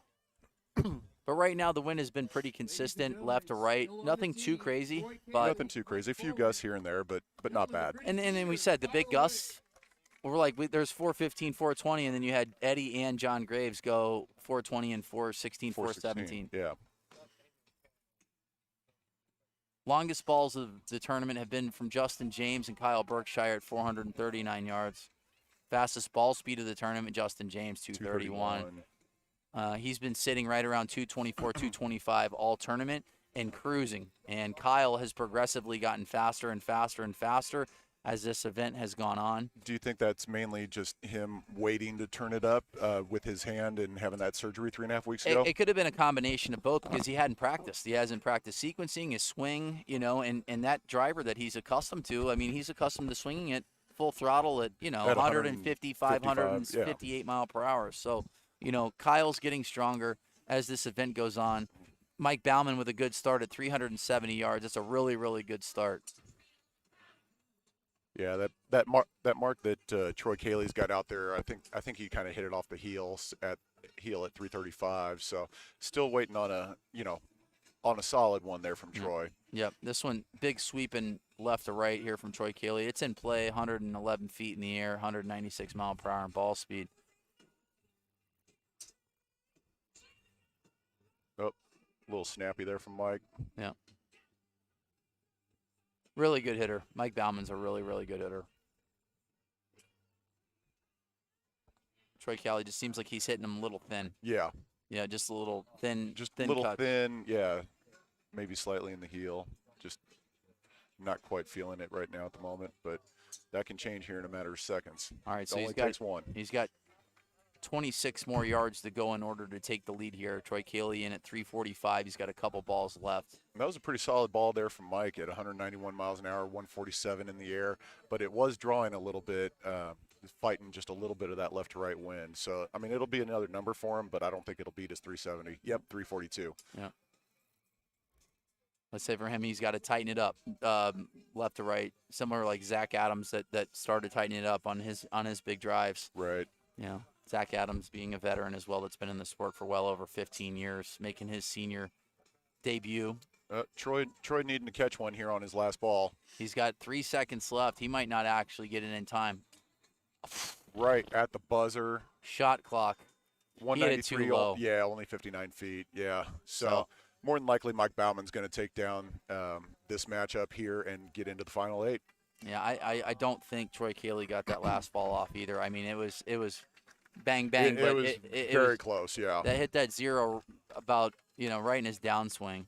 Speaker 1: But right now the wind has been pretty consistent, left to right. Nothing too crazy. But
Speaker 2: nothing too crazy. A few gusts here and there, but not bad.
Speaker 1: And then we said the big gusts, we're like, there's 415, 420, and then you had Eddie and John Graves go 420 and 416, 417.
Speaker 2: Yeah.
Speaker 1: Longest balls of the tournament have been from Justin James and Kyle Berkshire at 439 yards. Fastest ball speed of the tournament, Justin James, 231. He's been sitting right around 224, 225 all tournament and cruising. And Kyle has progressively gotten faster and faster and faster as this event has gone on.
Speaker 2: Do you think that's mainly just him waiting to turn it up with his hand and having that surgery 3.5 weeks ago?
Speaker 1: It could have been a combination of both because he hadn't practiced. He hasn't practiced sequencing, his swing, and that driver that he's accustomed to. I mean, he's accustomed to swinging it full throttle at 150, 558 mile per hour. So Kyle's getting stronger as this event goes on. Mike Bauman with a good start at 370 yards. That's a really, really good start.
Speaker 2: Yeah, that mark that Troy Cayley's got out there, I think he kind of hit it off the heel at 335. So still waiting on a solid one there from Troy.
Speaker 1: Yep, this one big sweeping left to right here from Troy Cayley. It's in play, 111 feet in the air, 196 mile per hour in ball speed.
Speaker 2: Oh, a little snappy there from Mike.
Speaker 1: Yeah. Really good hitter. Mike Bauman's a really, really good hitter. Troy Cayley just seems like he's hitting him a little thin.
Speaker 2: Yeah.
Speaker 1: Yeah, just a little thin.
Speaker 2: Just
Speaker 1: thin
Speaker 2: a little
Speaker 1: cut.
Speaker 2: thin, yeah. Maybe slightly in the heel. Just not quite feeling it right now at the moment, but that can change here in a matter of seconds.
Speaker 1: All right, so
Speaker 2: it only takes one.
Speaker 1: He's got 26 more yards to go in order to take the lead here. Troy Cayley in at 345. He's got a couple balls left.
Speaker 2: That was a pretty solid ball there from Mike at 191 miles an hour, 147 in the air, but it was drawing a little bit, fighting just a little bit of that left to right wind. So, I mean, it'll be another number for him, but I don't think it'll beat his 370. Yep, 342.
Speaker 1: Yeah. Let's say for him, he's got to tighten it up left to right, similar like Zach Adams that started tightening it up on his big drives.
Speaker 2: Right.
Speaker 1: Yeah. Zach Adams being a veteran as well that's been in the sport for well over 15 years, making his senior debut.
Speaker 2: Troy needing to catch one here on his last ball.
Speaker 1: He's got 3 seconds left. He might not actually get it in time.
Speaker 2: Right at the buzzer.
Speaker 1: Shot clock.
Speaker 2: 193.
Speaker 1: Too low.
Speaker 2: Yeah, only 59 feet. Yeah. So more than likely Mike Bauman's going to take down this matchup here and get into the final 8.
Speaker 1: Yeah, I don't think Troy Cayley got that last ball off either. I mean, it was bang, bang.
Speaker 2: It was very close, yeah.
Speaker 1: That hit that zero about, right in his downswing.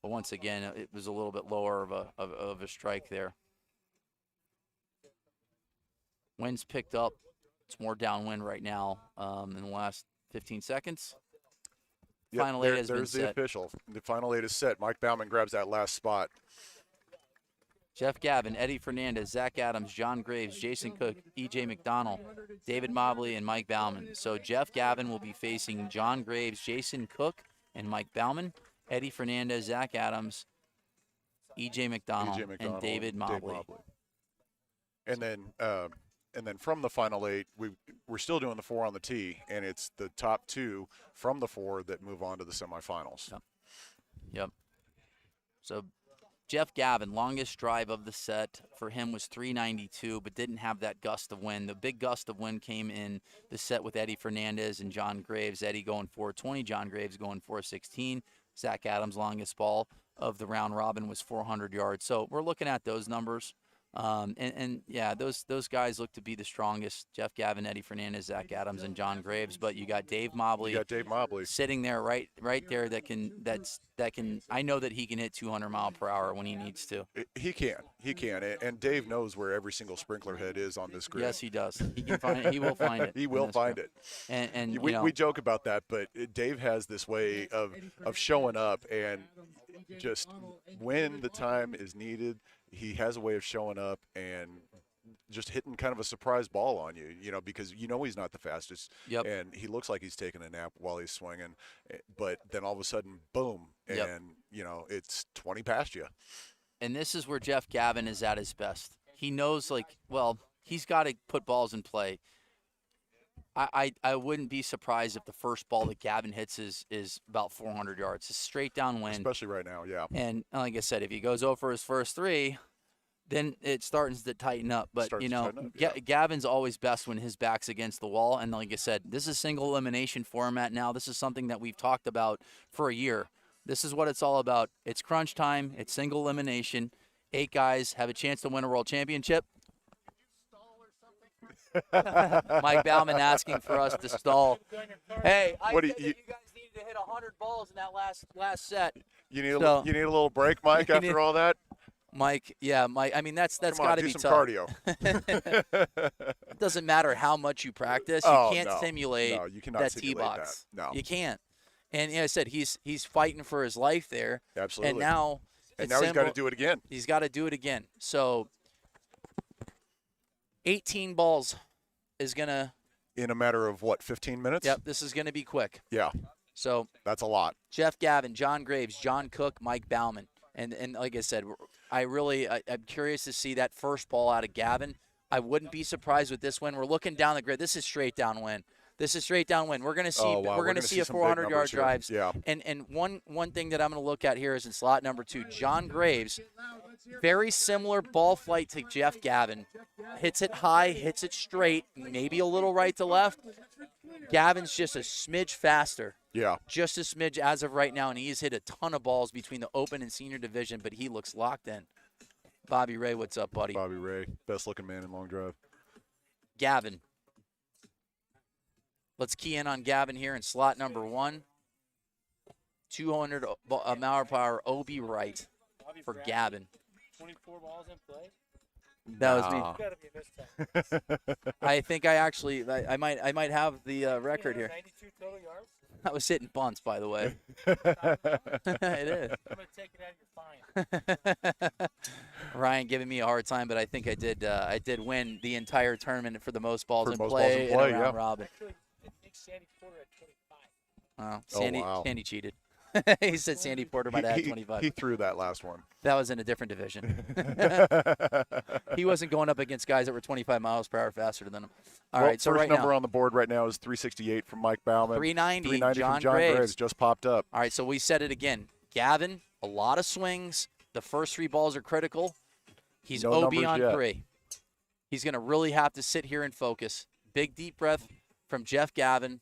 Speaker 1: But once again, it was a little bit lower of a strike there. Wind's picked up. It's more downwind right now in the last 15 seconds.
Speaker 2: Yep,
Speaker 1: Final 8 has been
Speaker 2: There's the
Speaker 1: set.
Speaker 2: official. The final 8 is set. Mike Bauman grabs that last spot.
Speaker 1: Jeff Gavin, Eddie Fernandez, Zach Adams, John Graves, Jason Cook, E.J. McDonald, David Mobley, and Mike Bauman. So Jeff Gavin will be facing John Graves, Jason Cook, and Mike Bauman. Eddie Fernandez, Zach Adams, E.J. McDonald, and David Mobley.
Speaker 2: And then from the final 8, we're still doing the 4 on the tee, and it's the top 2 from the 4 that move on to the semifinals.
Speaker 1: Yep. So Jeff Gavin, longest drive of the set for him was 392, but didn't have that gust of wind. The big gust of wind came in the set with Eddie Fernandez and John Graves. Eddie going 420, John Graves going 416. Zach Adams' longest ball of the round robin was 400 yards. So we're looking at those numbers. Yeah, those guys look to be the strongest. Jeff Gavin, Eddie Fernandez, Zach Adams, and John Graves. But you got Dave Mobley. Sitting there right there that can. I know that he can hit 200 mile per hour when he needs to.
Speaker 2: He can, and Dave knows where every single sprinkler head is on this grid.
Speaker 1: Yes, he does. He can find it. He will find it.
Speaker 2: He will find it.
Speaker 1: And
Speaker 2: we joke about that, but Dave has this way of showing up, and just when the time is needed, he has a way of showing up and just hitting kind of a surprise ball on you, because he's not the fastest.
Speaker 1: Yep.
Speaker 2: And he looks like he's taking a nap while he's swinging, but then all of a sudden, boom, and
Speaker 1: yep.
Speaker 2: It's 20 past you.
Speaker 1: And this is where Jeff Gavin is at his best. He knows, he's got to put balls in play. I wouldn't be surprised if the first ball that Gavin hits is about 400 yards. It's straight downwind.
Speaker 2: Especially right now, yeah.
Speaker 1: And like I said, if he goes over his first 3, then it starts to tighten up. But, Gavin's always best when his back's against the wall. And like I said, this is single elimination format now. This is something that we've talked about for a year. This is what it's all about. It's crunch time. It's single elimination. 8 guys have a chance to win a world championship. Mike Bauman asking for us to stall. Hey, I said that you guys needed to hit 100 balls in that last set.
Speaker 2: You need a little break, Mike, after all that?
Speaker 1: Mike, I mean, that's got to be
Speaker 2: some
Speaker 1: tough.
Speaker 2: Cardio.
Speaker 1: It doesn't matter how much you practice. You can't simulate that tee box.
Speaker 2: No.
Speaker 1: You can't. And I said he's fighting for his life there.
Speaker 2: Absolutely.
Speaker 1: And now
Speaker 2: he's got to do it again.
Speaker 1: He's got to do it again. So 18 balls is going to
Speaker 2: in a matter of, what, 15 minutes?
Speaker 1: Yep, this is going to be quick.
Speaker 2: Yeah.
Speaker 1: So
Speaker 2: that's a lot.
Speaker 1: Jeff Gavin, John Graves, John Cook, Mike Bauman. And like I said, I'm curious to see that first ball out of Gavin. I wouldn't be surprised with this win. We're looking down the grid. This is straight down win. This is straight down win. We're going to see we're going to see a 400-yard drives.
Speaker 2: Yeah.
Speaker 1: And one thing that I'm going to look at here is in slot number 2, John Graves. Very similar ball flight to Jeff Gavin. Hits it high, hits it straight, maybe a little right to left. Gavin's just a smidge faster.
Speaker 2: Yeah.
Speaker 1: Just a smidge as of right now, and he's hit a ton of balls between the open and senior division, but he looks locked in. Bobby Ray, what's up, buddy?
Speaker 2: Bobby Ray, best-looking man in long drive.
Speaker 1: Gavin. Let's key in on Gavin here in slot number 1. 200 mile per hour OB right for Gavin.
Speaker 3: 24 balls in play.
Speaker 1: That was me.
Speaker 3: Gotta be a mistake.
Speaker 1: I think I might have the record here.
Speaker 3: 92 total yards.
Speaker 1: I was hitting bunts, by the way. It is.
Speaker 3: I'm gonna take it out of your fine.
Speaker 1: Ryan giving me a hard time, but I think I did win the entire tournament for the most balls in
Speaker 2: most
Speaker 1: play,
Speaker 2: balls in play,
Speaker 1: and a round
Speaker 2: yeah.
Speaker 1: robin.
Speaker 3: Actually, I think Sandy Porter at 25.
Speaker 1: Sandy,
Speaker 2: wow.
Speaker 1: Sandy cheated. He said Sandy Porter might have had 25.
Speaker 2: He threw that last one.
Speaker 1: That was in a different division. He wasn't going up against guys that were 25 miles per hour faster than him. All right, so
Speaker 2: first
Speaker 1: right
Speaker 2: number
Speaker 1: now,
Speaker 2: on the board right now is 368 from Mike Bauman.
Speaker 1: 390,
Speaker 2: from
Speaker 1: John
Speaker 2: John
Speaker 1: Graves.
Speaker 2: just popped up.
Speaker 1: All right, so we said it again. Gavin, a lot of swings. The first 3 balls are critical. He's
Speaker 2: No
Speaker 1: OB
Speaker 2: numbers
Speaker 1: on
Speaker 2: yet.
Speaker 1: 3. He's going to really have to sit here and focus. Big deep breath from Jeff Gavin.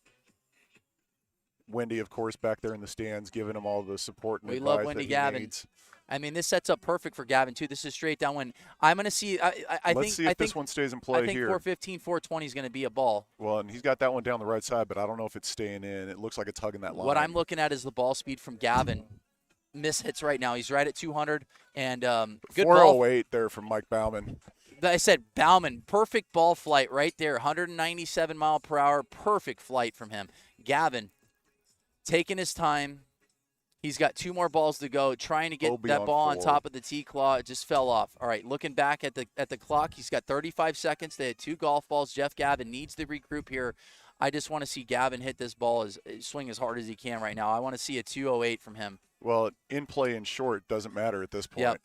Speaker 2: Wendy, of course, back there in the stands, giving him all the support and
Speaker 1: We
Speaker 2: advice
Speaker 1: love
Speaker 2: that
Speaker 1: Wendy
Speaker 2: he
Speaker 1: Gavin.
Speaker 2: needs.
Speaker 1: I mean, this sets up perfect for Gavin, too. This is straight down win. I'm going to see.
Speaker 2: Let's see if this one stays in play
Speaker 1: I think
Speaker 2: here.
Speaker 1: 415, 420 is going to be a ball.
Speaker 2: Well, and he's got that one down the right side, but I don't know if it's staying in. It looks like it's hugging that line.
Speaker 1: What I'm looking at is the ball speed from Gavin. Miss hits right now. He's right at 200. And good ball.
Speaker 2: 408 there from Mike Bauman.
Speaker 1: I said Bauman, perfect ball flight right there. 197 mile per hour. Perfect flight from him. Gavin taking his time. He's got 2 more balls to go, trying to get that ball on top of the tee claw. It just fell off. All right, looking back at the clock, he's got 35 seconds. They had 2 golf balls. Jeff Gavin needs to regroup here. I just want to see Gavin hit this ball, swing as hard as he can right now. I want to see a 208 from him.
Speaker 2: Well, in play and short doesn't matter at this point.
Speaker 1: Yep.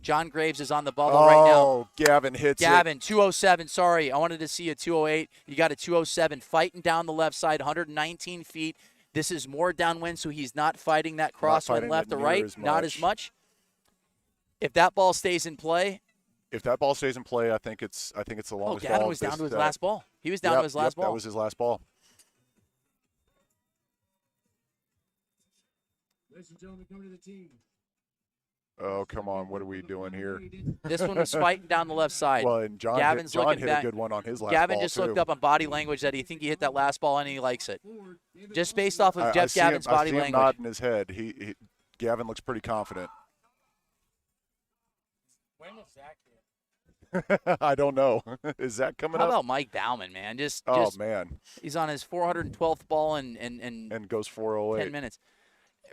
Speaker 1: John Graves is on the bubble right now.
Speaker 2: Oh, Gavin hits it.
Speaker 1: Gavin, 207. Sorry, I wanted to see a 208. You got a 207 fighting down the left side, 119 feet. This is more downwind, so he's not fighting that crosswind left to right, not as much. If that ball stays in play.
Speaker 2: If that ball stays in play, I think it's the longest ball.
Speaker 1: Gavin was down to his last ball. He was down to his last ball.
Speaker 2: That was his last ball.
Speaker 4: Ladies and gentlemen, come to the team.
Speaker 2: Oh, come on. What are we doing here?
Speaker 1: This one was fighting down the left side.
Speaker 2: Well, and John
Speaker 1: Gavin's
Speaker 2: hit
Speaker 1: looking
Speaker 2: a
Speaker 1: back.
Speaker 2: good one on his last
Speaker 1: Gavin
Speaker 2: ball,
Speaker 1: just
Speaker 2: too.
Speaker 1: looked up on body language that he think he hit that last ball and he likes it. Just based off of Jeff Gavin's body
Speaker 2: I see him
Speaker 1: language.
Speaker 2: nodding his head. Gavin looks pretty confident.
Speaker 3: When is Zach here?
Speaker 2: I don't know. Is that coming
Speaker 1: How
Speaker 2: up?
Speaker 1: about Mike Bauman, man?
Speaker 2: Oh, man.
Speaker 1: He's on his 412th ball in
Speaker 2: And goes 408.
Speaker 1: 10 minutes.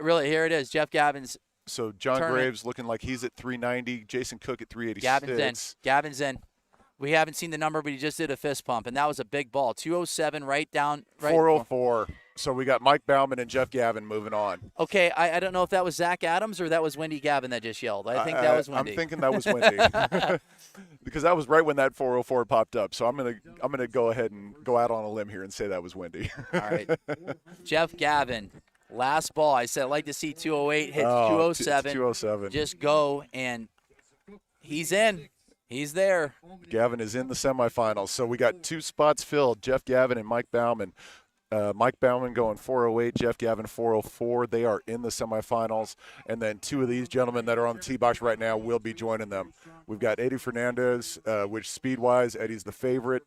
Speaker 1: Really, here it is. Jeff Gavin's
Speaker 2: So John
Speaker 1: tournament.
Speaker 2: Graves looking like he's at 390. Jason Cook at 386.
Speaker 1: Gavin's in. We haven't seen the number, but he just did a fist pump, and that was a big ball. 207 right down. Right
Speaker 2: 404. So we got Mike Bauman and Jeff Gavin moving on.
Speaker 1: Okay, I don't know if that was Zach Adams or that was Wendy Gavin that just yelled. I think that was Wendy.
Speaker 2: I'm thinking that was Wendy. Because that was right when that 404 popped up. So I'm gonna go ahead and go out on a limb here and say that was Wendy.
Speaker 1: All right. Jeff Gavin, last ball. I said I'd like to see 208 hit 207.
Speaker 2: 207.
Speaker 1: Just go, and he's in. He's there.
Speaker 2: Gavin is in the semifinals. So we got 2 spots filled, Jeff Gavin and Mike Bauman. Mike Bauman going 408, Jeff Gavin 404. They are in the semifinals. And then 2 of these gentlemen that are on the tee box right now will be joining them. We've got Eddie Fernandez, which speed-wise, Eddie's the favorite.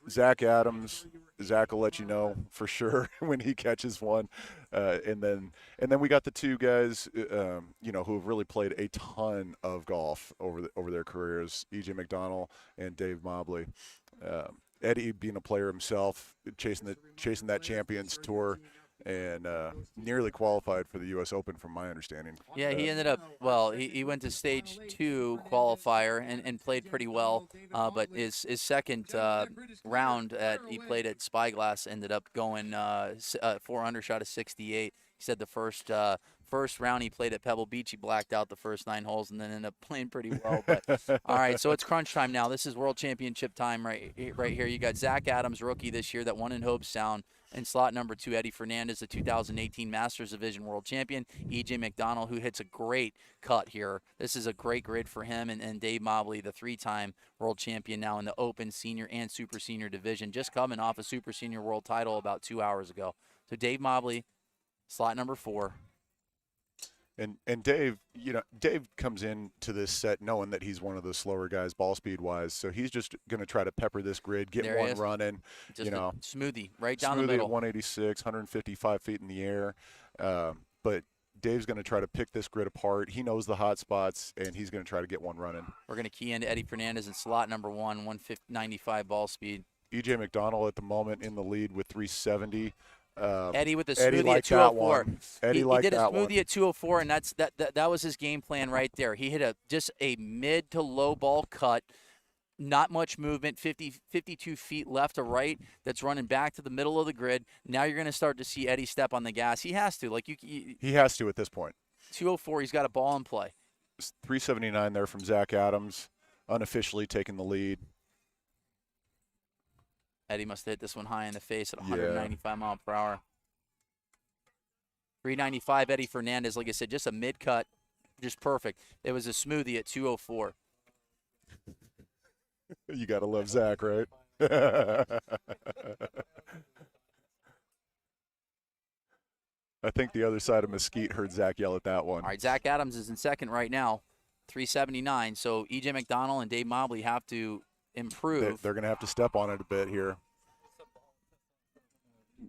Speaker 2: Zach Adams. Zach will let you know for sure when he catches one. And then we got the 2 guys, who have really played a ton of golf over their careers, E.J. McDonald and Dave Mobley. Eddie being a player himself, chasing that Champions Tour, and nearly qualified for the U.S. Open, from my understanding.
Speaker 1: Yeah, he ended up, well, he went to stage 2 qualifier and played pretty well, but his second round he played at Spyglass ended up going 4 under, shot of 68. He said the first round he played at Pebble Beach, he blacked out the first 9 holes and then ended up playing pretty well. But all right, so it's crunch time now. This is World Championship time right here. You got Zach Adams, rookie this year, that won in Hobe Sound. In slot number 2, Eddie Fernandez, the 2018 Masters Division World Champion. E.J. McDonald, who hits a great cut here. This is a great grid for him. And Dave Mobley, the 3-time World Champion now in the Open Senior and Super Senior Division, just coming off a Super Senior World title about 2 hours ago. So Dave Mobley, slot number 4.
Speaker 2: And Dave, Dave comes into this set knowing that he's one of the slower guys ball speed wise, so he's just going to try to pepper this grid, get
Speaker 1: there
Speaker 2: one running,
Speaker 1: just smoothie right down the
Speaker 2: smoothie
Speaker 1: middle.
Speaker 2: At 186, 155 feet in the air. But Dave's going to try to pick this grid apart. He knows the hot spots, and he's going to try to get one running.
Speaker 1: We're going to key into Eddie Fernandez in slot number 1, 195 ball speed.
Speaker 2: E.J. McDonald at the moment in the lead with 370.
Speaker 1: Eddie with the smoothie at 204. He did a smoothie at 204, and that was his game plan right there. He hit just a mid to low ball cut, not much movement, 52 feet left to right. That's running back to the middle of the grid. Now you're going to start to see Eddie step on the gas. He has to,
Speaker 2: he has to at this point.
Speaker 1: 204. He's got a ball in play.
Speaker 2: 379 there from Zach Adams, unofficially taking the lead.
Speaker 1: Eddie must have hit this one high in the face at 195 mile per hour. 395, Eddie Fernandez, like I said, just a mid-cut, just perfect. It was a smoothie at 204.
Speaker 2: You got to love Zach, right? I think the other side of Mesquite heard Zach yell at that one.
Speaker 1: All right, Zach Adams is in second right now, 379. So E.J. McDonald and Dave Mobley have to improve.
Speaker 2: They're going to have to step on it a bit here.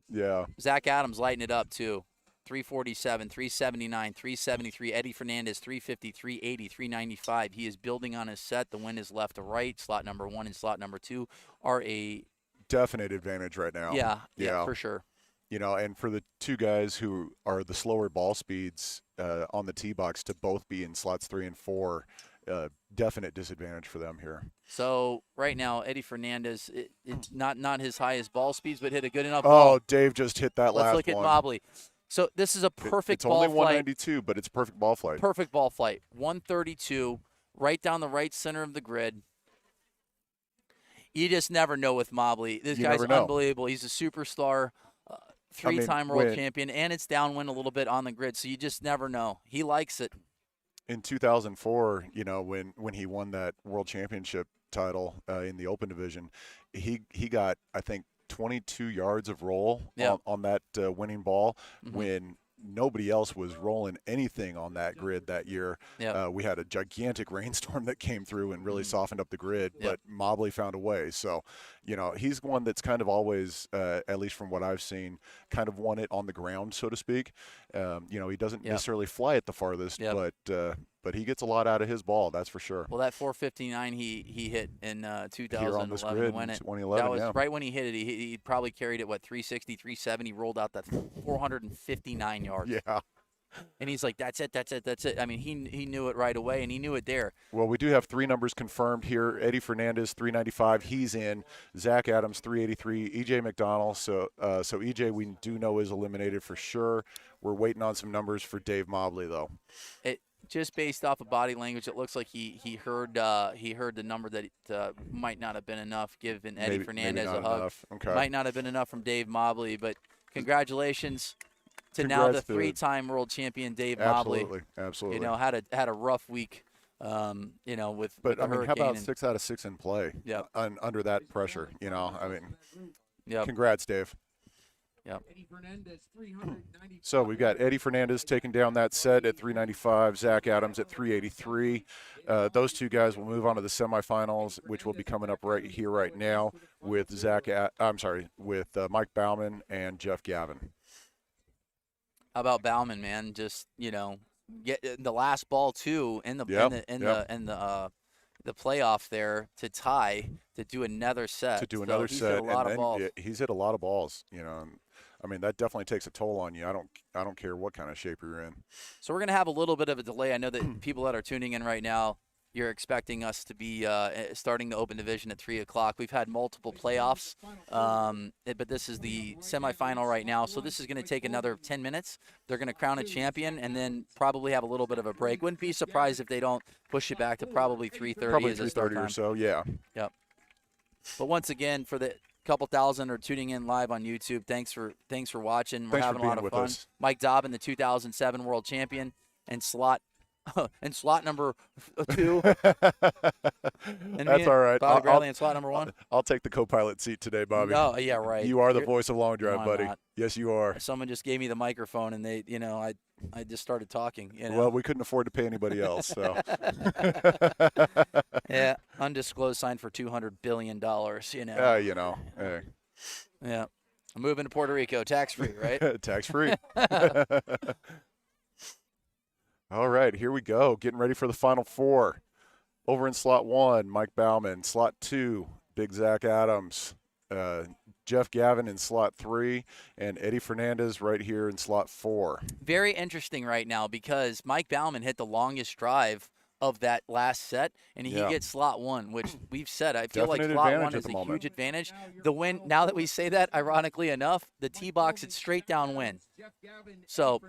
Speaker 2: Yeah.
Speaker 1: Zach Adams lighting it up, too. 347, 379, 373. Eddie Fernandez, 350, 380, 395. He is building on his set. The wind is left to right. Slot number 1 and slot number 2 are a
Speaker 2: definite advantage right now.
Speaker 1: Yeah, for sure.
Speaker 2: And for the two guys who are the slower ball speeds on the tee box to both be in slots 3 and 4, definite disadvantage for them here.
Speaker 1: So right now, Eddie Fernandez, not his highest ball speeds, but hit a good enough ball.
Speaker 2: Oh, Dave just hit that last one.
Speaker 1: Let's look at Mobley. So this is a perfect ball flight.
Speaker 2: It's only 192, but it's a perfect ball flight.
Speaker 1: Perfect ball flight. 132, right down the right center of the grid. You just never know with Mobley. This guy's unbelievable. He's a superstar, 3-time world champion, and it's downwind a little bit on the grid, so you just never know. He likes it.
Speaker 2: In 2004, when he won that world championship title in the Open division, he got, I think, 22 yards of roll on that winning ball when nobody else was rolling anything on that grid that year. We had a gigantic rainstorm that came through and really softened up the grid, but Mobley found a way. So, he's one that's kind of always, at least from what I've seen, kind of won it on the ground, so to speak. He doesn't necessarily fly it the farthest, but he gets a lot out of his ball, that's for sure.
Speaker 1: Well, that 459 he hit in 2011
Speaker 2: here on this grid in 2011,
Speaker 1: that was right when he hit it. He probably carried it 360, 370, rolled out that 459 yards.
Speaker 2: Yeah.
Speaker 1: And he's like, that's it. I mean, he knew it right away, and he knew it there.
Speaker 2: Well, we do have 3 numbers confirmed here. Eddie Fernandez, 395. He's in. Zach Adams, 383. E.J. McDonald. So E.J. we do know is eliminated for sure. We're waiting on some numbers for Dave Mobley, though.
Speaker 1: Just based off of body language, it looks like he heard the number that might not have been enough. Giving Eddie Fernandez a hug.
Speaker 2: Okay.
Speaker 1: Might not have been enough from Dave Mobley, but congratulations to now the 3-time world champion Dave Mobley.
Speaker 2: Absolutely.
Speaker 1: Had a rough week. With
Speaker 2: but
Speaker 1: the hurricane.
Speaker 2: How about 6 out of 6 in play?
Speaker 1: Yeah.
Speaker 2: Under that pressure, Congrats, Dave.
Speaker 1: Yep.
Speaker 2: So we've got Eddie Fernandez taking down that set at 395, Zach Adams at 383. Those two guys will move on to the semifinals, which will be coming up right here, right now, with Mike Bauman and Jeff Gavin.
Speaker 1: How about Bauman, man? Just get the last ball too in the playoff there to tie to do another set.
Speaker 2: He's hit a lot of balls. I mean, that definitely takes a toll on you. I don't care what kind of shape you're in.
Speaker 1: So we're going to have a little bit of a delay. I know that people that are tuning in right now, you're expecting us to be starting the Open Division at 3 o'clock. We've had multiple playoffs, but this is the semifinal right now. So this is going to take another 10 minutes. They're going to crown a champion and then probably have a little bit of a break. Wouldn't be surprised if they don't push it back to probably 3:30
Speaker 2: Probably
Speaker 1: as a start
Speaker 2: 3:30
Speaker 1: time.
Speaker 2: or so, yeah.
Speaker 1: Yep. But once again, for the couple thousand are tuning in live on YouTube, thanks for watching. We're
Speaker 2: Thanks for
Speaker 1: having a lot
Speaker 2: being
Speaker 1: of
Speaker 2: with
Speaker 1: fun.
Speaker 2: us.
Speaker 1: Mike Dobbin, the 2007 world champion, and slot number 2. And
Speaker 2: That's all right.
Speaker 1: Bobby Bradley in slot number 1.
Speaker 2: I'll take the co-pilot seat today, Bobby.
Speaker 1: No, yeah, right.
Speaker 2: You are the voice of Long Drive,
Speaker 1: No, I'm
Speaker 2: buddy.
Speaker 1: not.
Speaker 2: Yes, you are.
Speaker 1: Someone just gave me the microphone, and they, I just started talking.
Speaker 2: Well, we couldn't afford to pay anybody else, so.
Speaker 1: Yeah, undisclosed signed for $200 billion.
Speaker 2: Hey.
Speaker 1: Yeah, I'm moving to Puerto Rico, tax-free, right?
Speaker 2: Tax-free. All right, here we go. Getting ready for the Final Four. Over in slot 1, Mike Bauman. Slot 2, Big Zach Adams. Jeff Gavin in slot 3, and Eddie Fernandez right here in slot 4.
Speaker 1: Very interesting right now because Mike Bauman hit the longest drive of that last set, and he gets slot 1, which we've said. I feel
Speaker 2: Definite
Speaker 1: like slot
Speaker 2: advantage
Speaker 1: 1
Speaker 2: at
Speaker 1: is
Speaker 2: the
Speaker 1: a
Speaker 2: moment.
Speaker 1: huge advantage. The win, now that we say that, ironically enough, the tee box, it's straight down win. So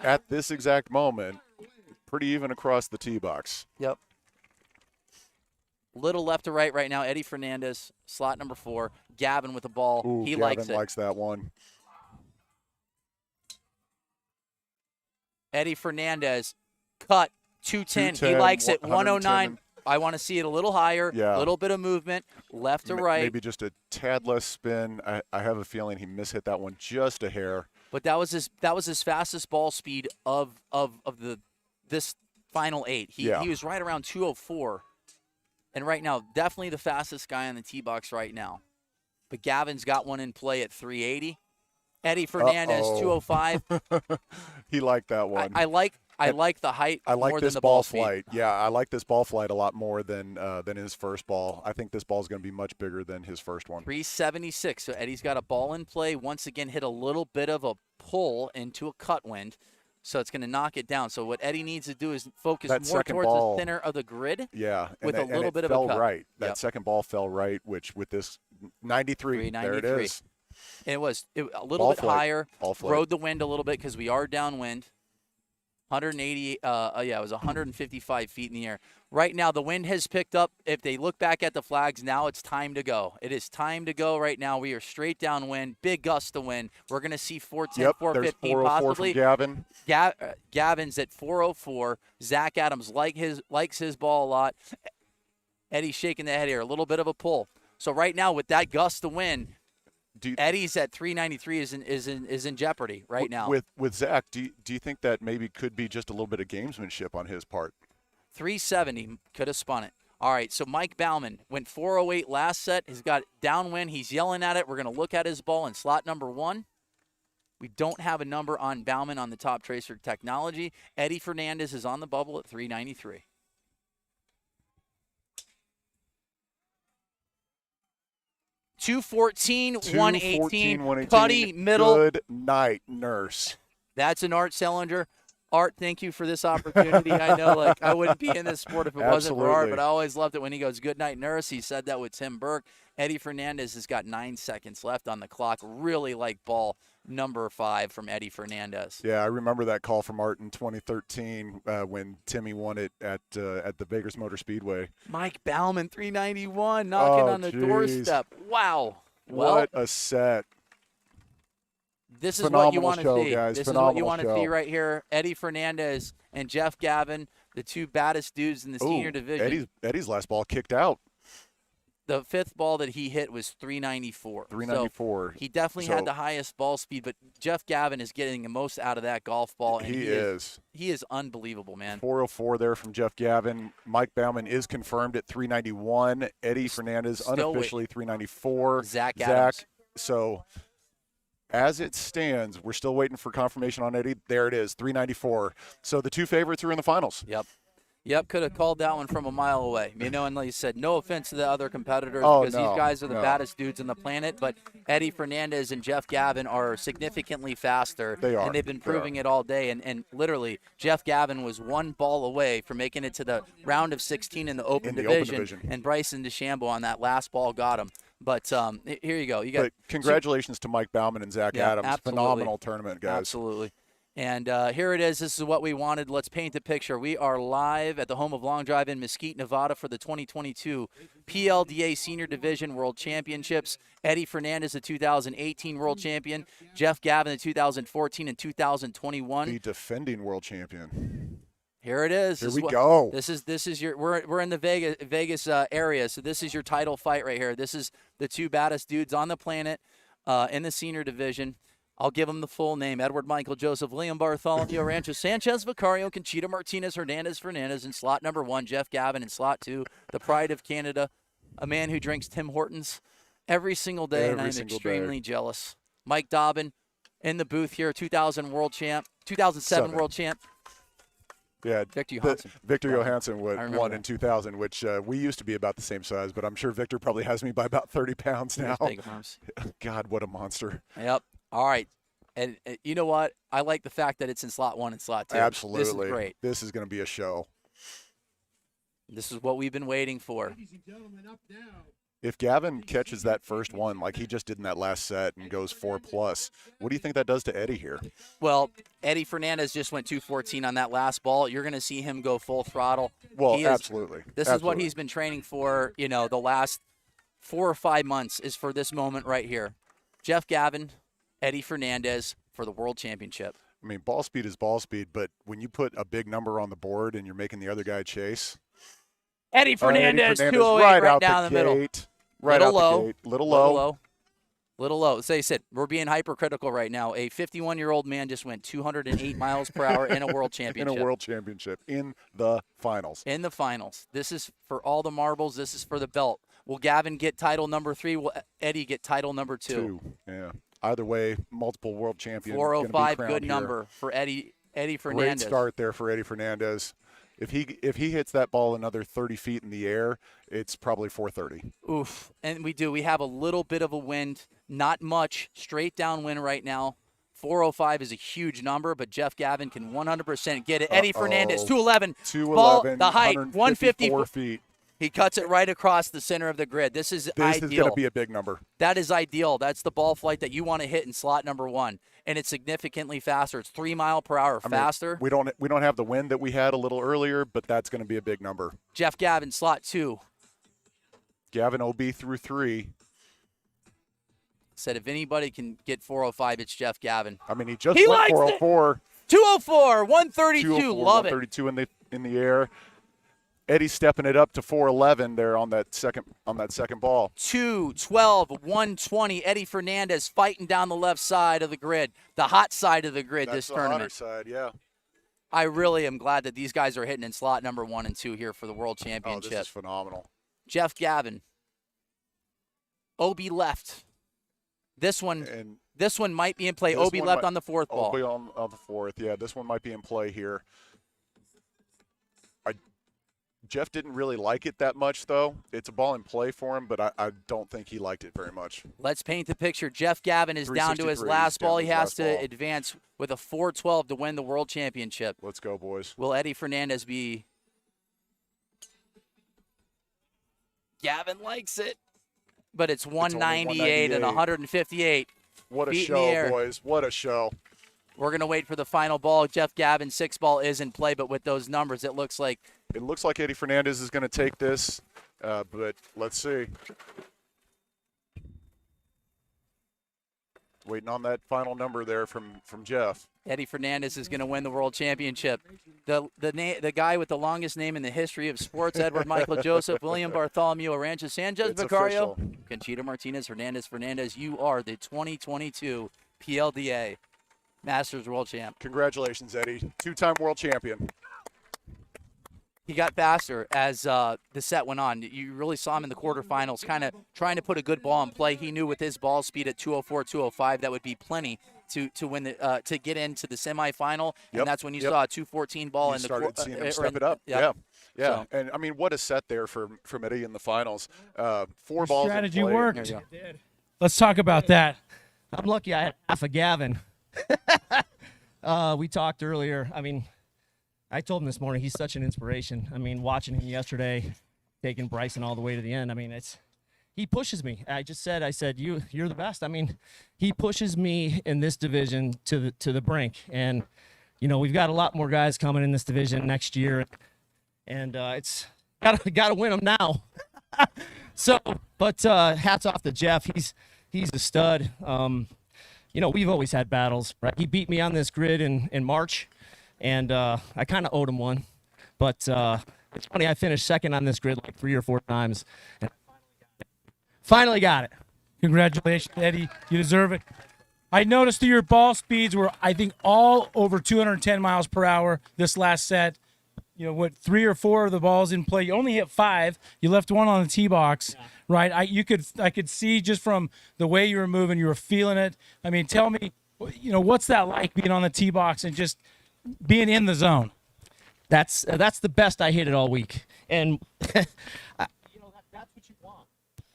Speaker 2: at this exact moment, pretty even across the tee box.
Speaker 1: Yep. Little left to right now. Eddie Fernandez, slot number 4. Gavin with the ball.
Speaker 2: Ooh,
Speaker 1: He
Speaker 2: Gavin
Speaker 1: likes it.
Speaker 2: likes that one.
Speaker 1: Eddie Fernandez, cut 210. He
Speaker 2: 210,
Speaker 1: likes it. 109.
Speaker 2: 110.
Speaker 1: I want to see it a little higher.
Speaker 2: Yeah.
Speaker 1: A little bit of movement, left to right.
Speaker 2: Maybe just a tad less spin. I have a feeling he mishit that one just a hair.
Speaker 1: But that was his fastest ball speed of this final 8. He was right around 204. And right now, definitely the fastest guy on the tee box right now. But Gavin's got one in play at 380. Eddie Fernandez, 205.
Speaker 2: He liked that one.
Speaker 1: I like the height
Speaker 2: I like
Speaker 1: more
Speaker 2: this
Speaker 1: than the
Speaker 2: ball
Speaker 1: speed.
Speaker 2: flight. Yeah, I like this ball flight a lot more than his first ball. I think this ball is going to be much bigger than his first one.
Speaker 1: 376. So Eddie's got a ball in play. Once again, hit a little bit of a pull into a cut wind. So it's going to knock it down. So what Eddie needs to do is focus
Speaker 2: That
Speaker 1: more
Speaker 2: second
Speaker 1: towards
Speaker 2: ball,
Speaker 1: the center of the grid.
Speaker 2: Yeah,
Speaker 1: with
Speaker 2: and
Speaker 1: a little bit of a
Speaker 2: fell
Speaker 1: cut.
Speaker 2: right. That
Speaker 1: Yep.
Speaker 2: second ball fell right, which with this 93, there it is.
Speaker 1: And it was a little bit higher.
Speaker 2: Ball flight.
Speaker 1: Rode the wind a little bit because we are downwind. 180. It was 155 feet in the air. Right now, the wind has picked up. If they look back at the flags, now it's time to go. It is time to go right now. We are straight downwind, big gust of wind. We're going to see 410,
Speaker 2: Yep,
Speaker 1: 415
Speaker 2: there's 404
Speaker 1: possibly.
Speaker 2: from Gavin.
Speaker 1: Gavin's at 404. Zach Adams likes his ball a lot. Eddie's shaking the head here. A little bit of a pull. So right now, with that gust of wind, Eddie's at 393 is in jeopardy right now.
Speaker 2: With Zach, do you think that maybe could be just a little bit of gamesmanship on his part?
Speaker 1: 370 could have spun it. All right, so Mike Bauman went 408 last set. He's got downwind. He's yelling at it. We're going to look at his ball in slot number 1. We don't have a number on Bauman on the top tracer technology. Eddie Fernandez is on the bubble at 393. $214, 118. Putty, middle.
Speaker 2: Good night, nurse.
Speaker 1: That's an Art Sellinger. Art, thank you for this opportunity. I know, I wouldn't be in this sport if it wasn't for Art, but I always loved it when he goes, good night, nurse. He said that with Tim Burke. Eddie Fernandez has got 9 seconds left on the clock. Really like ball number 5 from Eddie Fernandez.
Speaker 2: Yeah, I remember that call from Art in 2013 when Timmy won it at the Vegas Motor Speedway.
Speaker 1: Mike Bauman, 391, knocking on the doorstep. Wow.
Speaker 2: What a set.
Speaker 1: This is what you want to see.
Speaker 2: Guys.
Speaker 1: This is what you want to see right here. Eddie Fernandez and Jeff Gavin, the two baddest dudes in the senior division.
Speaker 2: Eddie's last ball kicked out.
Speaker 1: The 5th ball that he hit was 394.
Speaker 2: 394.
Speaker 1: So he definitely had the highest ball speed, but Jeff Gavin is getting the most out of that golf ball. And
Speaker 2: he is.
Speaker 1: He is unbelievable, man.
Speaker 2: 404 there from Jeff Gavin. Mike Bauman is confirmed at 391. Eddie Fernandez unofficially 394.
Speaker 1: Zach Adams.
Speaker 2: So as it stands, we're still waiting for confirmation on Eddie. There it is, 394. So the two favorites are in the finals.
Speaker 1: Yep. Yep, could have called that one from a mile away. You know, and like you said, no offense to the other competitors
Speaker 2: Oh,
Speaker 1: because
Speaker 2: no,
Speaker 1: these guys are the
Speaker 2: no.
Speaker 1: baddest dudes on the planet, but Eddie Fernandez and Jeff Gavin are significantly faster.
Speaker 2: They are.
Speaker 1: And they've been
Speaker 2: They are.
Speaker 1: proving it all day. And literally, Jeff Gavin was one ball away from making it to the round of 16 in the Open Division. And Bryson DeChambeau on that last ball got him. But here you go.
Speaker 2: But congratulations to Mike Bauman and Zach Adams.
Speaker 1: Absolutely.
Speaker 2: Phenomenal tournament, guys.
Speaker 1: Absolutely. And here it is. This is what we wanted. Let's paint the picture. We are live at the home of Long Drive in Mesquite, Nevada for the 2022 PLDA Senior Division World Championships. Eddie Fernandez, the 2018 World Champion. Jeff Gavin, the 2014 and 2021.
Speaker 2: The defending world champion.
Speaker 1: Here it is.
Speaker 2: Here we go.
Speaker 1: This is your. We're in the Vegas area, so this is your title fight right here. This is the two baddest dudes on the planet in the senior division. I'll give them the full name: Edward Michael Joseph, William Bartholomew, Rancho Sanchez Vicario, Conchita Martinez, Fernandez in slot number 1, Jeff Gavin in slot 2, the pride of Canada, a man who drinks Tim Hortons every single day, and I'm extremely jealous. Mike Dobbin in the booth here, 2007 world champ.
Speaker 2: Yeah,
Speaker 1: Victor Johansson.
Speaker 2: Victor Johansson won in 2000, which we used to be about the same size, but I'm sure Victor probably has me by about 30 pounds now.
Speaker 1: Big arms.
Speaker 2: God, what a monster.
Speaker 1: Yep. All right. And you know what? I like the fact that it's in slot 1 and slot 2.
Speaker 2: Absolutely.
Speaker 1: This is great.
Speaker 2: This is going to be a show.
Speaker 1: This is what we've been waiting for.
Speaker 4: Ladies and gentlemen, up now.
Speaker 2: If Gavin catches that first one like he just did in that last set and goes 4+, what do you think that does to Eddie here?
Speaker 1: Well, Eddie Fernandez just went 214 on that last ball. You're going to see him go full throttle.
Speaker 2: Well, absolutely.
Speaker 1: This is what he's been training for, the last 4 or 5 months is for this moment right here. Jeff Gavin, Eddie Fernandez for the World Championship.
Speaker 2: I mean, ball speed is ball speed, but when you put a big number on the board and you're making the other guy chase.
Speaker 1: Eddie Fernandez 208 right down the middle.
Speaker 2: Right out the gate. Little low.
Speaker 1: As they said, we're being hypercritical right now. A 51-year-old man just went 208 miles per hour in a world championship.
Speaker 2: In a world championship. In the finals.
Speaker 1: In the finals. This is for all the marbles. This is for the belt. Will Gavin get title number 3? Will Eddie get title number 2?
Speaker 2: Yeah. Either way, multiple world champion.
Speaker 1: 405, good number for Eddie Fernandez.
Speaker 2: Great start there for Eddie Fernandez. If he hits that ball another 30 feet in the air, it's probably 430.
Speaker 1: Oof. And we have a little bit of a wind, not much, straight down wind right now. 405 is a huge number, but Jeff Gavin can 100% get it. Eddie Fernandez, 211.
Speaker 2: 211,
Speaker 1: ball, the height,
Speaker 2: 154 feet.
Speaker 1: He cuts it right across the center of the grid. This is ideal.
Speaker 2: This is going to be a big number.
Speaker 1: That is ideal. That's the ball flight that you want to hit in slot number 1. And it's significantly faster. It's 3 mile per hour faster.
Speaker 2: We don't have the wind that we had a little earlier, but that's going to be a big number.
Speaker 1: Jeff Gavin, slot 2.
Speaker 2: Gavin OB through 3.
Speaker 1: Said if anybody can get 405, it's Jeff Gavin.
Speaker 2: I mean, he went 404.
Speaker 1: 204, 132.
Speaker 2: 204,
Speaker 1: Love
Speaker 2: 132 in the air. Eddie's stepping it up to 411 there on that second ball.
Speaker 1: 212, 120. Eddie Fernandez fighting down the left side of the grid, the hot side of the grid.
Speaker 2: That's
Speaker 1: this tournament.
Speaker 2: That's the hotter side, yeah.
Speaker 1: I really am glad that these guys are hitting in slot number 1 and 2 here for the World Championship.
Speaker 2: Oh, this is phenomenal.
Speaker 1: Jeff Gavin, OB left. This one might be in play. OB left on the 4th ball.
Speaker 2: OB on the 4th, yeah. This one might be in play here. Jeff didn't really like it that much, though. It's a ball in play for him, but I don't think he liked it very much.
Speaker 1: Let's paint the picture. Jeff Gavin is down to his last ball. He has to advance with a 412 to win the World Championship.
Speaker 2: Let's go, boys.
Speaker 1: Will Eddie Fernandez be? Gavin likes it, but it's 198 and 158.
Speaker 2: What a show, boys. What a show.
Speaker 1: We're going to wait for the final ball. Jeff Gavin's 6 ball is in play, but with those numbers, it looks like
Speaker 2: Eddie Fernandez is going to take this, but let's see. Waiting on that final number there from Jeff.
Speaker 1: Eddie Fernandez is going to win the World Championship. The guy with the longest name in the history of sports, Edward Michael Joseph, William Bartholomew, Arantxa Sanchez Vicario, Conchita Martinez, Fernandez, you are the 2022 PLDA Masters World Champ.
Speaker 2: Congratulations, Eddie. 2-time world champion.
Speaker 1: He got faster as the set went on. You really saw him in the quarterfinals kind of trying to put a good ball in play. He knew with his ball speed at 204, 205, that would be plenty to win to get into the semifinal. And that's when you saw a 214 ball in the
Speaker 2: started seeing him step it up.
Speaker 1: Yep.
Speaker 2: Yeah,
Speaker 1: So,
Speaker 2: and I mean, what a set there from Eddie in the finals. 4 balls
Speaker 3: strategy
Speaker 2: in play.
Speaker 3: worked.
Speaker 1: there you go.
Speaker 3: Let's talk about that.
Speaker 5: I'm lucky I had half a Gavin. We talked earlier. I mean, I told him this morning he's such an inspiration. I mean, watching him yesterday, taking Bryson all the way to the end. I mean, he pushes me. I said, you're the best. I mean, he pushes me in this division to the brink. And we've got a lot more guys coming in this division next year, and it's gotta win them now. So, but hats off to Jeff. He's a stud. We've always had battles, right? He beat me on this grid in March, and I kind of owed him one. But it's funny, I finished second on this grid like 3 or 4 times, and finally got it.
Speaker 3: Congratulations, Eddie. You deserve it. I noticed that your ball speeds were, I think, all over 210 miles per hour this last set. 3 or 4 of the balls in play. You only hit 5. You left 1 on the tee box, right? I could see just from the way you were moving, you were feeling it. I mean, tell me, what's that like being on the tee box and just being in the zone?
Speaker 5: That's the best I hit it all week, and that's what you want.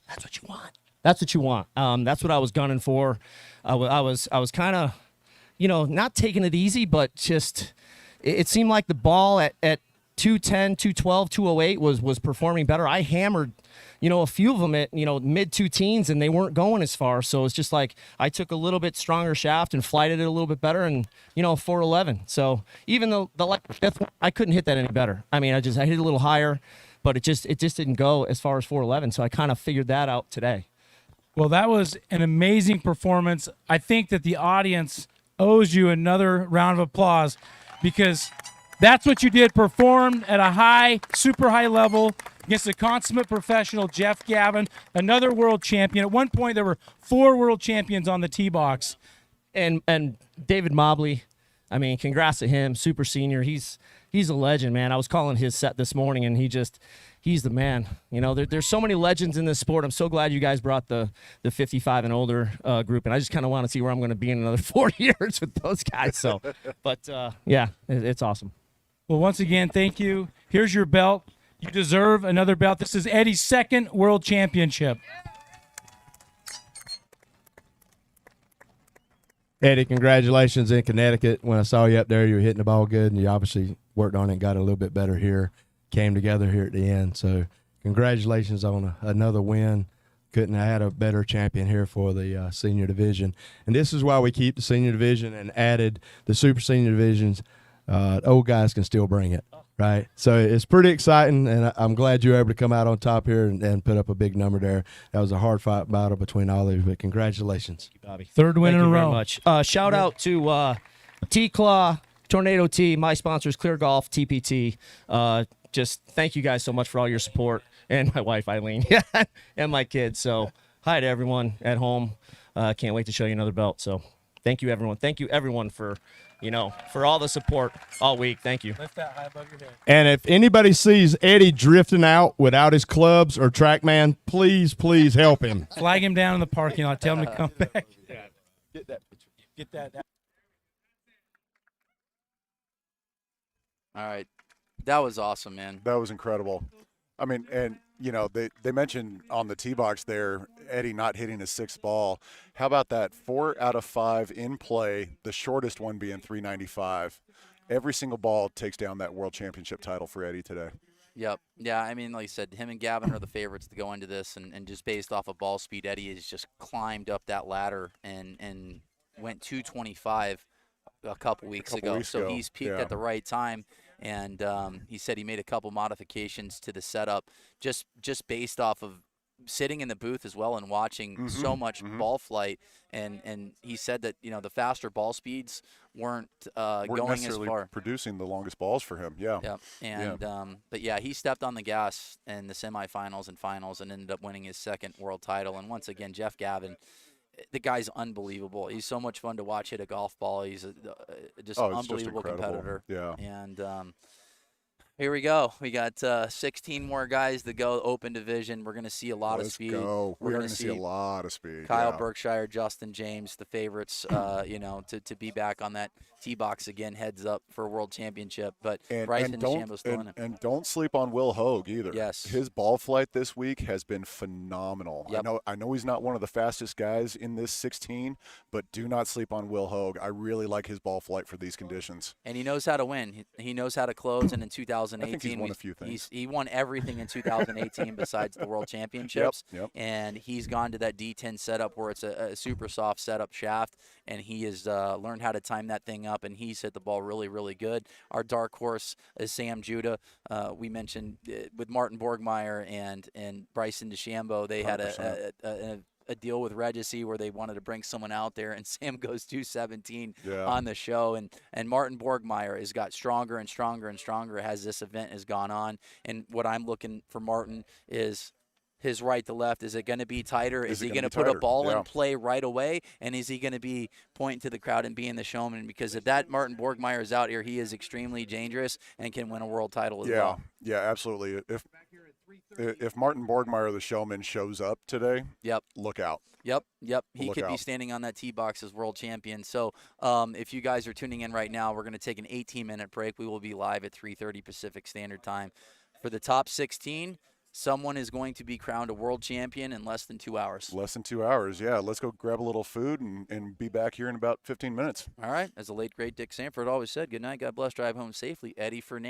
Speaker 5: That's what you want. That's what you want. That's what I was gunning for. I was kind of, not taking it easy, but just it seemed like the ball at 210, 212, 208 was performing better. I hammered, a few of them at, mid 2-teens, and they weren't going as far. So it's just like I took a little bit stronger shaft and flighted it a little bit better, and 411. So even though the fifth one, I couldn't hit that any better. I mean, I hit it a little higher, but it just didn't go as far as 411. So I kind of figured that out today.
Speaker 3: Well, that was an amazing performance. I think that the audience owes you another round of applause because that's what you did. Performed at a super high level against a consummate professional, Jeff Gavin, another world champion. At one point, there were 4 world champions on the tee box.
Speaker 5: And David Mobley, I mean, congrats to him, super senior. He's a legend, man. I was calling his set this morning, and he's the man. There's so many legends in this sport. I'm so glad you guys brought the 55 and older group, and I just kind of want to see where I'm going to be in another 4 years with those guys. So, but yeah, it's awesome.
Speaker 3: Well, once again, thank you. Here's your belt. You deserve another belt. This is Eddie's 2nd world championship.
Speaker 6: Eddie, congratulations in Connecticut. When I saw you up there, you were hitting the ball good, and you obviously worked on it and got a little bit better here. Came together here at the end. So congratulations on another win. Couldn't have had a better champion here for the senior division. And this is why we keep the senior division and added the super senior divisions. Old guys can still bring it, right? So it's pretty exciting, and I'm glad you were able to come out on top here and put up a big number there. That was a hard fight battle between all of you, but congratulations.
Speaker 5: Thank you, Bobby.
Speaker 3: 3rd win in a row.
Speaker 5: Much. Shout out to T-Claw, Tornado T, my sponsors, Clear Golf, TPT. Just thank you guys so much for all your support, and my wife, Eileen, and my kids. So hi to everyone at home. Can't wait to show you another belt. So thank you, everyone. Thank you, everyone, for all the support all week. Thank you.
Speaker 3: Lift that high above your head.
Speaker 6: And if anybody sees Eddie drifting out without his clubs or TrackMan, please help him.
Speaker 3: Flag him down in the parking lot. Tell him to come back.
Speaker 6: Get that picture.
Speaker 3: Get that.
Speaker 1: All right. That was awesome, man.
Speaker 2: That was incredible. I mean, and they mentioned on the tee box there, Eddie not hitting his 6th ball. How about that? 4 out of 5 in play, the shortest one being 395. Every single ball takes down that world championship title for Eddie today.
Speaker 1: Yep. Yeah, I mean, like you said, him and Gavin are the favorites to go into this, and just based off of ball speed, Eddie has just climbed up that ladder and went 225 a couple weeks ago. So he's peaked at the right time. And he said he made a couple modifications to the setup just based off of sitting in the booth as well and watching so much ball flight. And he said that, the faster ball speeds weren't going as far.
Speaker 2: Producing the longest balls for him, yeah.
Speaker 1: Yep. And but yeah, he stepped on the gas in the semifinals and finals and ended up winning his 2nd world title. And once again, Jeff Gavin, the guy's unbelievable. He's so much fun to watch hit a golf ball. He's just unbelievable competitor.
Speaker 2: Yeah.
Speaker 1: And Here we go. We got 16 more guys to go. Open division. We're going to see a lot of speed.
Speaker 2: Let's go.
Speaker 1: We're
Speaker 2: We are
Speaker 1: going to
Speaker 2: see a lot of speed.
Speaker 1: Kyle
Speaker 2: yeah.
Speaker 1: Berkshire, Justin James, the favorites, to be back on that tee box again, heads up for a world championship. But Bryson DeChambeau's still in it.
Speaker 2: And don't sleep on Will Hogue either.
Speaker 1: Yes.
Speaker 2: His ball flight this week has been phenomenal.
Speaker 1: Yep.
Speaker 2: I know he's not one of the fastest guys in this 16, but do not sleep on Will Hogue. I really like his ball flight for these conditions.
Speaker 1: And he knows how to win. He knows how to close. And in 2018,
Speaker 2: I think he's won a few things.
Speaker 1: He won everything in 2018 besides the World Championships.
Speaker 2: Yep.
Speaker 1: And he's gone to that D10 setup where it's a super soft setup shaft, and he has learned how to time that thing up, and he's hit the ball really, really good. Our dark horse is Sam Judah. We mentioned with Martin Borgmeyer and Bryson DeChambeau, they had a deal with Regency where they wanted to bring someone out there, and Sam goes 217 on the show. And Martin Borgmeyer has got stronger and stronger and stronger as this event has gone on. And what I'm looking for Martin is his right to left. Is it going to be tighter? Is he going to put a ball in play right away? And is he going to be pointing to the crowd and being the showman? Because if that Martin Borgmeyer is out here, he is extremely dangerous and can win a world title as well.
Speaker 2: Yeah, absolutely. If Martin Borgmeyer, the showman, shows up today, look out.
Speaker 1: Yep. He could be standing on that tee box as world champion. So if you guys are tuning in right now, we're going to take an 18-minute break. We will be live at 3:30 Pacific Standard Time. For the top 16, someone is going to be crowned a world champion in less than 2 hours.
Speaker 2: Less than 2 hours, yeah. Let's go grab a little food and be back here in about 15 minutes.
Speaker 1: All right. As the late, great Dick Sanford always said, good night, God bless, drive home safely. Eddie Fernandez.